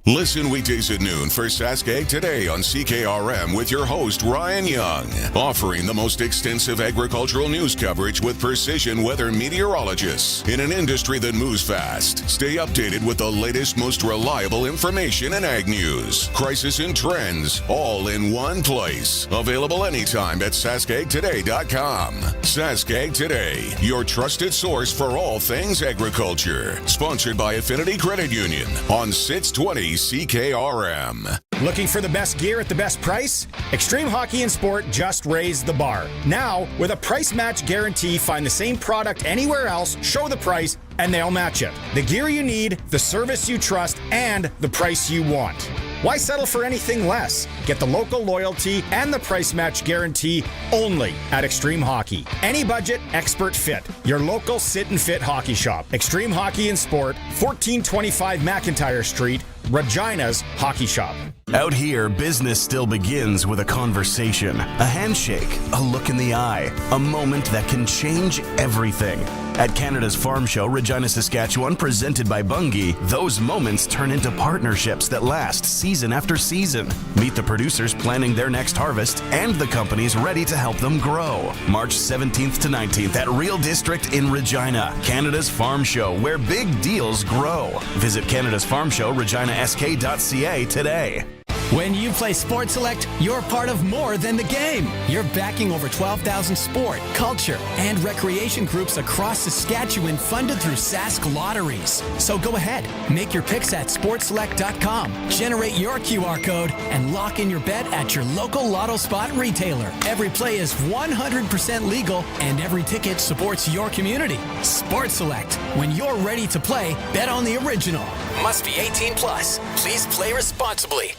Listen weekdays at noon for Sask Today on CKRM with your host, Ryan Young, offering the most extensive agricultural news coverage with precision weather meteorologists in an industry that moves fast. Stay updated with the latest, most reliable information in ag news, crisis and trends, all in one place. Available anytime at saskagtoday.com. Sask Today, your trusted source for all things agriculture. Sponsored by Affinity Credit Union on 620 CKRM. Looking for the best gear at the best price? Extreme Hockey and Sport just raised the bar. Now, with a price match guarantee, find the same product anywhere else, show the price, and they'll match it. The gear you need, the service you trust, and the price you want. Why settle for anything less? Get the local loyalty and the price match guarantee only at Extreme Hockey. Any budget, expert fit. Your local sit and fit hockey shop. Extreme Hockey and Sport, 1425 McIntyre Street, Regina's Hockey Shop. Out here, business still begins with a conversation, a handshake, a look in the eye, a moment that can change everything. At Canada's Farm Show, Regina, Saskatchewan, presented by Bunge, those moments turn into partnerships that last season after season. Meet the producers planning their next harvest and the companies ready to help them grow. March 17th to 19th at Real District in Regina. Canada's Farm Show, where big deals grow. Visit Canada's Farm Show, reginask.ca today. When you play Sports Select, you're part of more than the game. You're backing over 12,000 sport, culture, and recreation groups across Saskatchewan funded through Sask lotteries. So go ahead, make your picks at sportselect.com, generate your QR code, and lock in your bet at your local Lotto Spot retailer. Every play is 100% legal, and every ticket supports your community. Sports Select. When you're ready to play, bet on the original. Must be 18 plus. Please play responsibly.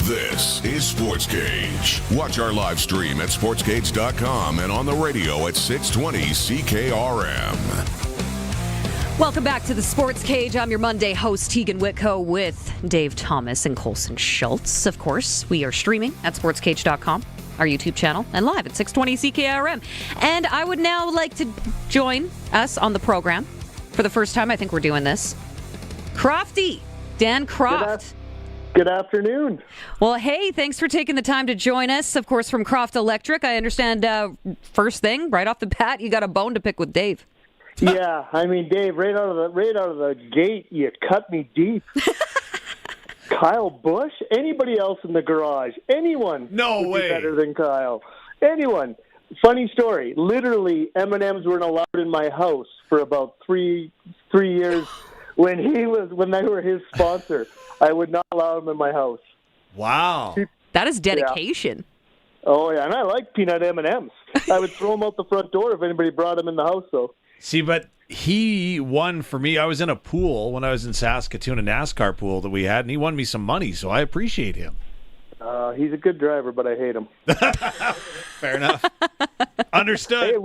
This is Sports Cage. Watch our live stream at sportscage.com and on the radio at 620 CKRM. Welcome back to the Sports Cage. I'm your Monday host, Tegan Whitco, with Dave Thomas and Colson Schultz. Of course, we are streaming at sportscage.com, our YouTube channel, and live at 620 CKRM. And I would now like to join us on the program. For the first time, I think we're doing this. Crofty, Dan Croft. Good afternoon. Well, hey, thanks for taking the time to join us. Of course, from Croft Electric. I understand first thing, right off the bat, you got a bone to pick with Dave. Yeah, I mean, Dave, right out of the gate, you cut me deep. Kyle Busch? Anybody else in the garage? Anyone? No would way. Be better than Kyle. Anyone? Funny story. Literally, M&Ms weren't allowed in my house for about three years when they were his sponsor. I would not allow him in my house. Wow. That is dedication. Yeah. Oh, yeah, and I like peanut M&Ms. I would throw them out the front door if anybody brought them in the house, though. See, but he won for me. I was in a pool when I was in Saskatoon, a NASCAR pool that we had, and he won me some money, so I appreciate him. He's a good driver, but I hate him. Fair enough. Understood. Hey,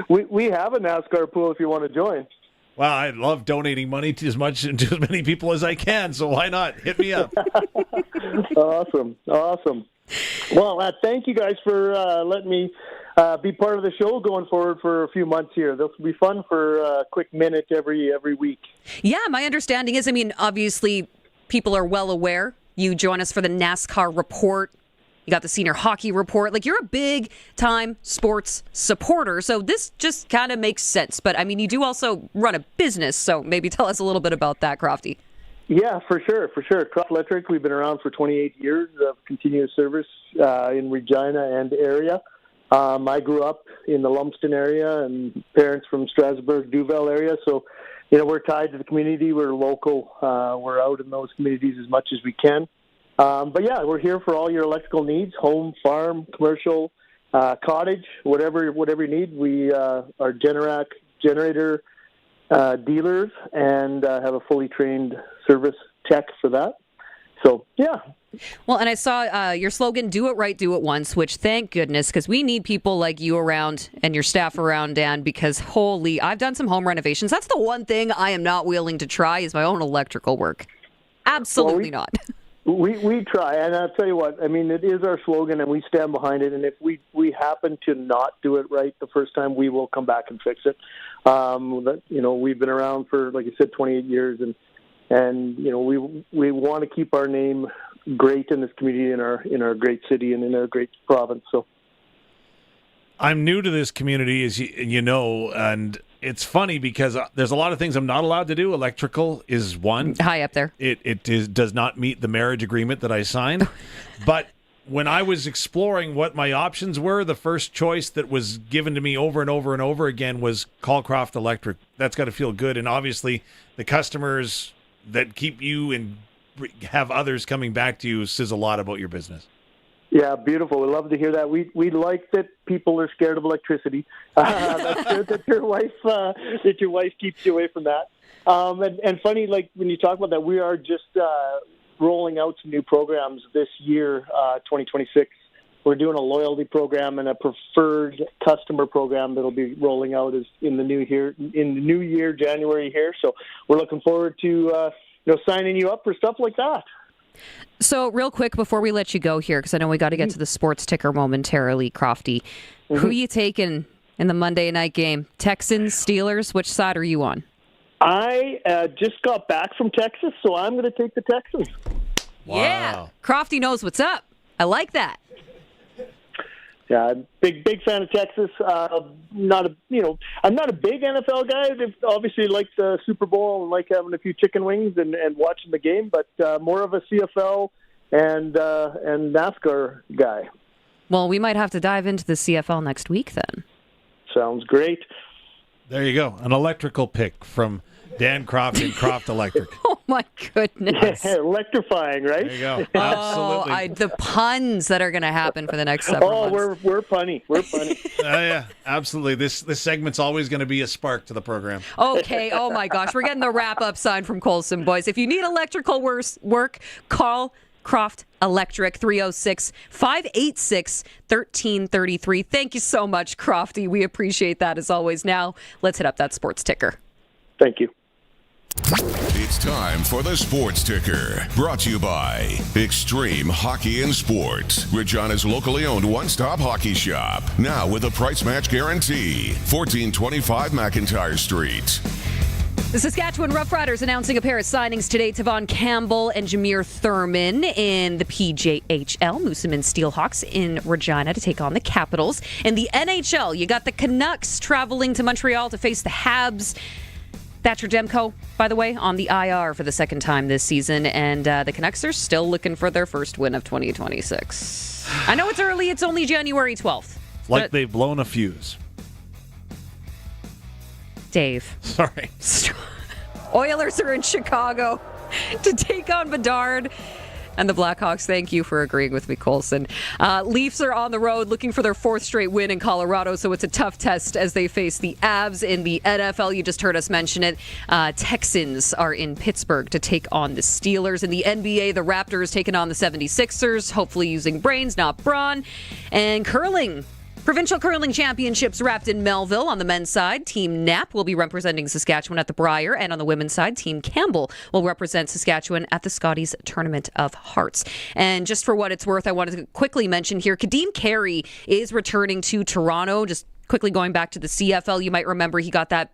we have a NASCAR pool if you want to join. Well, I love donating money to as many people as I can, so why not? Hit me up. Awesome. Well, thank you guys for letting me be part of the show going forward for a few months here. This will be fun for a quick minute every week. Yeah, my understanding is, obviously people are well aware. You join us for the NASCAR report. You got the senior hockey report. Like, you're a big-time sports supporter, so this just kind of makes sense. But, you do also run a business, so maybe tell us a little bit about that, Crofty. Yeah, for sure. Croft Electric, we've been around for 28 years of continuous service in Regina and area. I grew up in the Lumsden area, and parents from Strasbourg, Duval area, so we're tied to the community. We're local. We're out in those communities as much as we can. But yeah, we're here for all your electrical needs, home, farm, commercial, cottage, whatever you need. We are Generac generator dealers and have a fully trained service tech for that. So, yeah. Well, and I saw your slogan, do it right, do it once, which thank goodness, because we need people like you around and your staff around, Dan, because I've done some home renovations. That's the one thing I am not willing to try is my own electrical work. Absolutely not. We try, and I'll tell you what, I mean, it is our slogan, and we stand behind it, and if we happen to not do it right the first time, we will come back and fix it. We've been around for, like you said, 28 years, and we want to keep our name great in this community, in our great city, and in our great province. So, I'm new to this community, as you know, and it's funny because there's a lot of things I'm not allowed to do. Electrical is one. High up there. It does not meet the marriage agreement that I signed. But when I was exploring what my options were, the first choice that was given to me over and over and over again was Callcroft Electric. That's got to feel good. And obviously the customers that keep you and have others coming back to you says a lot about your business. Yeah, beautiful. We love to hear that. We like that people are scared of electricity. That's good that your wife keeps you away from that. And funny, like when you talk about that, we are just rolling out some new programs this year, 2026. We're doing a loyalty program and a preferred customer program that'll be rolling out in the new year, January here. So we're looking forward to signing you up for stuff like that. So real quick before we let you go here, because I know we got to get to the sports ticker momentarily, Crofty. Mm-hmm. Who are you taking in the Monday night game? Texans, Steelers? Which side are you on? I just got back from Texas, so I'm going to take the Texans. Wow. Yeah, Crofty knows what's up. I like that. Yeah, big fan of Texas. I'm not a big NFL guy. I obviously like the Super Bowl and like having a few chicken wings and watching the game, but more of a CFL and NASCAR guy. Well, we might have to dive into the CFL next week then. Sounds great. There you go. An electrical pick from Dan Croft and Croft Electric. Oh, my goodness. Electrifying, right? There you go. Absolutely. The puns that are going to happen for the next several months. We're punny. We're punny. Yeah, absolutely. This segment's always going to be a spark to the program. Okay. Oh, my gosh. We're getting the wrap-up sign from Colson, boys. If you need electrical work, call Croft Electric, 306-586-1333. Thank you so much, Crofty. We appreciate that as always. Now, let's hit up that sports ticker. Thank you. It's time for the Sports Ticker, brought to you by Extreme Hockey and Sports, Regina's locally owned one-stop hockey shop. Now with a price match guarantee. 1425 McIntyre Street. The Saskatchewan Roughriders announcing a pair of signings today. Tevaughn Campbell and Jameer Thurman in the PJHL. Moosomin Steelhawks in Regina to take on the Capitals. In the NHL, you got the Canucks traveling to Montreal to face the Habs. Thatcher Demko, by the way, on the IR for the second time this season. And the Canucks are still looking for their first win of 2026. I know it's early. It's only January 12th. Like they've blown a fuse. Dave. Sorry. Oilers are in Chicago to take on Bedard. And the Blackhawks, thank you for agreeing with me, Colson. Leafs are on the road looking for their fourth straight win in Colorado, so it's a tough test as they face the Avs in the NFL. You just heard us mention it. Texans are in Pittsburgh to take on the Steelers. In the NBA, the Raptors taking on the 76ers, hopefully using brains, not brawn. And curling. Provincial Curling Championships wrapped in Melville. On the men's side, Team Knapp will be representing Saskatchewan at the Brier, and on the women's side, Team Campbell will represent Saskatchewan at the Scotties Tournament of Hearts. And just for what it's worth, I wanted to quickly mention here, Caden Carey is returning to Toronto. Just quickly going back to the CFL, you might remember he got that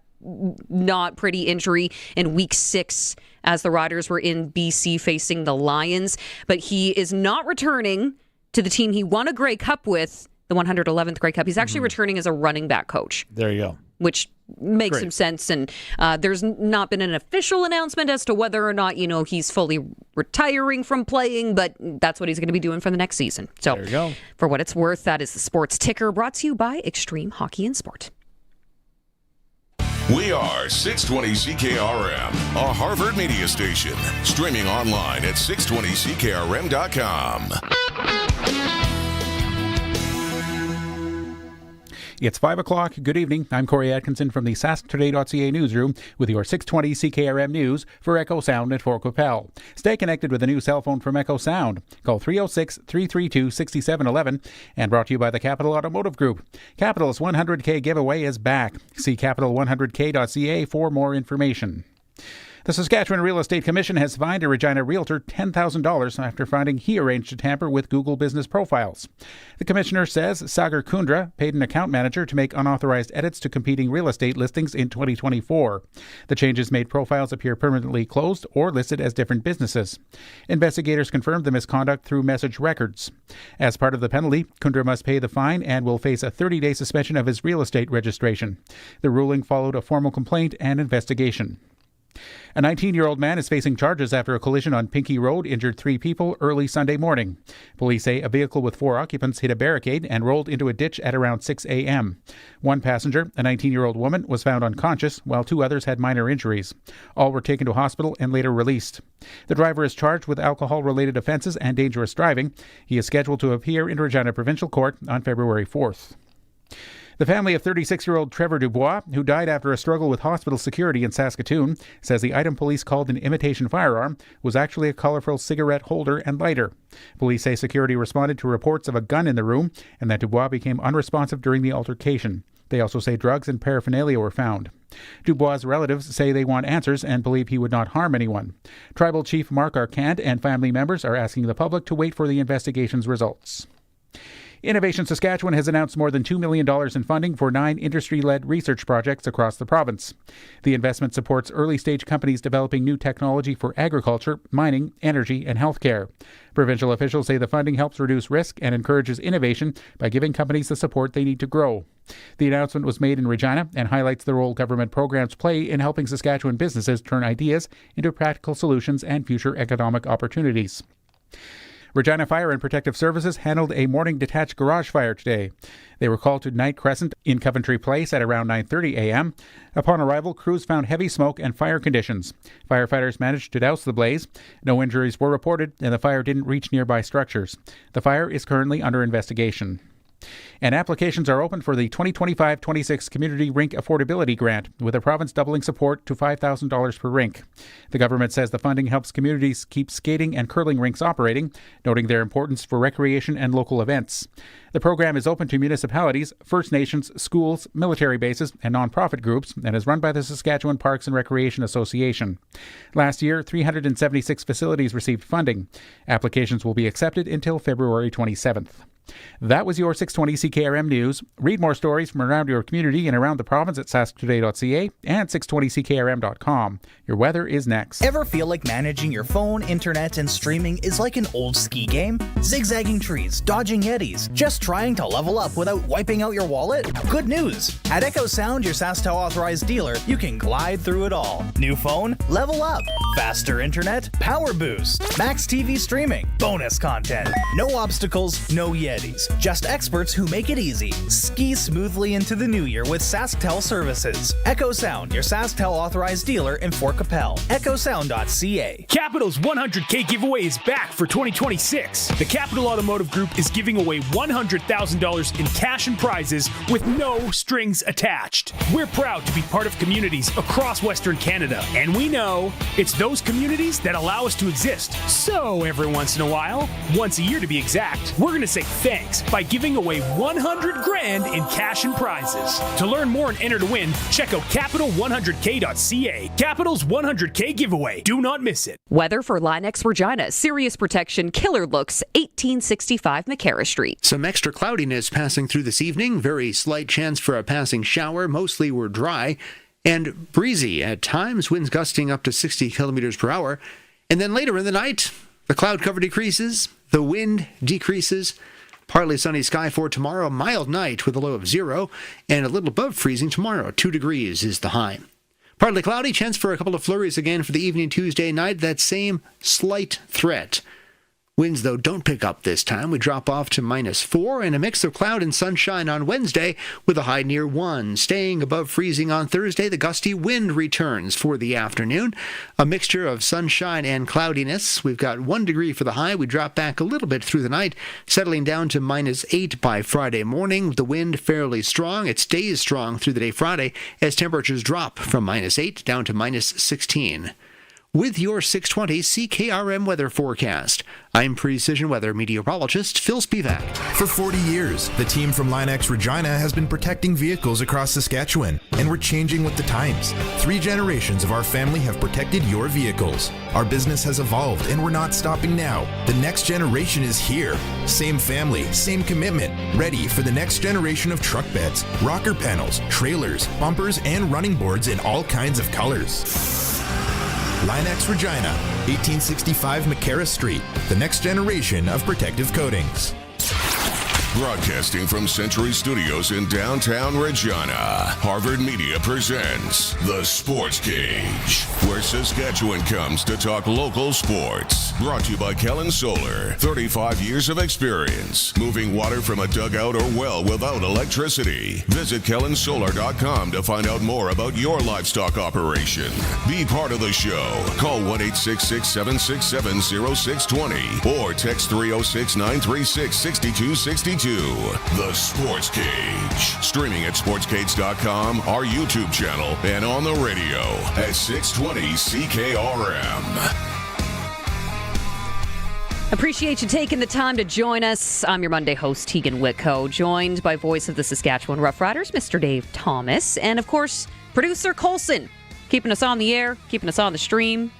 not pretty injury in week 6 as the Riders were in BC facing the Lions. But he is not returning to the team he won a Grey Cup with, the 111th Grey Cup. He's actually returning as a running back coach. There you go. Which makes some sense. And there's not been an official announcement as to whether or not, he's fully retiring from playing, but that's what he's going to be doing for the next season. So there you go. For what it's worth, that is the Sports Ticker, brought to you by Extreme Hockey and Sport. We are 620 CKRM, a Harvard media station. Streaming online at 620CKRM.com. It's 5 o'clock. Good evening. I'm Corey Atkinson from the SaskToday.ca newsroom with your 620 CKRM News for Echo Sound at Fort Qu'Appelle. Stay connected with a new cell phone from Echo Sound. Call 306-332-6711 and brought to you by the Capital Automotive Group. Capital's 100K giveaway is back. See capital100k.ca for more information. The Saskatchewan Real Estate Commission has fined a Regina realtor $10,000 after finding he arranged to tamper with Google business profiles. The commissioner says Sagar Kundra paid an account manager to make unauthorized edits to competing real estate listings in 2024. The changes made profiles appear permanently closed or listed as different businesses. Investigators confirmed the misconduct through message records. As part of the penalty, Kundra must pay the fine and will face a 30-day suspension of his real estate registration. The ruling followed a formal complaint and investigation. A 19-year-old man is facing charges after a collision on Pinkie Road injured 3 people early Sunday morning. Police say a vehicle with 4 occupants hit a barricade and rolled into a ditch at around 6 a.m. One passenger, a 19-year-old woman, was found unconscious, while 2 others had minor injuries. All were taken to hospital and later released. The driver is charged with alcohol-related offences and dangerous driving. He is scheduled to appear in Regina Provincial Court on February 4th. The family of 36-year-old Trevor Dubois, who died after a struggle with hospital security in Saskatoon, says the item police called an imitation firearm was actually a colorful cigarette holder and lighter. Police say security responded to reports of a gun in the room and that Dubois became unresponsive during the altercation. They also say drugs and paraphernalia were found. Dubois' relatives say they want answers and believe he would not harm anyone. Tribal Chief Mark Arcand and family members are asking the public to wait for the investigation's results. Innovation Saskatchewan has announced more than $2 million in funding for 9 industry-led research projects across the province. The investment supports early-stage companies developing new technology for agriculture, mining, energy, and healthcare. Provincial officials say the funding helps reduce risk and encourages innovation by giving companies the support they need to grow. The announcement was made in Regina and highlights the role government programs play in helping Saskatchewan businesses turn ideas into practical solutions and future economic opportunities. Regina Fire and Protective Services handled a morning detached garage fire today. They were called to Knight Crescent in Coventry Place at around 9:30 a.m. Upon arrival, crews found heavy smoke and fire conditions. Firefighters managed to douse the blaze. No injuries were reported, and the fire didn't reach nearby structures. The fire is currently under investigation. And applications are open for the 2025-26 Community Rink Affordability Grant, with the province doubling support to $5,000 per rink. The government says the funding helps communities keep skating and curling rinks operating, noting their importance for recreation and local events. The program is open to municipalities, First Nations, schools, military bases, and nonprofit groups, and is run by the Saskatchewan Parks and Recreation Association. Last year, 376 facilities received funding. Applications will be accepted until February 27th. That was your 620 CKRM News. Read more stories from around your community and around the province at sasktoday.ca and 620ckrm.com. Your weather is next. Ever feel like managing your phone, internet, and streaming is like an old ski game? Zigzagging trees, dodging yetis, just trying to level up without wiping out your wallet? Good news! At Echo Sound, your SaskTel authorized dealer, you can glide through it all. New phone? Level up. Faster internet? Power boost. Max TV streaming. Bonus content. No obstacles, no yetis. Just experts who make it easy. Ski smoothly into the new year with SaskTel services. Echo Sound, your SaskTel authorized dealer in Fort Capel. EchoSound.ca. Capital's 100K giveaway is back for 2026. The Capital Automotive Group is giving away $100,000 in cash and prizes with no strings attached. We're proud to be part of communities across Western Canada, and we know it's those communities that allow us to exist. So every once in a while, once a year to be exact, we're going to say thanks by giving away $100,000 in cash and prizes. To learn more and enter to win, check out capital100k.ca. Capital's 100K giveaway. Do not miss it. Weather for Linex Regina. Sirius Protection Killer Looks, 1865 McCarra Street. Some extra cloudiness passing through this evening. Very slight chance for a passing shower. Mostly we're dry and breezy at times. Winds gusting up to 60 kilometers per hour. And then later in the night, the cloud cover decreases. The wind decreases. Partly sunny sky for tomorrow, mild night with a low of 0, and a little above freezing tomorrow. 2 degrees is the high. Partly cloudy, chance for a couple of flurries again for the evening Tuesday night. That same slight threat. Winds, though, don't pick up this time. We drop off to -4 and a mix of cloud and sunshine on Wednesday with a high near 1. Staying above freezing on Thursday, the gusty wind returns for the afternoon. A mixture of sunshine and cloudiness. We've got 1 degree for the high. We drop back a little bit through the night, settling down to -8 by Friday morning. The wind fairly strong. It stays strong through the day Friday as temperatures drop from -8 down to -16. with your 620 CKRM weather forecast. I'm Precision Weather Meteorologist Phil Spivak. For 40 years, the team from Line X Regina has been protecting vehicles across Saskatchewan, and we're changing with the times. 3 generations of our family have protected your vehicles. Our business has evolved, and we're not stopping now. The next generation is here. Same family, same commitment, ready for the next generation of truck beds, rocker panels, trailers, bumpers, and running boards in all kinds of colors. Line X Regina, 1865 McCarra Street, the next generation of protective coatings. Broadcasting from Century Studios in downtown Regina, Harvard Media presents The Sportscage, where Saskatchewan comes to talk local sports. Brought to you by Kellen Solar, 35 years of experience, moving water from a dugout or well without electricity. Visit kellensolar.com to find out more about your livestock operation. Be part of the show. Call 1-866-767-0620 or text 306-936-6262. The Sports Cage. Streaming at sportscage.com, our YouTube channel, and on the radio at 620 CKRM. Appreciate you taking the time to join us. I'm your Monday host, Tegan Whitco, joined by voice of the Saskatchewan Roughriders, Mr. Dave Thomas, and of course, producer Colson, keeping us on the air, keeping us on the stream.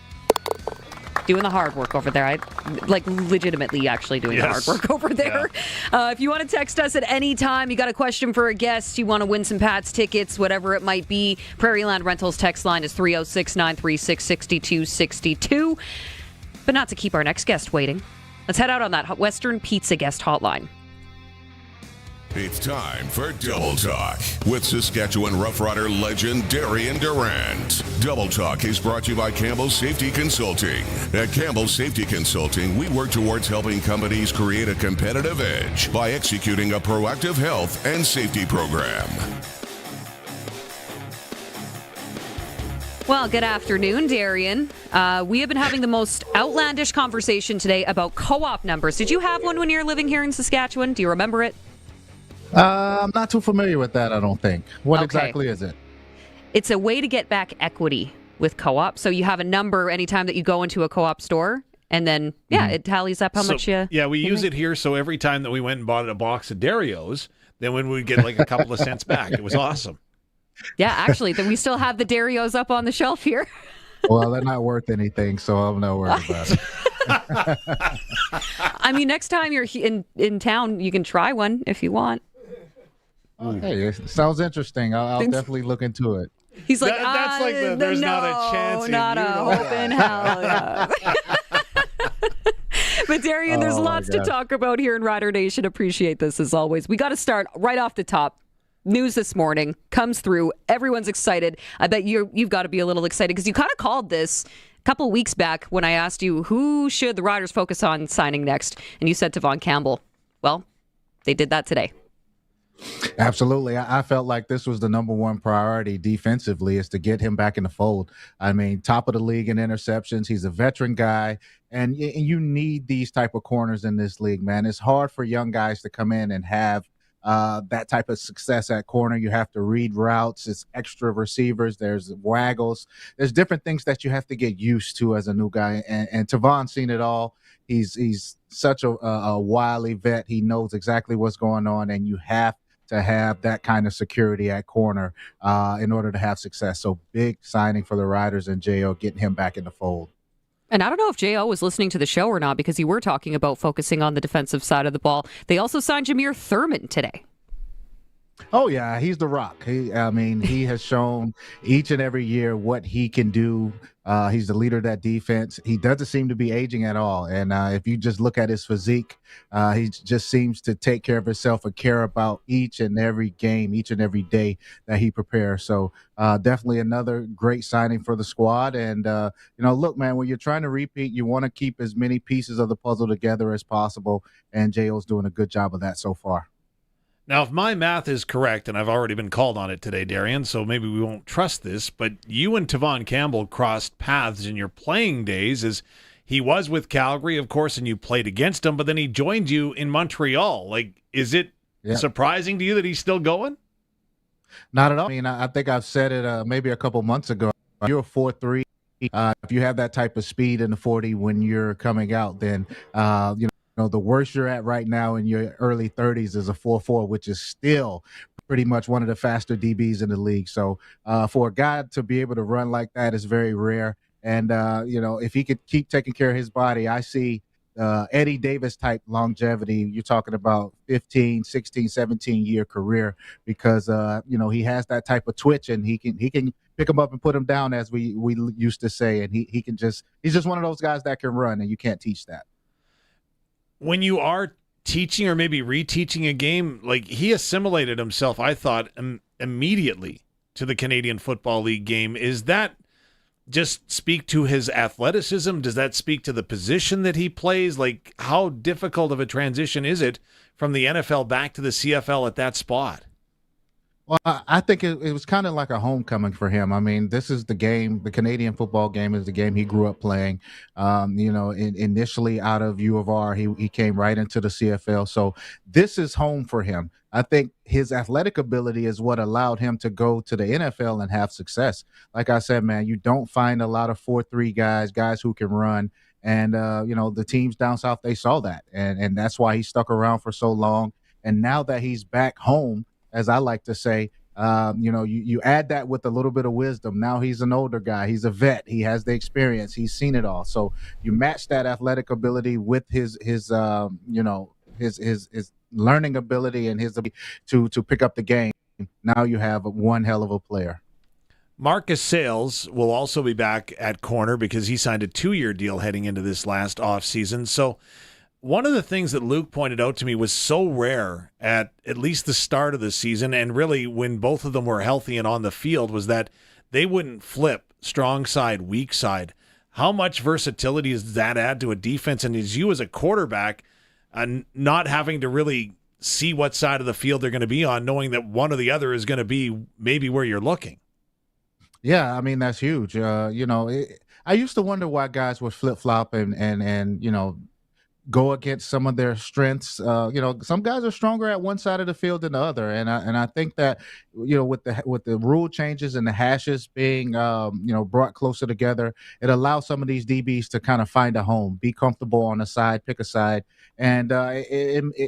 Doing the hard work over there. I legitimately actually doing the hard work over there. Yeah. If you want to text us at any time, you got a question for a guest, you want to win some Pats tickets, whatever it might be, Prairie Land Rentals text line is 306-936-6262. But not to keep our next guest waiting. Let's head out on that Western Pizza guest hotline. It's time for Double Talk with Saskatchewan Roughrider legend Darian Durant. Double Talk is brought to you by Campbell Safety Consulting. At Campbell Safety Consulting, we work towards helping companies create a competitive edge by executing a proactive health and safety program. Well, good afternoon, Darian. We have been having the most outlandish conversation today about co-op numbers. Did you have one when you were living here in Saskatchewan? Do you remember it? I'm not too familiar with that, I don't think. What exactly is it? It's a way to get back equity with co-op. So you have a number anytime that you go into a co-op store, and then, it tallies up how much you... Yeah, we use it here, so every time that we went and bought a box of Darios, then when we'd get like a couple of cents back, it was awesome. Yeah, actually, then we still have the Darios up on the shelf here. Well, they're not worth anything, so I'm not worried about it. I mean, next time you're in town, you can try one if you want. Hey, it sounds interesting. I'll definitely look into it. He's like, that's like there's not a chance. Not a hope in hell. Yeah. But Darian, there's lots to talk about here in Rider Nation. Appreciate this as always. We got to start right off the top. News this morning comes through. Everyone's excited. I bet you've got to be a little excited because you kind of called this a couple weeks back when I asked you who should the Riders focus on signing next, and you said Tevaughn Campbell. Well, they did that today. Absolutely. I felt like this was the number one priority defensively, is to get him back in the fold. I mean, top of the league in interceptions. He's a veteran guy, and you need these type of corners in this league, man. It's hard for young guys to come in and have that type of success at corner. You have to read routes. It's extra receivers. There's waggles. There's different things that you have to get used to as a new guy. And Tevaughn's seen it all. He's such a wily vet. He knows exactly what's going on, and you have to have that kind of security at corner in order to have success. So big signing for the Riders and J.O. getting him back in the fold. And I don't know if J.O. was listening to the show or not, because you were talking about focusing on the defensive side of the ball. They also signed Jameer Thurman today. Oh, yeah, he's the rock. He has shown each and every year what he can do. He's the leader of that defense. He doesn't seem to be aging at all. And if you just look at his physique, he just seems to take care of himself and care about each and every game, each and every day that he prepares. So definitely another great signing for the squad. And, look, man, when you're trying to repeat, you want to keep as many pieces of the puzzle together as possible. And J.O.'s doing a good job of that so far. Now, if my math is correct, and I've already been called on it today, Darian, so maybe we won't trust this, but you and Tevaughn Campbell crossed paths in your playing days, as he was with Calgary, of course, and you played against him, but then he joined you in Montreal. Like, is it surprising to you that he's still going? Not at all. I mean, I think I've said it maybe a couple months ago. You're a 4-3 if you have that type of speed in the 40 when you're coming out, then the worst you're at right now in your early 30s is a 4.4, which is still pretty much one of the faster DBs in the league. So for a guy to be able to run like that is very rare. And, if he could keep taking care of his body, I see Eddie Davis type longevity. You're talking about 15, 16, 17-year career because, he has that type of twitch and he can pick him up and put him down, as we used to say. And he's just one of those guys that can run, and you can't teach that. When you are teaching or maybe reteaching a game, like he assimilated himself, I thought, immediately to the Canadian Football League game. Is that just speak to his athleticism? Does that speak to the position that he plays? Like, how difficult of a transition is it from the NFL back to the CFL at that spot? Well, I think it was kind of like a homecoming for him. I mean, this is the game. The Canadian football game is the game he grew up playing. Initially out of U of R, he came right into the CFL. So this is home for him. I think his athletic ability is what allowed him to go to the NFL and have success. Like I said, man, you don't find a lot of 4.3 guys who can run. And, the teams down south, they saw that. And that's why he stuck around for so long. And now that he's back home, as I like to say, you add that with a little bit of wisdom. Now he's an older guy. He's a vet. He has the experience. He's seen it all. So you match that athletic ability with his learning ability and his ability to pick up the game. Now you have one hell of a player. Marcus Sayles will also be back at corner because he signed a 2-year deal heading into this last offseason. So one of the things that Luke pointed out to me was so rare at least the start of the season, and really when both of them were healthy and on the field, was that they wouldn't flip strong side, weak side. How much versatility does that add to a defense? And as you as a quarterback, not having to really see what side of the field they're going to be on, knowing that one or the other is going to be maybe where you're looking. Yeah, I mean, that's huge. I used to wonder why guys would flip-flop and go against some of their strengths. Some guys are stronger at one side of the field than the other, and I think that with the rule changes and the hashes being brought closer together, it allows some of these DBs to kind of find a home, be comfortable on a side, pick a side, and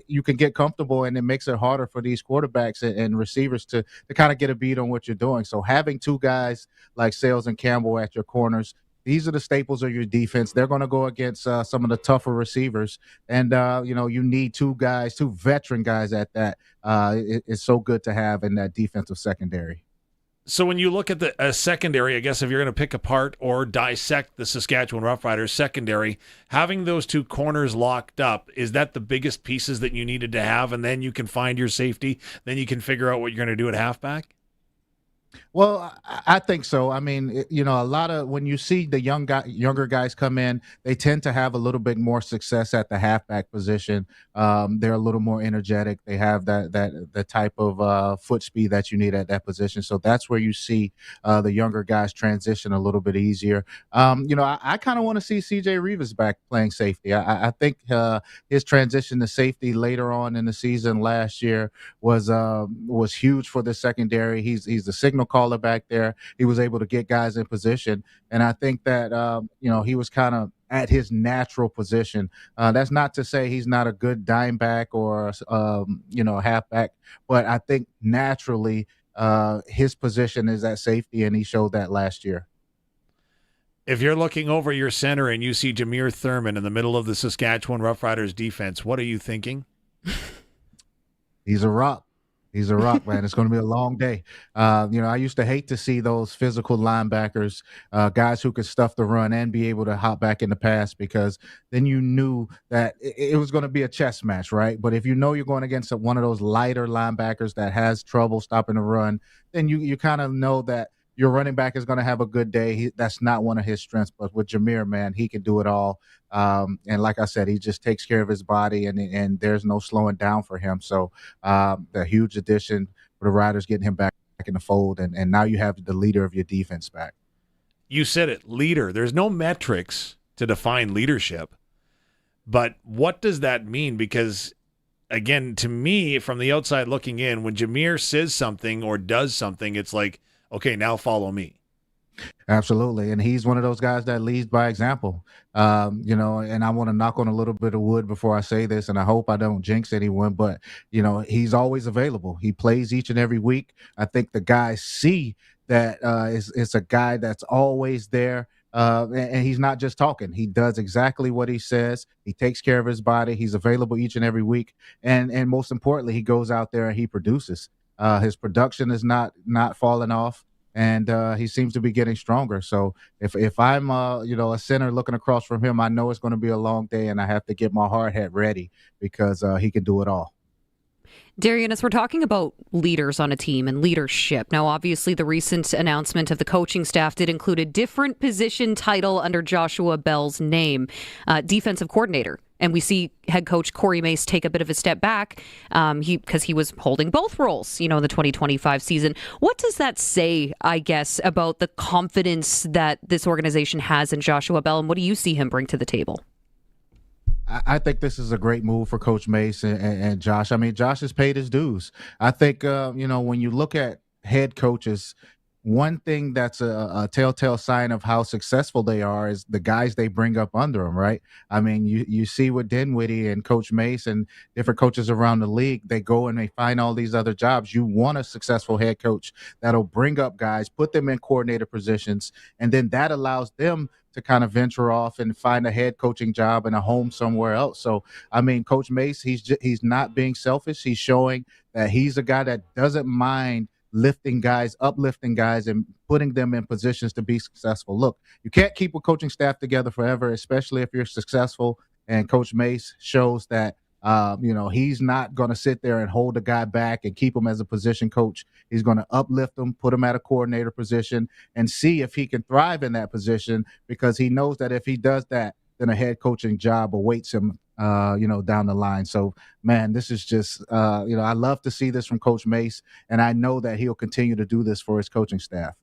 you can get comfortable, and it makes it harder for these quarterbacks and receivers to kind of get a beat on what you're doing. So having two guys like Sayles and Campbell at your corners, these are the staples of your defense. They're going to go against some of the tougher receivers. And, you need two veteran guys at that. It's so good to have in that defensive secondary. So when you look at the secondary, I guess if you're going to pick apart or dissect the Saskatchewan Roughriders secondary, having those two corners locked up, is that the biggest pieces that you needed to have? And then you can find your safety. Then you can figure out what you're going to do at halfback? Well, I think so. I mean, a lot of when you see the younger guys come in, they tend to have a little bit more success at the halfback position. They're a little more energetic. They have the type of foot speed that you need at that position. So that's where you see the younger guys transition a little bit easier. I kind of want to see CJ Rivas back playing safety. I think his transition to safety later on in the season last year was huge for the secondary. He's the signal caller back there. He was able to get guys in position, and I think that he was kind of at his natural position. That's not to say he's not a good dime back or halfback, but I think naturally his position is at safety, and he showed that last year. If you're looking over your center and you see Jameer Thurman in the middle of the Saskatchewan Roughriders defense, what are you thinking? He's a rock. He's a rock, man. It's going to be a long day. I used to hate to see those physical linebackers, guys who could stuff the run and be able to hop back in the pass, because then you knew that it was going to be a chess match, right? But if you know you're going against one of those lighter linebackers that has trouble stopping the run, then you kind of know that your running back is going to have a good day. That's not one of his strengths. But with Jameer, man, he can do it all. And like I said, he just takes care of his body, and there's no slowing down for him. So the huge addition for the Riders, getting him back in the fold. And now you have the leader of your defense back. You said it, leader. There's no metrics to define leadership. But what does that mean? Because, again, to me, from the outside looking in, when Jameer says something or does something, it's like, okay, now follow me. Absolutely. And he's one of those guys that leads by example. And I want to knock on a little bit of wood before I say this, and I hope I don't jinx anyone, but, he's always available. He plays each and every week. I think the guys see that it's a guy that's always there. And he's not just talking. He does exactly what he says. He takes care of his body. He's available each and every week. And most importantly, he goes out there and he produces. His production is not falling off. And he seems to be getting stronger. So if I'm a center looking across from him, I know it's going to be a long day, and I have to get my hard hat ready because he can do it all. Darian, as we're talking about leaders on a team and leadership, now obviously the recent announcement of the coaching staff did include a different position title under Joshua Bell's name, defensive coordinator. And we see head coach Corey Mace take a bit of a step back because he was holding both roles, in the 2025 season. What does that say, I guess, about the confidence that this organization has in Joshua Bell, and what do you see him bring to the table? I think this is a great move for Coach Mace and Josh. I mean, Josh has paid his dues. I think, when you look at head coaches, one thing that's a telltale sign of how successful they are is the guys they bring up under them, right? I mean, you see with Dinwiddie and Coach Mace and different coaches around the league, they go and they find all these other jobs. You want a successful head coach that'll bring up guys, put them in coordinator positions, and then that allows them to kind of venture off and find a head coaching job and a home somewhere else. So, I mean, Coach Mace, he's not being selfish. He's showing that he's a guy that doesn't mind uplifting guys and putting them in positions to be successful. Look, you can't keep a coaching staff together forever, especially if you're successful. And Coach Mace shows that, he's not going to sit there and hold a guy back and keep him as a position coach. He's going to uplift him, put him at a coordinator position, and see if he can thrive in that position, because he knows that if he does that, then a head coaching job awaits him down the line. So, man, this is just, I love to see this from Coach Mace, and I know that he'll continue to do this for his coaching staff.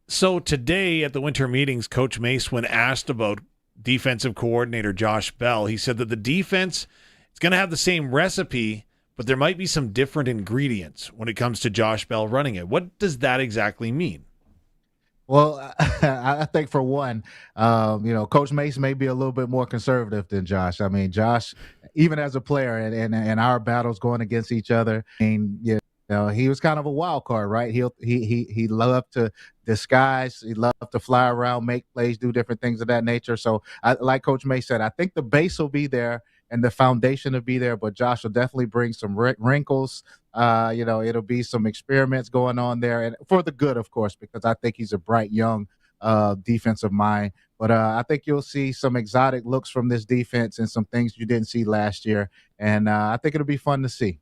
So today at the winter meetings, Coach Mace, when asked about defensive coordinator Josh Bell, he said that the defense is going to have the same recipe, but there might be some different ingredients when it comes to Josh Bell running it. What does that exactly mean? Well, I think for one, Coach Mace may be a little bit more conservative than Josh. I mean, Josh, even as a player and our battles going against each other, he was kind of a wild card, right? He loved to disguise. He loved to fly around, make plays, do different things of that nature. So, like Coach Mace said, I think the base will be there and the foundation will be there, but Josh will definitely bring some wrinkles. It'll be some experiments going on there, and for the good, of course, because I think he's a bright, young defensive mind. But I think you'll see some exotic looks from this defense and some things you didn't see last year, and I think it'll be fun to see.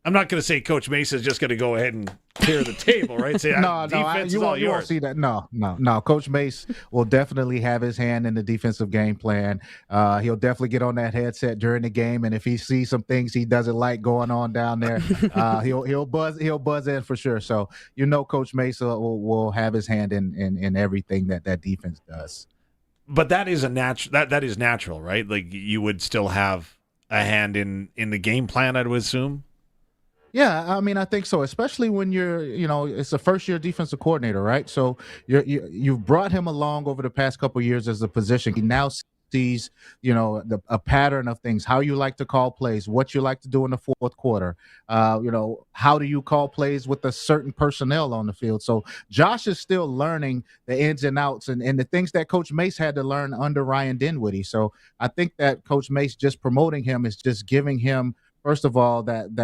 I'm not going to say Coach Mace is just going to go ahead and clear the table, right? Say, defense is all yours. You won't see that. No. Coach Mace will definitely have his hand in the defensive game plan. He'll definitely get on that headset during the game, and if he sees some things he doesn't like going on down there, he'll buzz in for sure. So Coach Mace will have his hand in everything that defense does. But that is that is natural, right? Like, you would still have a hand in the game plan, I would assume. Yeah, I mean, I think so, especially when you're, it's a first-year defensive coordinator, right? So you've brought him along over the past couple of years as a position. He now sees, a pattern of things, how you like to call plays, what you like to do in the fourth quarter, how do you call plays with a certain personnel on the field. So Josh is still learning the ins and outs and the things that Coach Mace had to learn under Ryan Dinwiddie. So I think that Coach Mace just promoting him is just giving him, first of all, that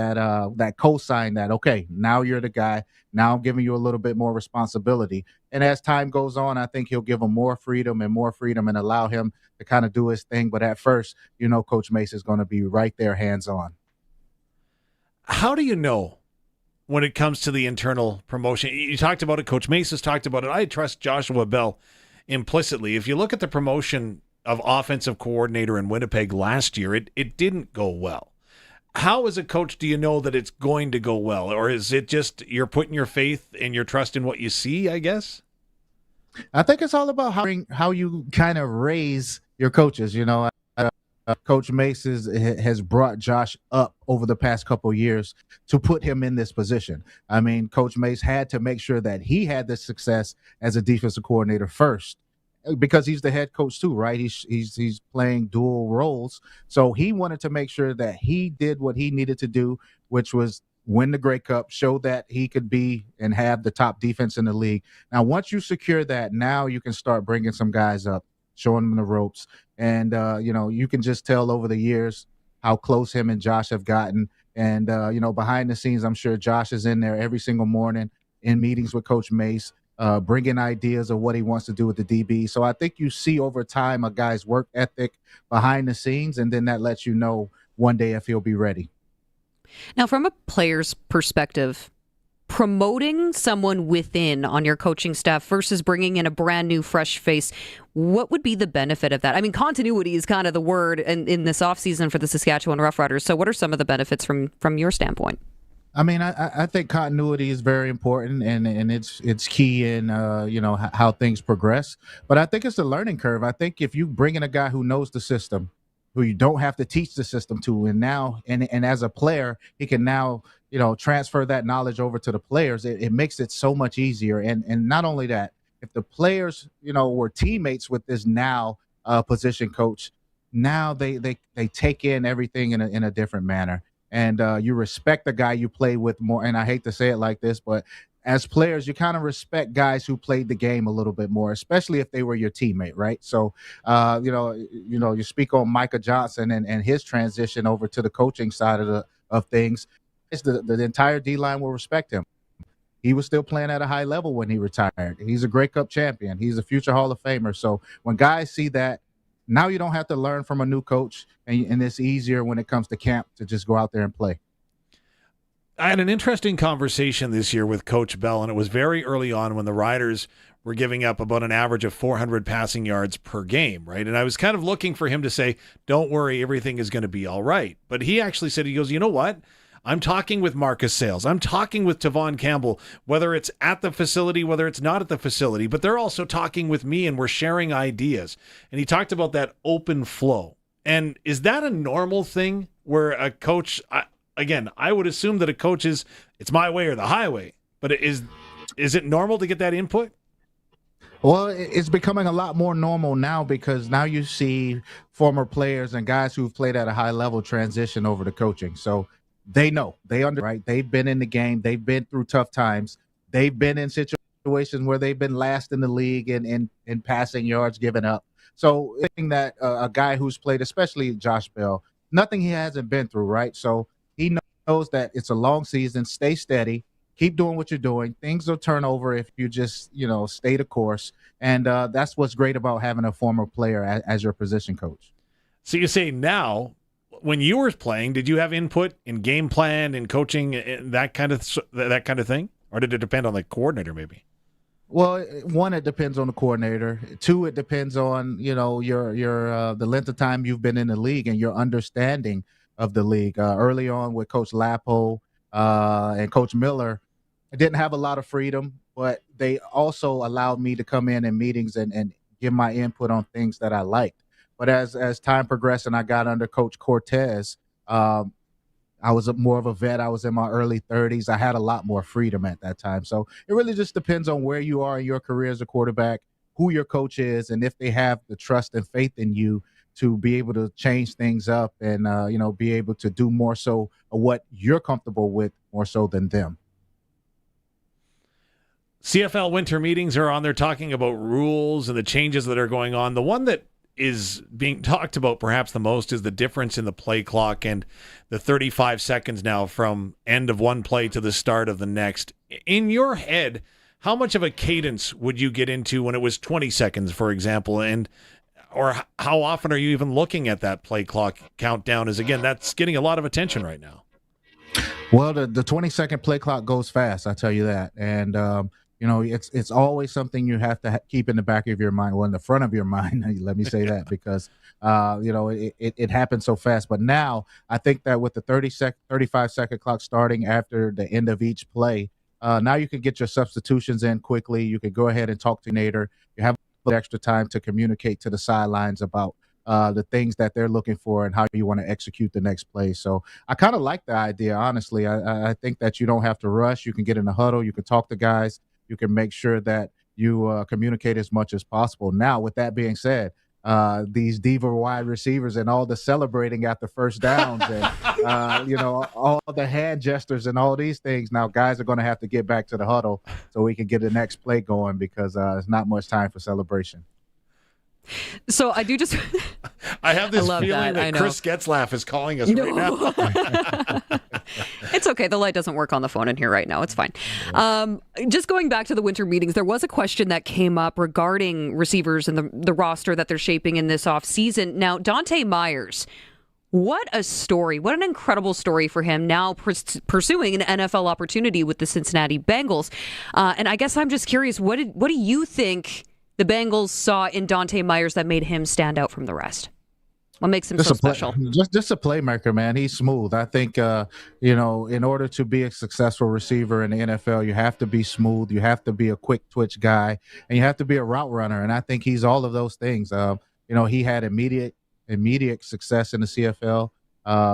cosign that, okay, now you're the guy. Now I'm giving you a little bit more responsibility. And as time goes on, I think he'll give him more freedom and allow him to kind of do his thing. But at first, Coach Mace is going to be right there hands-on. How do you know when it comes to the internal promotion? You talked about it. Coach Mace has talked about it. I trust Joshua Bell implicitly. If you look at the promotion of offensive coordinator in Winnipeg last year, it didn't go well. How, as a coach, do you know that it's going to go well? Or is it just you're putting your faith and your trust in what you see, I guess? I think it's all about how you kind of raise your coaches. Coach Mace has brought Josh up over the past couple of years to put him in this position. I mean, Coach Mace had to make sure that he had the success as a defensive coordinator first, because he's the head coach too, right? He's playing dual roles, so he wanted to make sure that he did what he needed to do, which was win the Grey Cup, show that he could be and have the top defense in the league. Now, once you secure that, now you can start bringing some guys up, showing them the ropes. And, you can just tell over the years how close him and Josh have gotten. And, behind the scenes, I'm sure Josh is in there every single morning in meetings with Coach Mace, bringing ideas of what he wants to do with the DB. So I think you see over time a guy's work ethic behind the scenes, and then that lets you know one day if he'll be ready. Now, from a player's perspective, promoting someone within on your coaching staff versus bringing in a brand new fresh face, what would be the benefit of that? I mean, continuity is kind of the word in this offseason for the Saskatchewan Roughriders. So what are some of the benefits from your standpoint? I mean, I think continuity is very important, and it's key in how things progress. But I think it's a learning curve. I think if you bring in a guy who knows the system, who you don't have to teach the system to, and as a player, he can now transfer that knowledge over to the players. It makes it so much easier. And not only that, if the players were teammates with this now position coach, now they take in everything in a different manner. And you respect the guy you play with more. And I hate to say it like this, but as players, you kind of respect guys who played the game a little bit more, especially if they were your teammate, right? So, you speak on Micah Johnson and his transition over to the coaching side of things. The entire D-line will respect him. He was still playing at a high level when he retired. He's a Grey Cup champion. He's a future Hall of Famer. So when guys see that, now you don't have to learn from a new coach, and it's easier when it comes to camp to just go out there and play. I had an interesting conversation this year with Coach Bell, and it was very early on when the Riders were giving up about an average of 400 passing yards per game, right? And I was kind of looking for him to say, don't worry, everything is going to be all right. But he actually said, he goes, you know what? I'm talking with Marcus Sales. I'm talking with Tevaughn Campbell, whether it's at the facility, whether it's not at the facility, but they're also talking with me and we're sharing ideas. And he talked about that open flow. And is that a normal thing where a coach... Again, I would assume that a coach it's my way or the highway, but is it normal to get that input? Well, it's becoming a lot more normal now, because now you see former players and guys who've played at a high level transition over to coaching. So they know, right? They've been in the game. They've been through tough times. They've been in situations where they've been last in the league in passing yards given up. So I think that a guy who's played, especially Josh Bell, nothing he hasn't been through, right? So he knows that it's a long season. Stay steady. Keep doing what you're doing. Things will turn over if you just, stay the course. And that's what's great about having a former player as your position coach. So you say now, when you were playing, did you have input in game plan and coaching, that kind of thing? Or did it depend on the coordinator maybe? Well, one, it depends on the coordinator. Two, it depends on, your the length of time you've been in the league and your understanding of the league. Early on with Coach Lapo and Coach Miller, I didn't have a lot of freedom, but they also allowed me to come in meetings and give my input on things that I liked. But as time progressed and I got under Coach Cortez, I was more of a vet. I was in my early 30s. I had a lot more freedom at that time. So it really just depends on where you are in your career as a quarterback, who your coach is, and if they have the trust and faith in you to be able to change things up and, be able to do more so what you're comfortable with more so than them. CFL winter meetings are on there talking about rules and the changes that are going on. The one that is being talked about perhaps the most is the difference in the play clock and the 35 seconds now from end of one play to the start of the next. In your head, how much of a cadence would you get into when it was 20 seconds, for example, or how often are you even looking at that play clock countdown? Is again, that's getting a lot of attention right now. Well, the 20-second play clock goes fast, I tell you that. And, it's always something you have to keep in the back of your mind, well, in the front of your mind, let me say that, because, it happens so fast. But now I think that with the 35-second clock starting after the end of each play, now you can get your substitutions in quickly. You can go ahead and talk to Nader. You have extra time to communicate to the sidelines about the things that they're looking for and how you want to execute the next play. So I kind of like the idea, honestly. I think that you don't have to rush. You can get in a huddle. You can talk to guys. You can make sure that you communicate as much as possible. Now, with that being said, these diva wide receivers and all the celebrating after first downs and, all the hand gestures and all these things. Now, guys are going to have to get back to the huddle so we can get the next play going because there's not much time for celebration. So I do just... I have this feeling that Chris Getzlaff is calling us right now. It's okay. The light doesn't work on the phone in here right now. It's fine. Just going back to the winter meetings, there was a question that came up regarding receivers and the roster that they're shaping in this offseason. Now, Dante Myers, what a story. What an incredible story for him now pursuing an NFL opportunity with the Cincinnati Bengals. And I guess I'm just curious, what do you think the Bengals saw in Dante Myers that made him stand out from the rest? What makes him so special? Just a playmaker, man. He's smooth. I think, in order to be a successful receiver in the NFL, you have to be smooth. You have to be a quick twitch guy, and you have to be a route runner. And I think he's all of those things. He had immediate success in the CFL.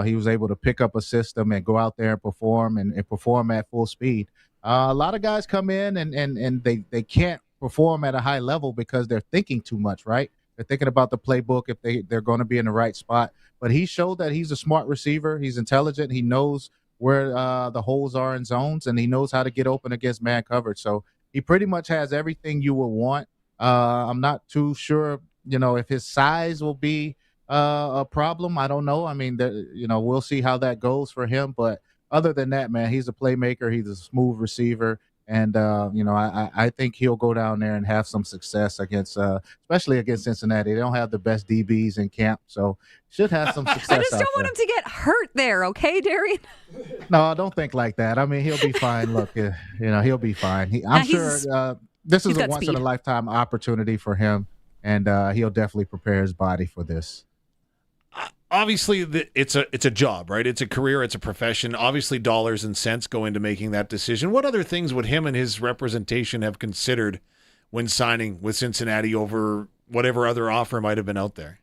He was able to pick up a system and go out there and perform and perform at full speed. A lot of guys come in and they can't perform at a high level because they're thinking too much, right? They're thinking about the playbook if they're going to be in the right spot. But he showed that he's a smart receiver. He's intelligent. He knows where the holes are in zones, and he knows how to get open against man coverage. So he pretty much has everything you would want. I'm not too sure, if his size will be a problem. I don't know. I mean, we'll see how that goes for him. But other than that, man, he's a playmaker. He's a smooth receiver. And, I think he'll go down there and have some success especially against Cincinnati. They don't have the best DBs in camp, so should have some success. I just don't want him to get hurt there, okay, Darian? No, I don't think like that. I mean, he'll be fine. Look, he'll be fine. I'm sure this is a once-in-a-lifetime opportunity for him, and he'll definitely prepare his body for this. Obviously, it's a job, right? It's a career, it's a profession. Obviously, dollars and cents go into making that decision. What other things would him and his representation have considered when signing with Cincinnati over whatever other offer might have been out there?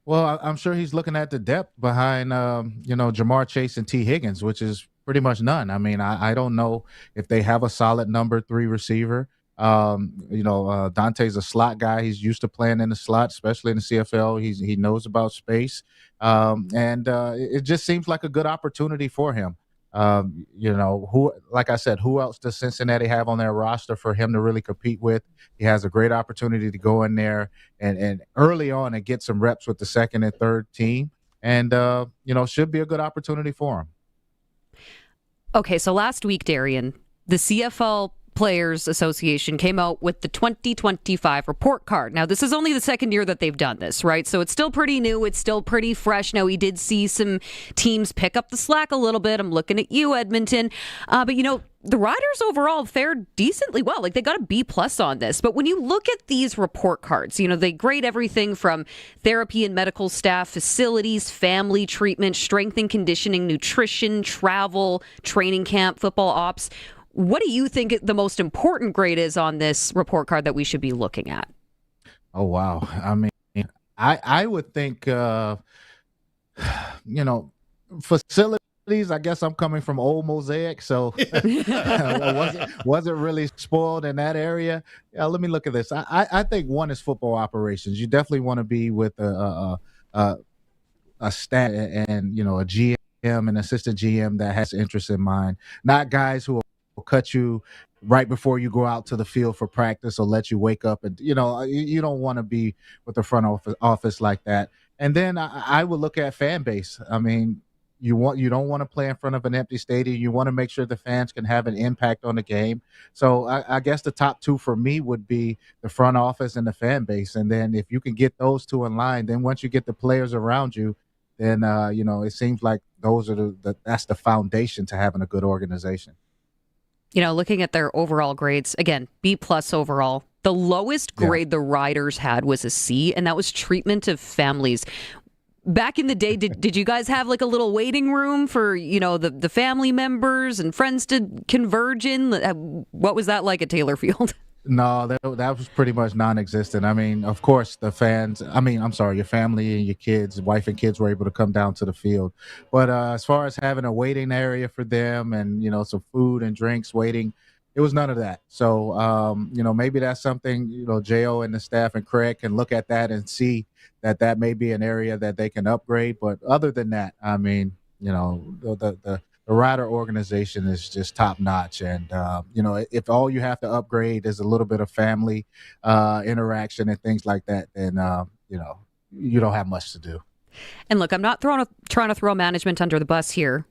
Well, I'm sure he's looking at the depth behind, Jamar Chase and T. Higgins, which is pretty much none. I mean, I don't know if they have a solid number 3 receiver. Dante's a slot guy. He's used to playing in the slot, especially in the CFL. He knows about space. It just seems like a good opportunity for him. Like I said, who else does Cincinnati have on their roster for him to really compete with? He has a great opportunity to go in there and early on and get some reps with the second and third team. And, should be a good opportunity for him. Okay, so last week, Darian, the CFL Players Association came out with the 2025 report card. Now, this is only the second year that they've done this, right? So it's still pretty new. It's still pretty fresh. Now, we did see some teams pick up the slack a little bit. I'm looking at you, Edmonton. But, the Riders overall fared decently well. Like, they got a B+ on this. But when you look at these report cards, they grade everything from therapy and medical staff, facilities, family treatment, strength and conditioning, nutrition, travel, training camp, football ops. What do you think the most important grade is on this report card that we should be looking at? Oh, wow. I mean, I would think, facilities, I guess I'm coming from old Mosaic, so wasn't really spoiled in that area. Let me look at this. I think one is football operations. You definitely want to be with a stat and, a GM, an assistant GM that has interest in mind, not guys who will cut you right before you go out to the field for practice or let you wake up. And, you don't want to be with the front office like that. And then I would look at fan base. I mean, you don't want to play in front of an empty stadium. You want to make sure the fans can have an impact on the game. So I guess the top 2 for me would be the front office and the fan base. And then if you can get those 2 in line, then once you get the players around you, then, it seems like those are that's the foundation to having a good organization. Looking at their overall grades, again, B+ overall. The lowest grade the Riders had was a C, and that was treatment of families. Back in the day, did you guys have like a little waiting room for, the family members and friends to converge in? What was that like at Taylor Field? No, that was pretty much non-existent. I mean, of course, your family and your kids, wife and kids were able to come down to the field. But as far as having a waiting area for them and, some food and drinks waiting, it was none of that. So, maybe that's something, Jo and the staff and Craig can look at that and see that may be an area that they can upgrade. But other than that, I mean, the rider organization is just top notch. And, if all you have to upgrade is a little bit of family interaction and things like that, then, you don't have much to do. And look, I'm not trying to throw management under the bus here,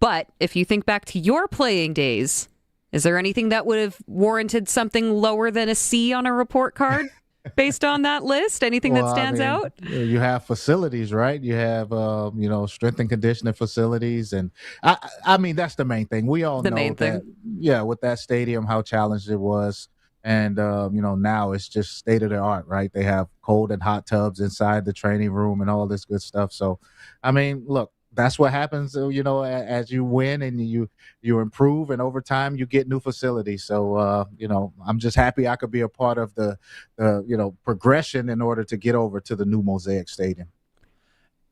but if you think back to your playing days, is there anything that would have warranted something lower than a C on a report card? Based on that list, anything that stands out? You have facilities, right? You have, strength and conditioning facilities. And I mean, that's the main thing. We all know that, with that stadium, how challenged it was. And, now it's just state of the art, right? They have cold and hot tubs inside the training room and all this good stuff. So, I mean, look, that's what happens, as you win and you improve, and over time you get new facilities. So, I'm just happy I could be a part of the progression in order to get over to the new Mosaic Stadium.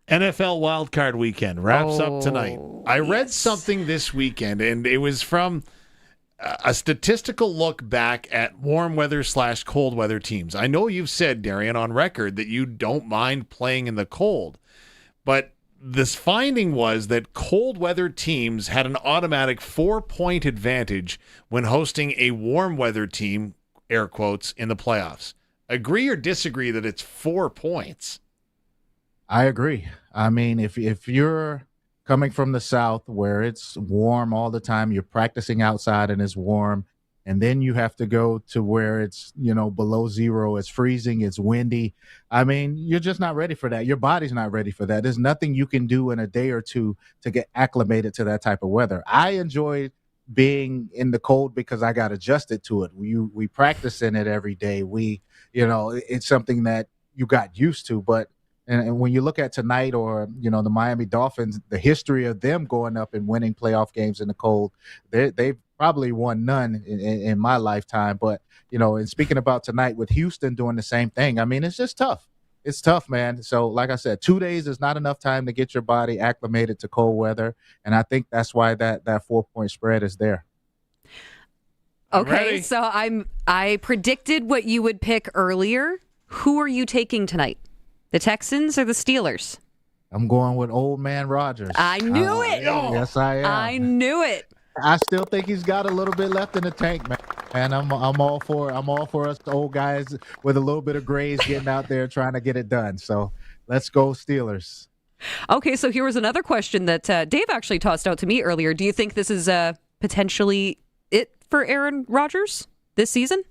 NFL wildcard weekend wraps up tonight. I read something this weekend, and it was from a statistical look back at warm weather / cold weather teams. I know you've said, Darian, on record that you don't mind playing in the cold, but this finding was that cold weather teams had an automatic 4-point advantage when hosting a warm weather team, air quotes, in the playoffs. Agree or disagree that it's 4 points? I agree. I mean, if you're coming from the South where it's warm all the time, you're practicing outside and it's warm, and then you have to go to where it's, below zero, it's freezing, it's windy. I mean, you're just not ready for that. Your body's not ready for that. There's nothing you can do in a day or two to get acclimated to that type of weather. I enjoyed being in the cold because I got adjusted to it. We practice in it every day. It's something that you got used to. But and when you look at tonight or, the Miami Dolphins, the history of them going up and winning playoff games in the cold, they've probably won none in my lifetime. But, and speaking about tonight with Houston doing the same thing, I mean, it's just tough. It's tough, man. So like I said, 2 days is not enough time to get your body acclimated to cold weather. And I think that's why that 4-point spread is there. Okay, so I predicted what you would pick earlier. Who are you taking tonight? The Texans or the Steelers? I'm going with old man Rodgers. I knew it. Yes, I am. I knew it. I still think he's got a little bit left in the tank, man. And I'm all for us old guys with a little bit of grays getting out there trying to get it done. So let's go Steelers. Okay, so here was another question that Dave actually tossed out to me earlier. Do you think this is potentially it for Aaron Rodgers this season?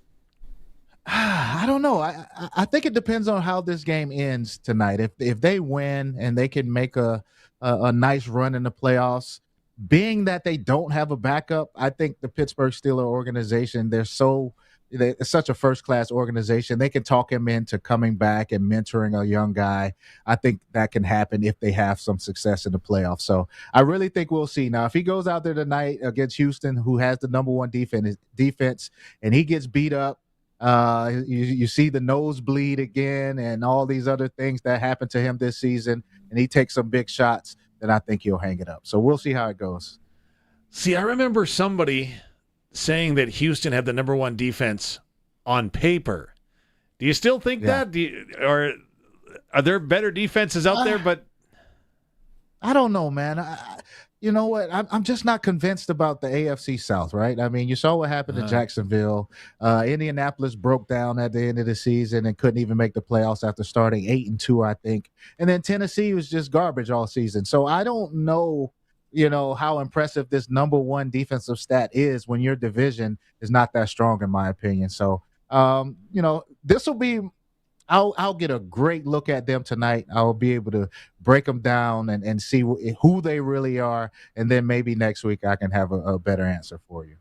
I don't know. I think it depends on how this game ends tonight. If they win and they can make a nice run in the playoffs, being that they don't have a backup, I think the Pittsburgh Steelers organization, they're such a first-class organization. They can talk him into coming back and mentoring a young guy. I think that can happen if they have some success in the playoffs. So I really think we'll see. Now, if he goes out there tonight against Houston, who has the number one defense, and he gets beat up, you see the nosebleed again and all these other things that happened to him this season, and he takes some big shots, then I think he'll hang it up. So we'll see how it goes. See, I remember somebody saying that Houston had the number one defense on paper. Do you still think that? Or are there better defenses out there? But I don't know, man. You know what? I'm just not convinced about the AFC South, right? I mean, you saw what happened to Jacksonville. Indianapolis broke down at the end of the season and couldn't even make the playoffs after starting 8-2, I think. And then Tennessee was just garbage all season. So I don't know, how impressive this number one defensive stat is when your division is not that strong, in my opinion. So, this will be I'll get a great look at them tonight. I'll be able to break them down and see who they really are. And then maybe next week I can have a better answer for you.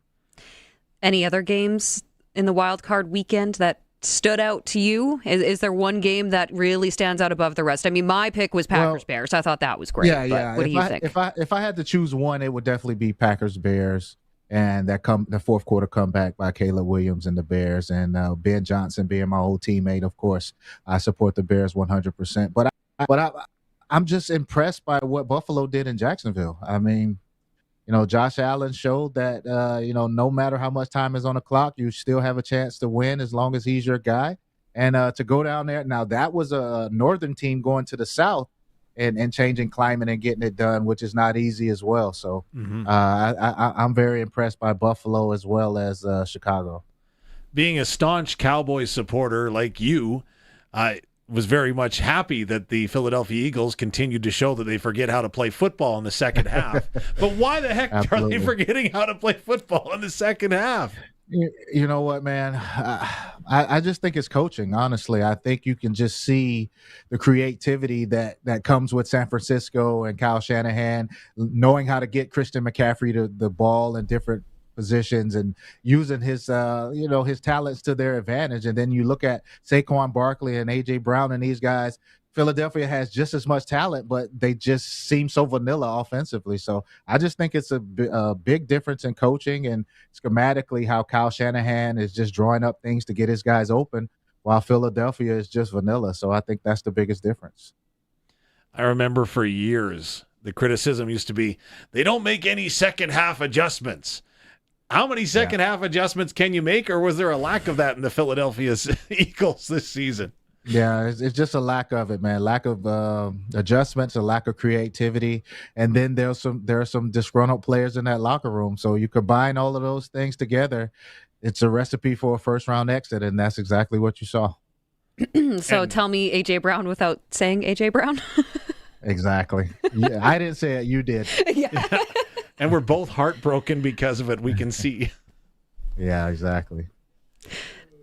Any other games in the wild card weekend that stood out to you? Is there one game that really stands out above the rest? I mean, my pick was Packers-Bears. I thought that was great. Yeah. What do you think? If I had to choose one, it would definitely be Packers-Bears. and the fourth quarter comeback by Caleb Williams and the Bears, and Ben Johnson being my old teammate. Of course, I support the Bears 100%. But I'm just impressed by what Buffalo did in Jacksonville. I mean, Josh Allen showed that no matter how much time is on the clock, you still have a chance to win as long as he's your guy. And to go down there now, that was a northern team going to the south. And changing climate and getting it done, which is not easy as well. So I'm very impressed by Buffalo as well as Chicago. Being a staunch Cowboys supporter like you, I was very much happy that the Philadelphia Eagles continued to show that they forget how to play football in the second half. But why the heck are they forgetting how to play football in the second half? You know what, man? I just think it's coaching, honestly. I think you can just see the creativity that comes with San Francisco and Kyle Shanahan, knowing how to get Christian McCaffrey the ball in different positions and using his his talents to their advantage. And then you look at Saquon Barkley and A.J. Brown and these guys. Philadelphia has just as much talent, but they just seem so vanilla offensively. So I just think it's a big difference in coaching and schematically how Kyle Shanahan is just drawing up things to get his guys open while Philadelphia is just vanilla. So I think that's the biggest difference. I remember for years the criticism used to be they don't make any second half adjustments. How many second half adjustments can you make, or was there a lack of that in the Philadelphia Eagles this season? Yeah, it's just a lack of it, man. Lack of adjustments, a lack of creativity, and then there are some disgruntled players in that locker room. So you combine all of those things together, it's a recipe for a first-round exit, and that's exactly what you saw. So tell me A.J. Brown without saying A.J. Brown. Exactly. Yeah, I didn't say it. You did. Yeah. And we're both heartbroken because of it. We can see. Yeah, exactly.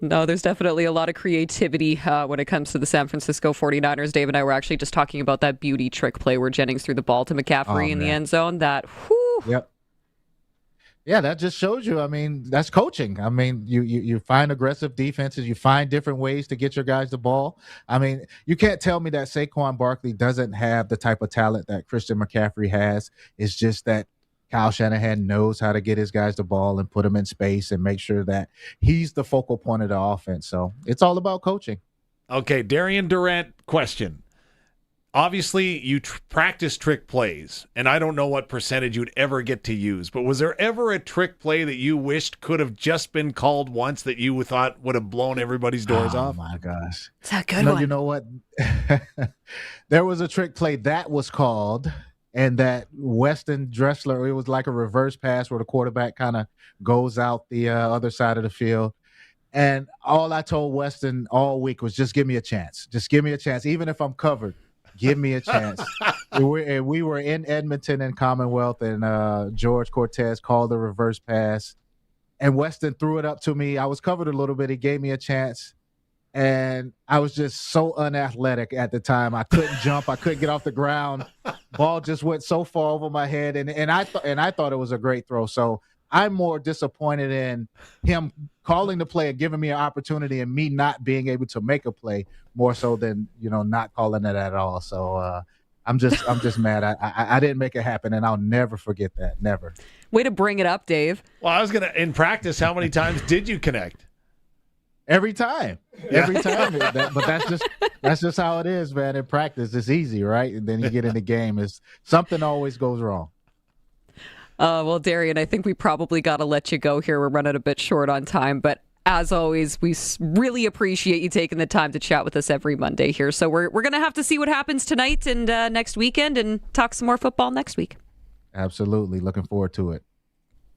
No, there's definitely a lot of creativity when it comes to the San Francisco 49ers. Dave and I were actually just talking about that beauty trick play where Jennings threw the ball to McCaffrey in the end zone. That, whew. Yep. Yeah, that just shows you, I mean, that's coaching. I mean, you find aggressive defenses. You find different ways to get your guys the ball. I mean, you can't tell me that Saquon Barkley doesn't have the type of talent that Christian McCaffrey has. It's just that Kyle Shanahan knows how to get his guys the ball and put them in space and make sure that he's the focal point of the offense. So it's all about coaching. Okay, Darian Durant question. Obviously, you practice trick plays, and I don't know what percentage you'd ever get to use, but was there ever a trick play that you wished could have just been called once that you thought would have blown everybody's doors off? Oh, my gosh. It's a good one. You know what? There was a trick play that was called, and that Weston Dressler, it was like a reverse pass where the quarterback kind of goes out the other side of the field. And all I told Weston all week was just give me a chance. Just give me a chance. Even if I'm covered, give me a chance. We were in Edmonton and Commonwealth, and George Cortez called the reverse pass. And Weston threw it up to me. I was covered a little bit. He gave me a chance. And I was just so unathletic at the time. I couldn't jump. I couldn't get off the ground. Ball just went so far over my head, and I thought it was a great throw. So I'm more disappointed in him calling the play and giving me an opportunity, and me not being able to make a play more so than not calling it at all. So I'm just mad. I didn't make it happen, and I'll never forget that. Never. Way to bring it up, Dave. Well, I was in practice. How many times did you connect? Every time. But that's just how it is, man. In practice, it's easy, right? And then you get in the game, something always goes wrong. Well, Darian, I think we probably got to let you go here. We're running a bit short on time, but as always, we really appreciate you taking the time to chat with us every Monday here. So we're going to have to see what happens tonight and next weekend, and talk some more football next week. Absolutely. Looking forward to it.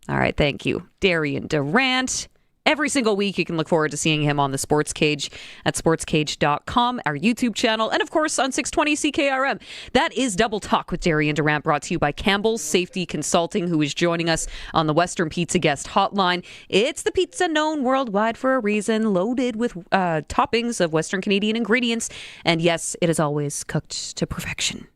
All right. Thank you, Darian Durant. Every single week, you can look forward to seeing him on the Sportscage at sportscage.com, our YouTube channel, and of course on 620 CKRM. That is Double Talk with Darian Durant, brought to you by Campbell Safety Consulting, who is joining us on the Western Pizza Guest Hotline. It's the pizza known worldwide for a reason, loaded with toppings of Western Canadian ingredients. And yes, it is always cooked to perfection.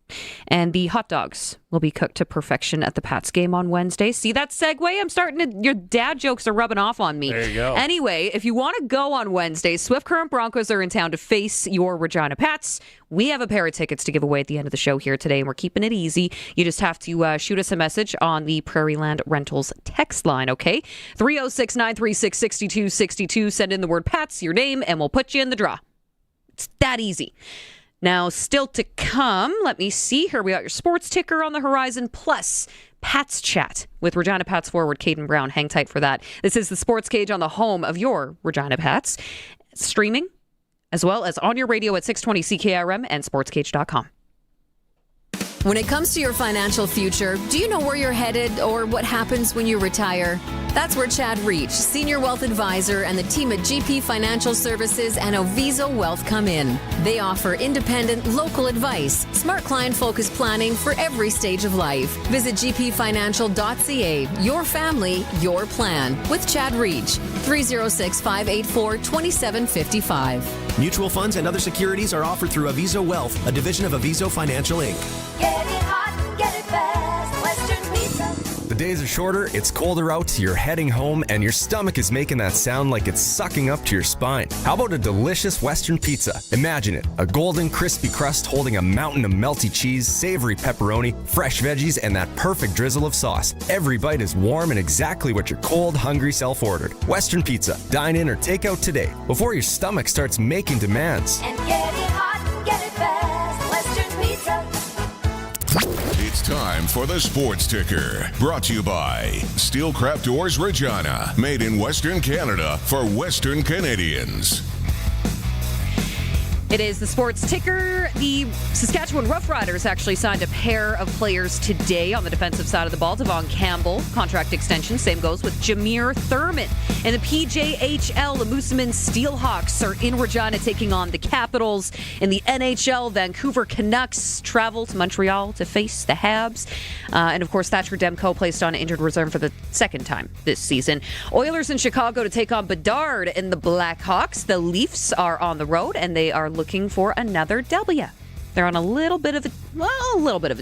And the hot dogs will be cooked to perfection at the Pats game on Wednesday. See that segue? Your dad jokes are rubbing off on me. There you go. Anyway, if you want to go on Wednesday, Swift Current Broncos are in town to face your Regina Pats. We have a pair of tickets to give away at the end of the show here today, and we're keeping it easy. You just have to shoot us a message on the Prairie Land Rentals text line, okay? 306-936-6262. Send in the word Pats, your name, and we'll put you in the draw. It's that easy. Now, still to come, let me see. Here we got your sports ticker on the horizon, plus Pats Chat with Regina Pats forward Caden Brown. Hang tight for that. This is the Sportscage on the home of your Regina Pats. Streaming, as well as on your radio at 620 CKRM and sportscage.com. When it comes to your financial future, do you know where you're headed or what happens when you retire? That's where Chad Reach, Senior Wealth Advisor, and the team at GP Financial Services and Oviso Wealth come in. They offer independent, local advice, smart client-focused planning for every stage of life. Visit gpfinancial.ca. Your family, your plan. With Chad Reach, 306-584-2755. Mutual funds and other securities are offered through Oviso Wealth, a division of Oviso Financial Inc. Get it hot, get it fast. Western Pizza. The days are shorter, it's colder out, you're heading home, and your stomach is making that sound like it's sucking up to your spine. How about a delicious Western pizza? Imagine it, a golden, crispy crust holding a mountain of melty cheese, savory pepperoni, fresh veggies, and that perfect drizzle of sauce. Every bite is warm and exactly what your cold, hungry self ordered. Western Pizza. Dine in or take out today, before your stomach starts making demands. And get it hot, get it fast. Western Pizza. It's time for the Sports Ticker, brought to you by Steelcraft Doors Regina, made in Western Canada for Western Canadians. It is the Sports Ticker. The Saskatchewan Roughriders actually signed a pair of players today on the defensive side of the ball. Tevaughn Campbell, contract extension. Same goes with Jameer Thurman. In the PJHL, the Moosomin Steelhawks are in Regina taking on the Capitals. In the NHL, Vancouver Canucks travel to Montreal to face the Habs. And of course, Thatcher Demko placed on injured reserve for the second time this season. Oilers in Chicago to take on Bedard and the Blackhawks. The Leafs are on the road, and they are looking for another W. They're on a little bit of a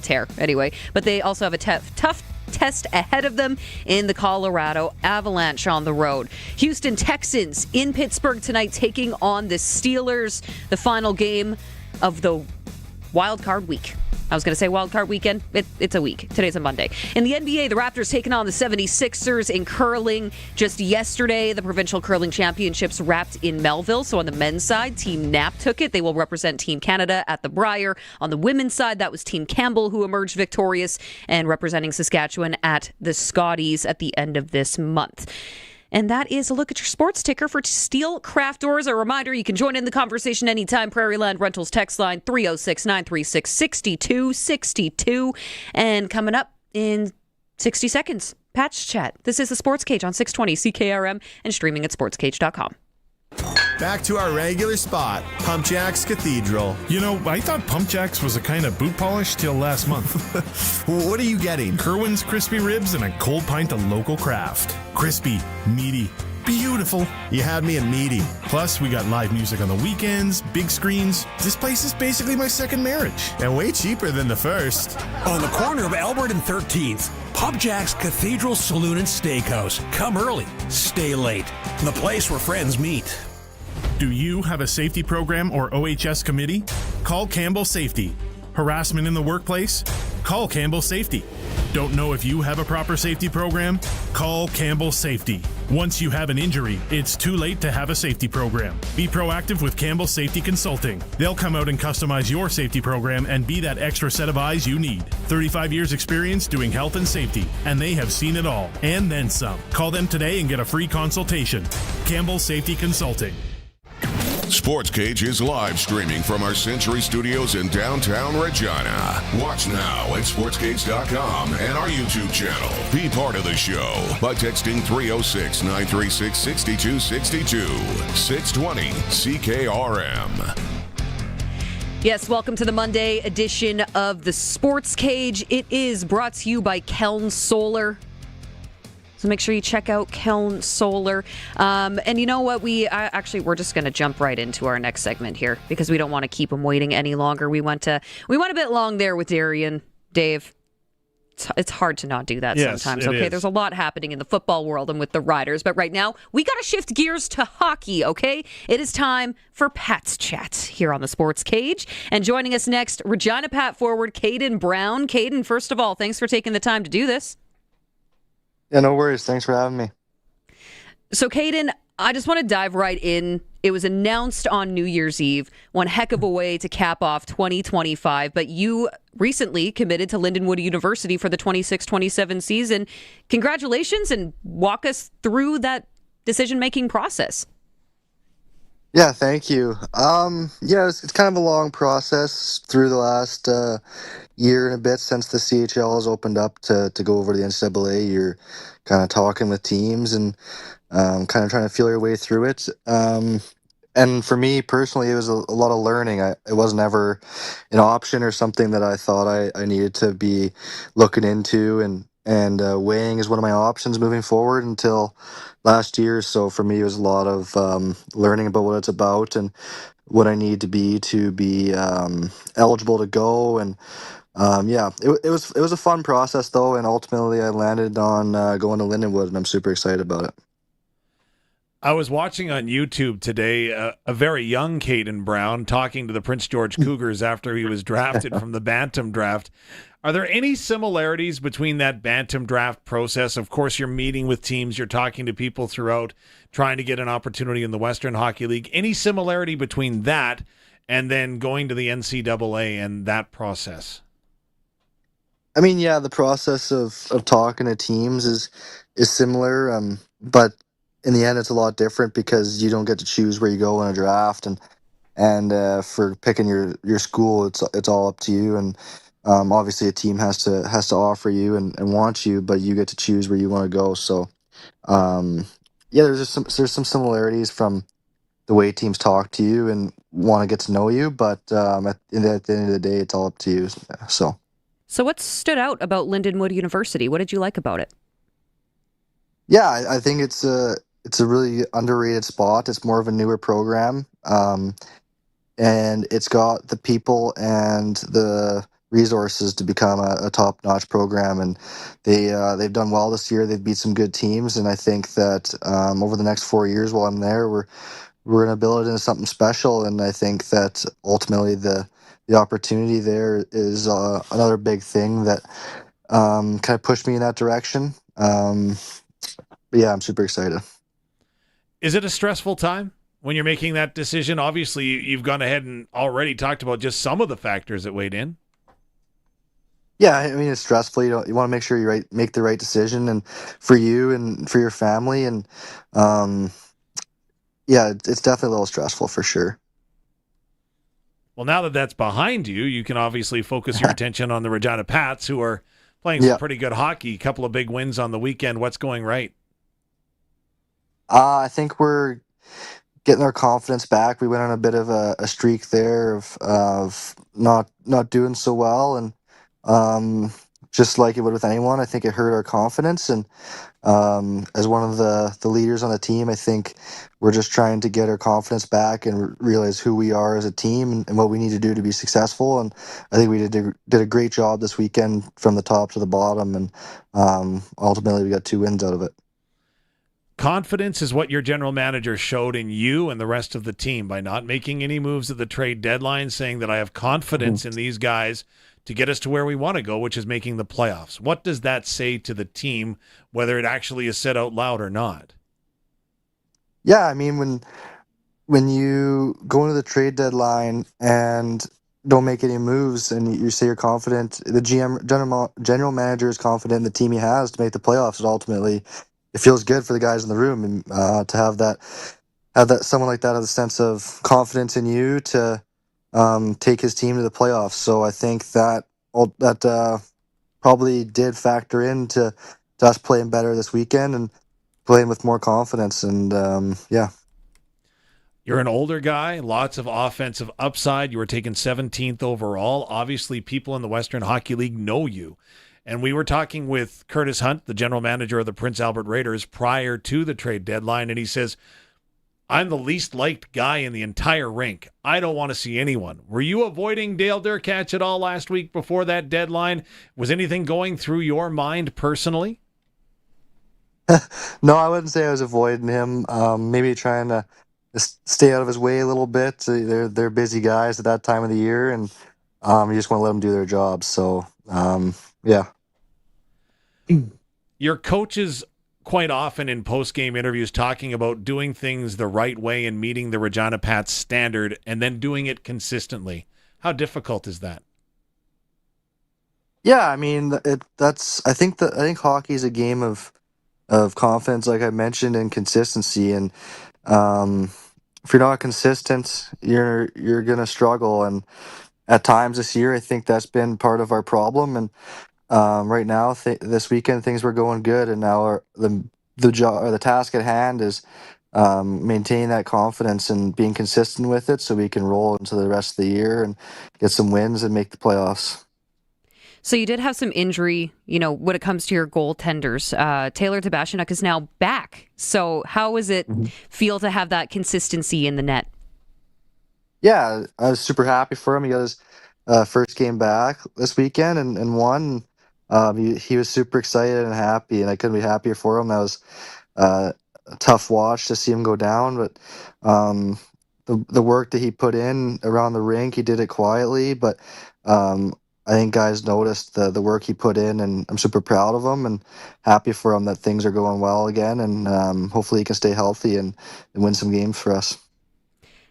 tear anyway, but they also have a tough test ahead of them in the Colorado Avalanche on the road. Houston Texans in Pittsburgh tonight taking on the Steelers, the final game of the wild card week. I was going to say wild card weekend. It's a week. Today's a Monday. In the NBA, the Raptors taking on the 76ers in curling. Just yesterday, the Provincial Curling Championships wrapped in Melville. So on the men's side, Team Knapp took it. They will represent Team Canada at the Briar. On the women's side, that was Team Campbell who emerged victorious and representing Saskatchewan at the Scotties at the end of this month. And that is a look at your sports ticker for Steelcraft Doors. A reminder, you can join in the conversation anytime. Prairie Land Rentals text line 306-936-6262. And coming up in 60 seconds, Pats Chat. This is the Sports Cage on 620 CKRM and streaming at sportscage.com. Back to our regular spot, Pump Jacks Cathedral. You know, I thought Pump Jacks was a kind of boot polish till last month. What are you getting? Kerwin's crispy ribs and a cold pint of local craft. Crispy, meaty, beautiful. You had me at meaty. Plus, we got live music on the weekends, big screens. This place is basically my second marriage. And way cheaper than the first. On the corner of Albert and 13th, Pump Jacks Cathedral Saloon and Steakhouse. Come early, stay late. The place where friends meet. Do you have a safety program or OHS committee? Call Campbell Safety. Harassment in the workplace? Call Campbell Safety. Don't know if you have a proper safety program? Call Campbell Safety. Once you have an injury, it's too late to have a safety program. Be proactive with Campbell Safety Consulting. They'll come out and customize your safety program and be that extra set of eyes you need. 35 years experience doing health and safety, and they have seen it all, and then some. Call them today and get a free consultation. Campbell Safety Consulting. Sportscage is live streaming from our Century Studios in downtown Regina. Watch now at sportscage.com and our YouTube channel. Be part of the show by texting 306-936-6262. 620 CKRM. Yes, welcome to the Monday edition of the Sports Cage. It is brought to you by Keln Solar. So make sure you check out Keln Solar. And you know what? We're just going to jump right into our next segment here because we don't want to keep them waiting any longer. We went a bit long there with Darian, Dave. It's hard to not do that sometimes, okay? There's a lot happening in the football world and with the Riders, but right now, we got to shift gears to hockey, okay? It is time for Pats Chat here on the Sports Cage. And joining us next, Regina Pat forward Caden Brown. Caden, first of all, thanks for taking the time to do this. Yeah, no worries. Thanks for having me. So, Caden, I just want to dive right in. It was announced on New Year's Eve, one heck of a way to cap off 2025, but you recently committed to Lindenwood University for the 26-27 season. Congratulations, and walk us through that decision-making process. Yeah, thank you. It's kind of a long process through the last year and a bit since the CHL has opened up to go over to the NCAA. You're kind of talking with teams and kind of trying to feel your way through it. And for me personally, it was a lot of learning. It wasn't ever an option or something that I thought I needed to be looking into and weighing as one of my options moving forward until last year. So for me, it was a lot of learning about what it's about and what I need to be eligible to go. And it was a fun process though, and ultimately I landed on going to Lindenwood, and I'm super excited about it. I was watching on YouTube today a very young Caden Brown talking to the Prince George Cougars after he was drafted from the Bantam draft. Are there any similarities between that Bantam draft process? Of course, you're meeting with teams, you're talking to people throughout, trying to get an opportunity in the Western Hockey League. Any similarity between that and then going to the NCAA and that process? I mean, yeah, the process of talking to teams is similar, but in the end, it's a lot different because you don't get to choose where you go in a draft, and for picking your school, it's all up to you. And obviously, a team has to offer you and want you, but you get to choose where you want to go. So, there's some similarities from the way teams talk to you and want to get to know you, but at the end of the day, it's all up to you. So what stood out about Lindenwood University? What did you like about it? Yeah, I think it's a really underrated spot. It's more of a newer program, and it's got the people and the resources to become a top-notch program. And they've done well this year. They've beat some good teams, and I think that over the next 4 years while I'm there, we're going to build it into something special. And I think that ultimately the opportunity there is another big thing that kind of pushed me in that direction. But yeah, I'm super excited. Is it a stressful time when you're making that decision? Obviously, you've gone ahead and already talked about just some of the factors that weighed in. Yeah, I mean, it's stressful. You want to make sure you make the right decision, and for you and for your family. And it's definitely a little stressful for sure. Well, now that that's behind you, you can obviously focus your attention on the Regina Pats, who are playing some pretty good hockey. A couple of big wins on the weekend. What's going right? I think we're getting our confidence back. We went on a bit of a streak there of not doing so well, and just like it would with anyone, I think it hurt our confidence. And as one of the leaders on the team, I think we're just trying to get our confidence back and realize who we are as a team and what we need to do to be successful. And I think we did a great job this weekend from the top to the bottom, and ultimately we got 2 wins out of it. Confidence is what your general manager showed in you and the rest of the team by not making any moves at the trade deadline, saying that I have confidence in these guys to get us to where we want to go, which is making the playoffs. What does that say to the team, whether it actually is said out loud or not? Yeah, I mean, when you go into the trade deadline and don't make any moves and you say you're confident, the general manager is confident in the team he has to make the playoffs, and ultimately it feels good for the guys in the room, and to have that someone like that have a sense of confidence in you to take his team to the playoffs. So I think that probably did factor into us playing better this weekend and playing with more confidence. And You're an older guy, lots of offensive upside. You were taken 17th overall. Obviously, people in the Western Hockey League know you. And we were talking with Curtis Hunt, the general manager of the Prince Albert Raiders, prior to the trade deadline, and he says, I'm the least liked guy in the entire rink. I don't want to see anyone. Were you avoiding Dale Derkach at all last week before that deadline? Was anything going through your mind personally? No, I wouldn't say I was avoiding him. Maybe trying to stay out of his way a little bit. They're busy guys at that time of the year, and you just want to let them do their jobs. So, yeah. Your coaches quite often in post-game interviews talking about doing things the right way and meeting the Regina Pats standard and then doing it consistently. How difficult is that? Yeah, I mean, I think hockey is a game of confidence, like I mentioned, and consistency. And if you're not consistent, you're gonna struggle. And at times this year, I think that's been part of our problem. And right now, this weekend, things were going good, and now the job or the task at hand is maintaining that confidence and being consistent with it, so we can roll into the rest of the year and get some wins and make the playoffs. So you did have some injury, when it comes to your goaltenders. Taylor Tabashanuk is now back. So how does it feel to have that consistency in the net? Yeah, I was super happy for him. He got his first game back this weekend and won. He was super excited and happy, and I couldn't be happier for him. That was a tough watch to see him go down, but the work that he put in around the rink, he did it quietly, but I think guys noticed the work he put in, and I'm super proud of him and happy for him that things are going well again, and hopefully he can stay healthy and win some games for us.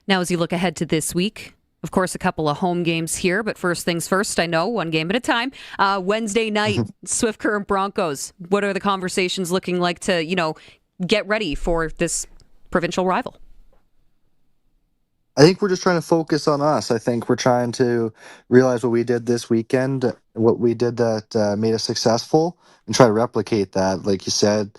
Now, as you look ahead to this week, of course, a couple of home games here, but first things first, I know, one game at a time. Wednesday night, Swift Current Broncos. What are the conversations looking like to, get ready for this provincial rival? I think we're just trying to focus on us. I think we're trying to realize what we did this weekend, what we did that made us successful, and try to replicate that. Like you said,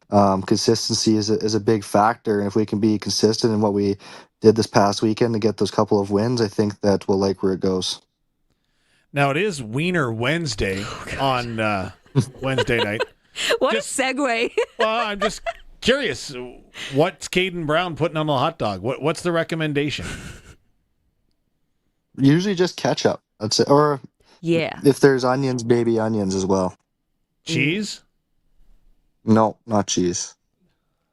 consistency is a big factor, and if we can be consistent in what we did this past weekend to get those couple of wins, I think that we'll like where it goes. Now, it is Wiener Wednesday on Wednesday night. What a segue. Well, I'm just curious, what's Caden Brown putting on the hot dog? What's the recommendation? Usually just ketchup. That's it. Or yeah, if there's onions, baby onions as well. Cheese? No, not cheese.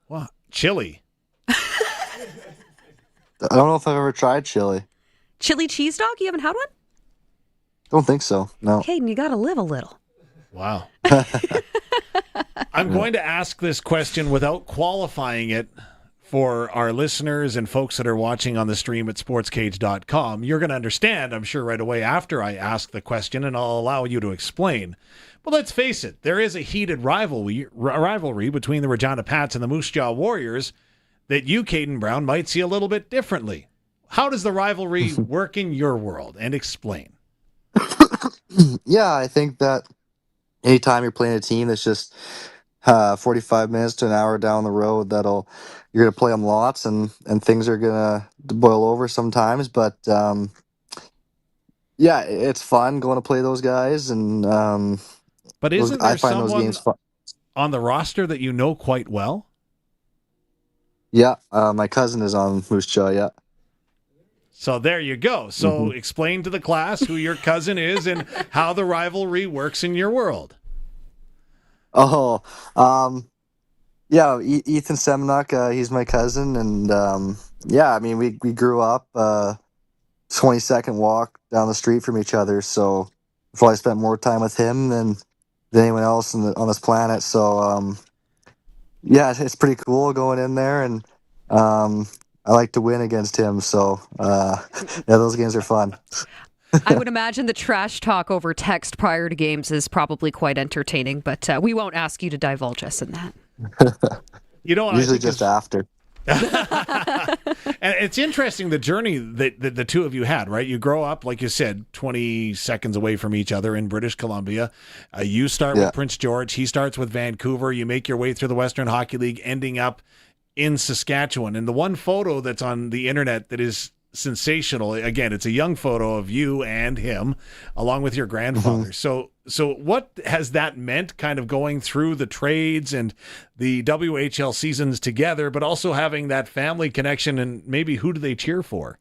What? Chili? I don't know if I've ever tried chili. Chili cheese dog? You haven't had one? Don't think so. No. Caden, you got to live a little. Wow. I'm going to ask this question without qualifying it for our listeners and folks that are watching on the stream at sportscage.com. You're going to understand, I'm sure, right away after I ask the question, and I'll allow you to explain. But let's face it, there is a heated rivalry between the Regina Pats and the Moose Jaw Warriors that you, Caden Brown, might see a little bit differently. How does the rivalry work in your world? And explain. Yeah, I think that anytime you're playing a team that's just 45 minutes to an hour down the road, you're going to play them lots, and things are going to boil over sometimes. But yeah, it's fun going to play those guys, and but isn't I there find those someone games fun. On the roster that you know quite well? Yeah, my cousin is on Moose Jaw. Yeah. So there you go. So explain to the class who your cousin is and how the rivalry works in your world. Oh, yeah, Ethan Semenuk, he's my cousin, and yeah, I mean, we grew up 20-second walk down the street from each other, so I probably spent more time with him than anyone else on this planet. So yeah, it's pretty cool going in there, and I like to win against him, so yeah, those games are fun. I would imagine the trash talk over text prior to games is probably quite entertaining, but we won't ask you to divulge us in that. Usually just after. And it's interesting the journey that the two of you had, right? You grow up, like you said, 20 seconds away from each other in British Columbia. You start with Prince George. He starts with Vancouver. You make your way through the Western Hockey League, ending up in Saskatchewan. And the one photo that's on the internet that is sensational. Again, it's a young photo of you and him, along with your grandfather. So what has that meant, kind of going through the trades and the WHL seasons together, but also having that family connection, and maybe who do they cheer for?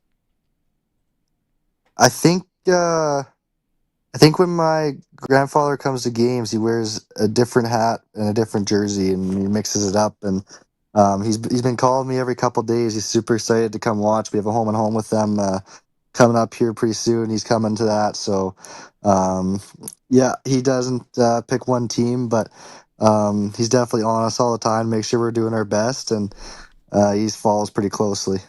I think when my grandfather comes to games, he wears a different hat and a different jersey, and he mixes it up. And he's been calling me every couple of days. He's super excited to come watch. We have a home and home with them coming up here pretty soon. He's coming to that. So yeah, he doesn't pick one team, but he's definitely on us all the time, make sure we're doing our best, and he follows pretty closely.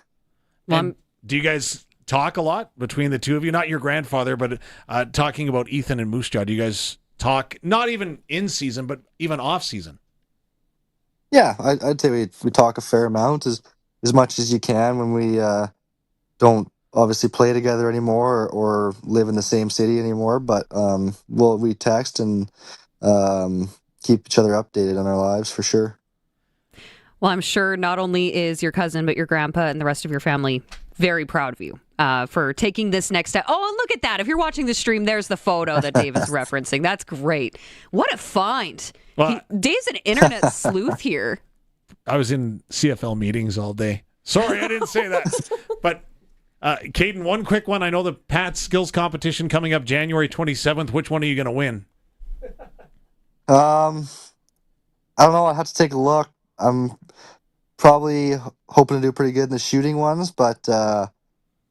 And do you guys talk a lot between the two of you? Not your grandfather, but talking about Ethan and Moose Jaw. Do you guys talk, not even in season, but even off season? Yeah, I'd say we talk a fair amount, as much as you can when we don't obviously play together anymore or live in the same city anymore. But we text and keep each other updated on our lives for sure. Well, I'm sure not only is your cousin, but your grandpa and the rest of your family very proud of you for taking this next step. Oh, and look at that. If you're watching the stream, there's the photo that Dave is referencing. That's great. What a find. Well, Dave's an internet sleuth here. I was in CFL meetings all day. Sorry, I didn't say that. But Caden, one quick one. I know the Pats skills competition coming up January 27th. Which one are you going to win? I don't know. I have to take a look. I'm probably hoping to do pretty good in the shooting ones, but I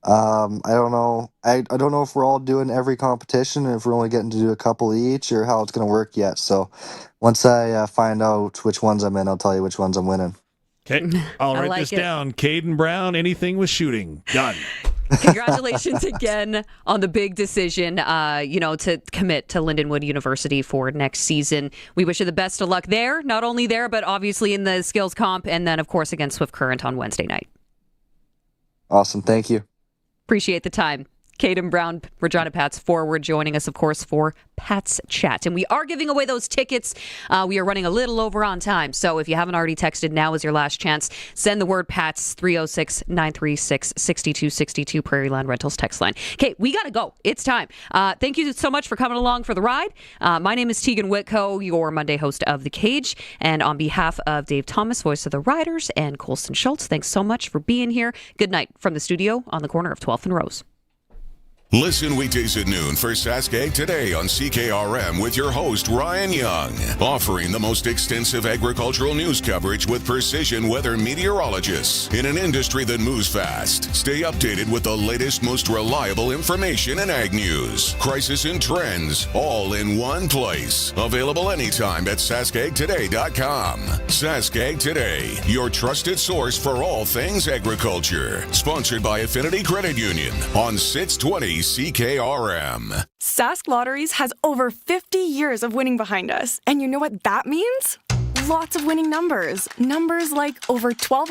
don't know. I don't know if we're all doing every competition, or if we're only getting to do a couple each, or how it's going to work yet. So once I find out which ones I'm in, I'll tell you which ones I'm winning. Okay, I'll write this down. Caden Brown, anything with shooting. Done. Congratulations again on the big decision, to commit to Lindenwood University for next season. We wish you the best of luck there, not only there, but obviously in the skills comp, and then, of course, against Swift Current on Wednesday night. Awesome. Thank you. Appreciate the time. Caden Brown, Regina Pats forward, joining us, of course, for Pats Chat. And we are giving away those tickets. We are running a little over on time. So if you haven't already texted, now is your last chance. Send the word Pats, 306-936-6262, Prairie Land Rentals text line. Okay, we got to go. It's time. Thank you so much for coming along for the ride. My name is Tegan Whitco, your Monday host of The Cage. And on behalf of Dave Thomas, voice of the Riders, and Colson Schultz, thanks so much for being here. Good night from the studio on the corner of 12th and Rose. Listen weekdays at noon for Sask Today on CKRM with your host, Ryan Young, offering the most extensive agricultural news coverage with precision weather meteorologists in an industry that moves fast. Stay updated with the latest, most reliable information in ag news, crisis and trends, all in one place. Available anytime at saskagtoday.com. Sask Ag Today, your trusted source for all things agriculture. Sponsored by Affinity Credit Union on 620 CKRM. Sask Lotteries has over 50 years of winning behind us. And you know what that means? Lots of winning numbers. Numbers like over 1,200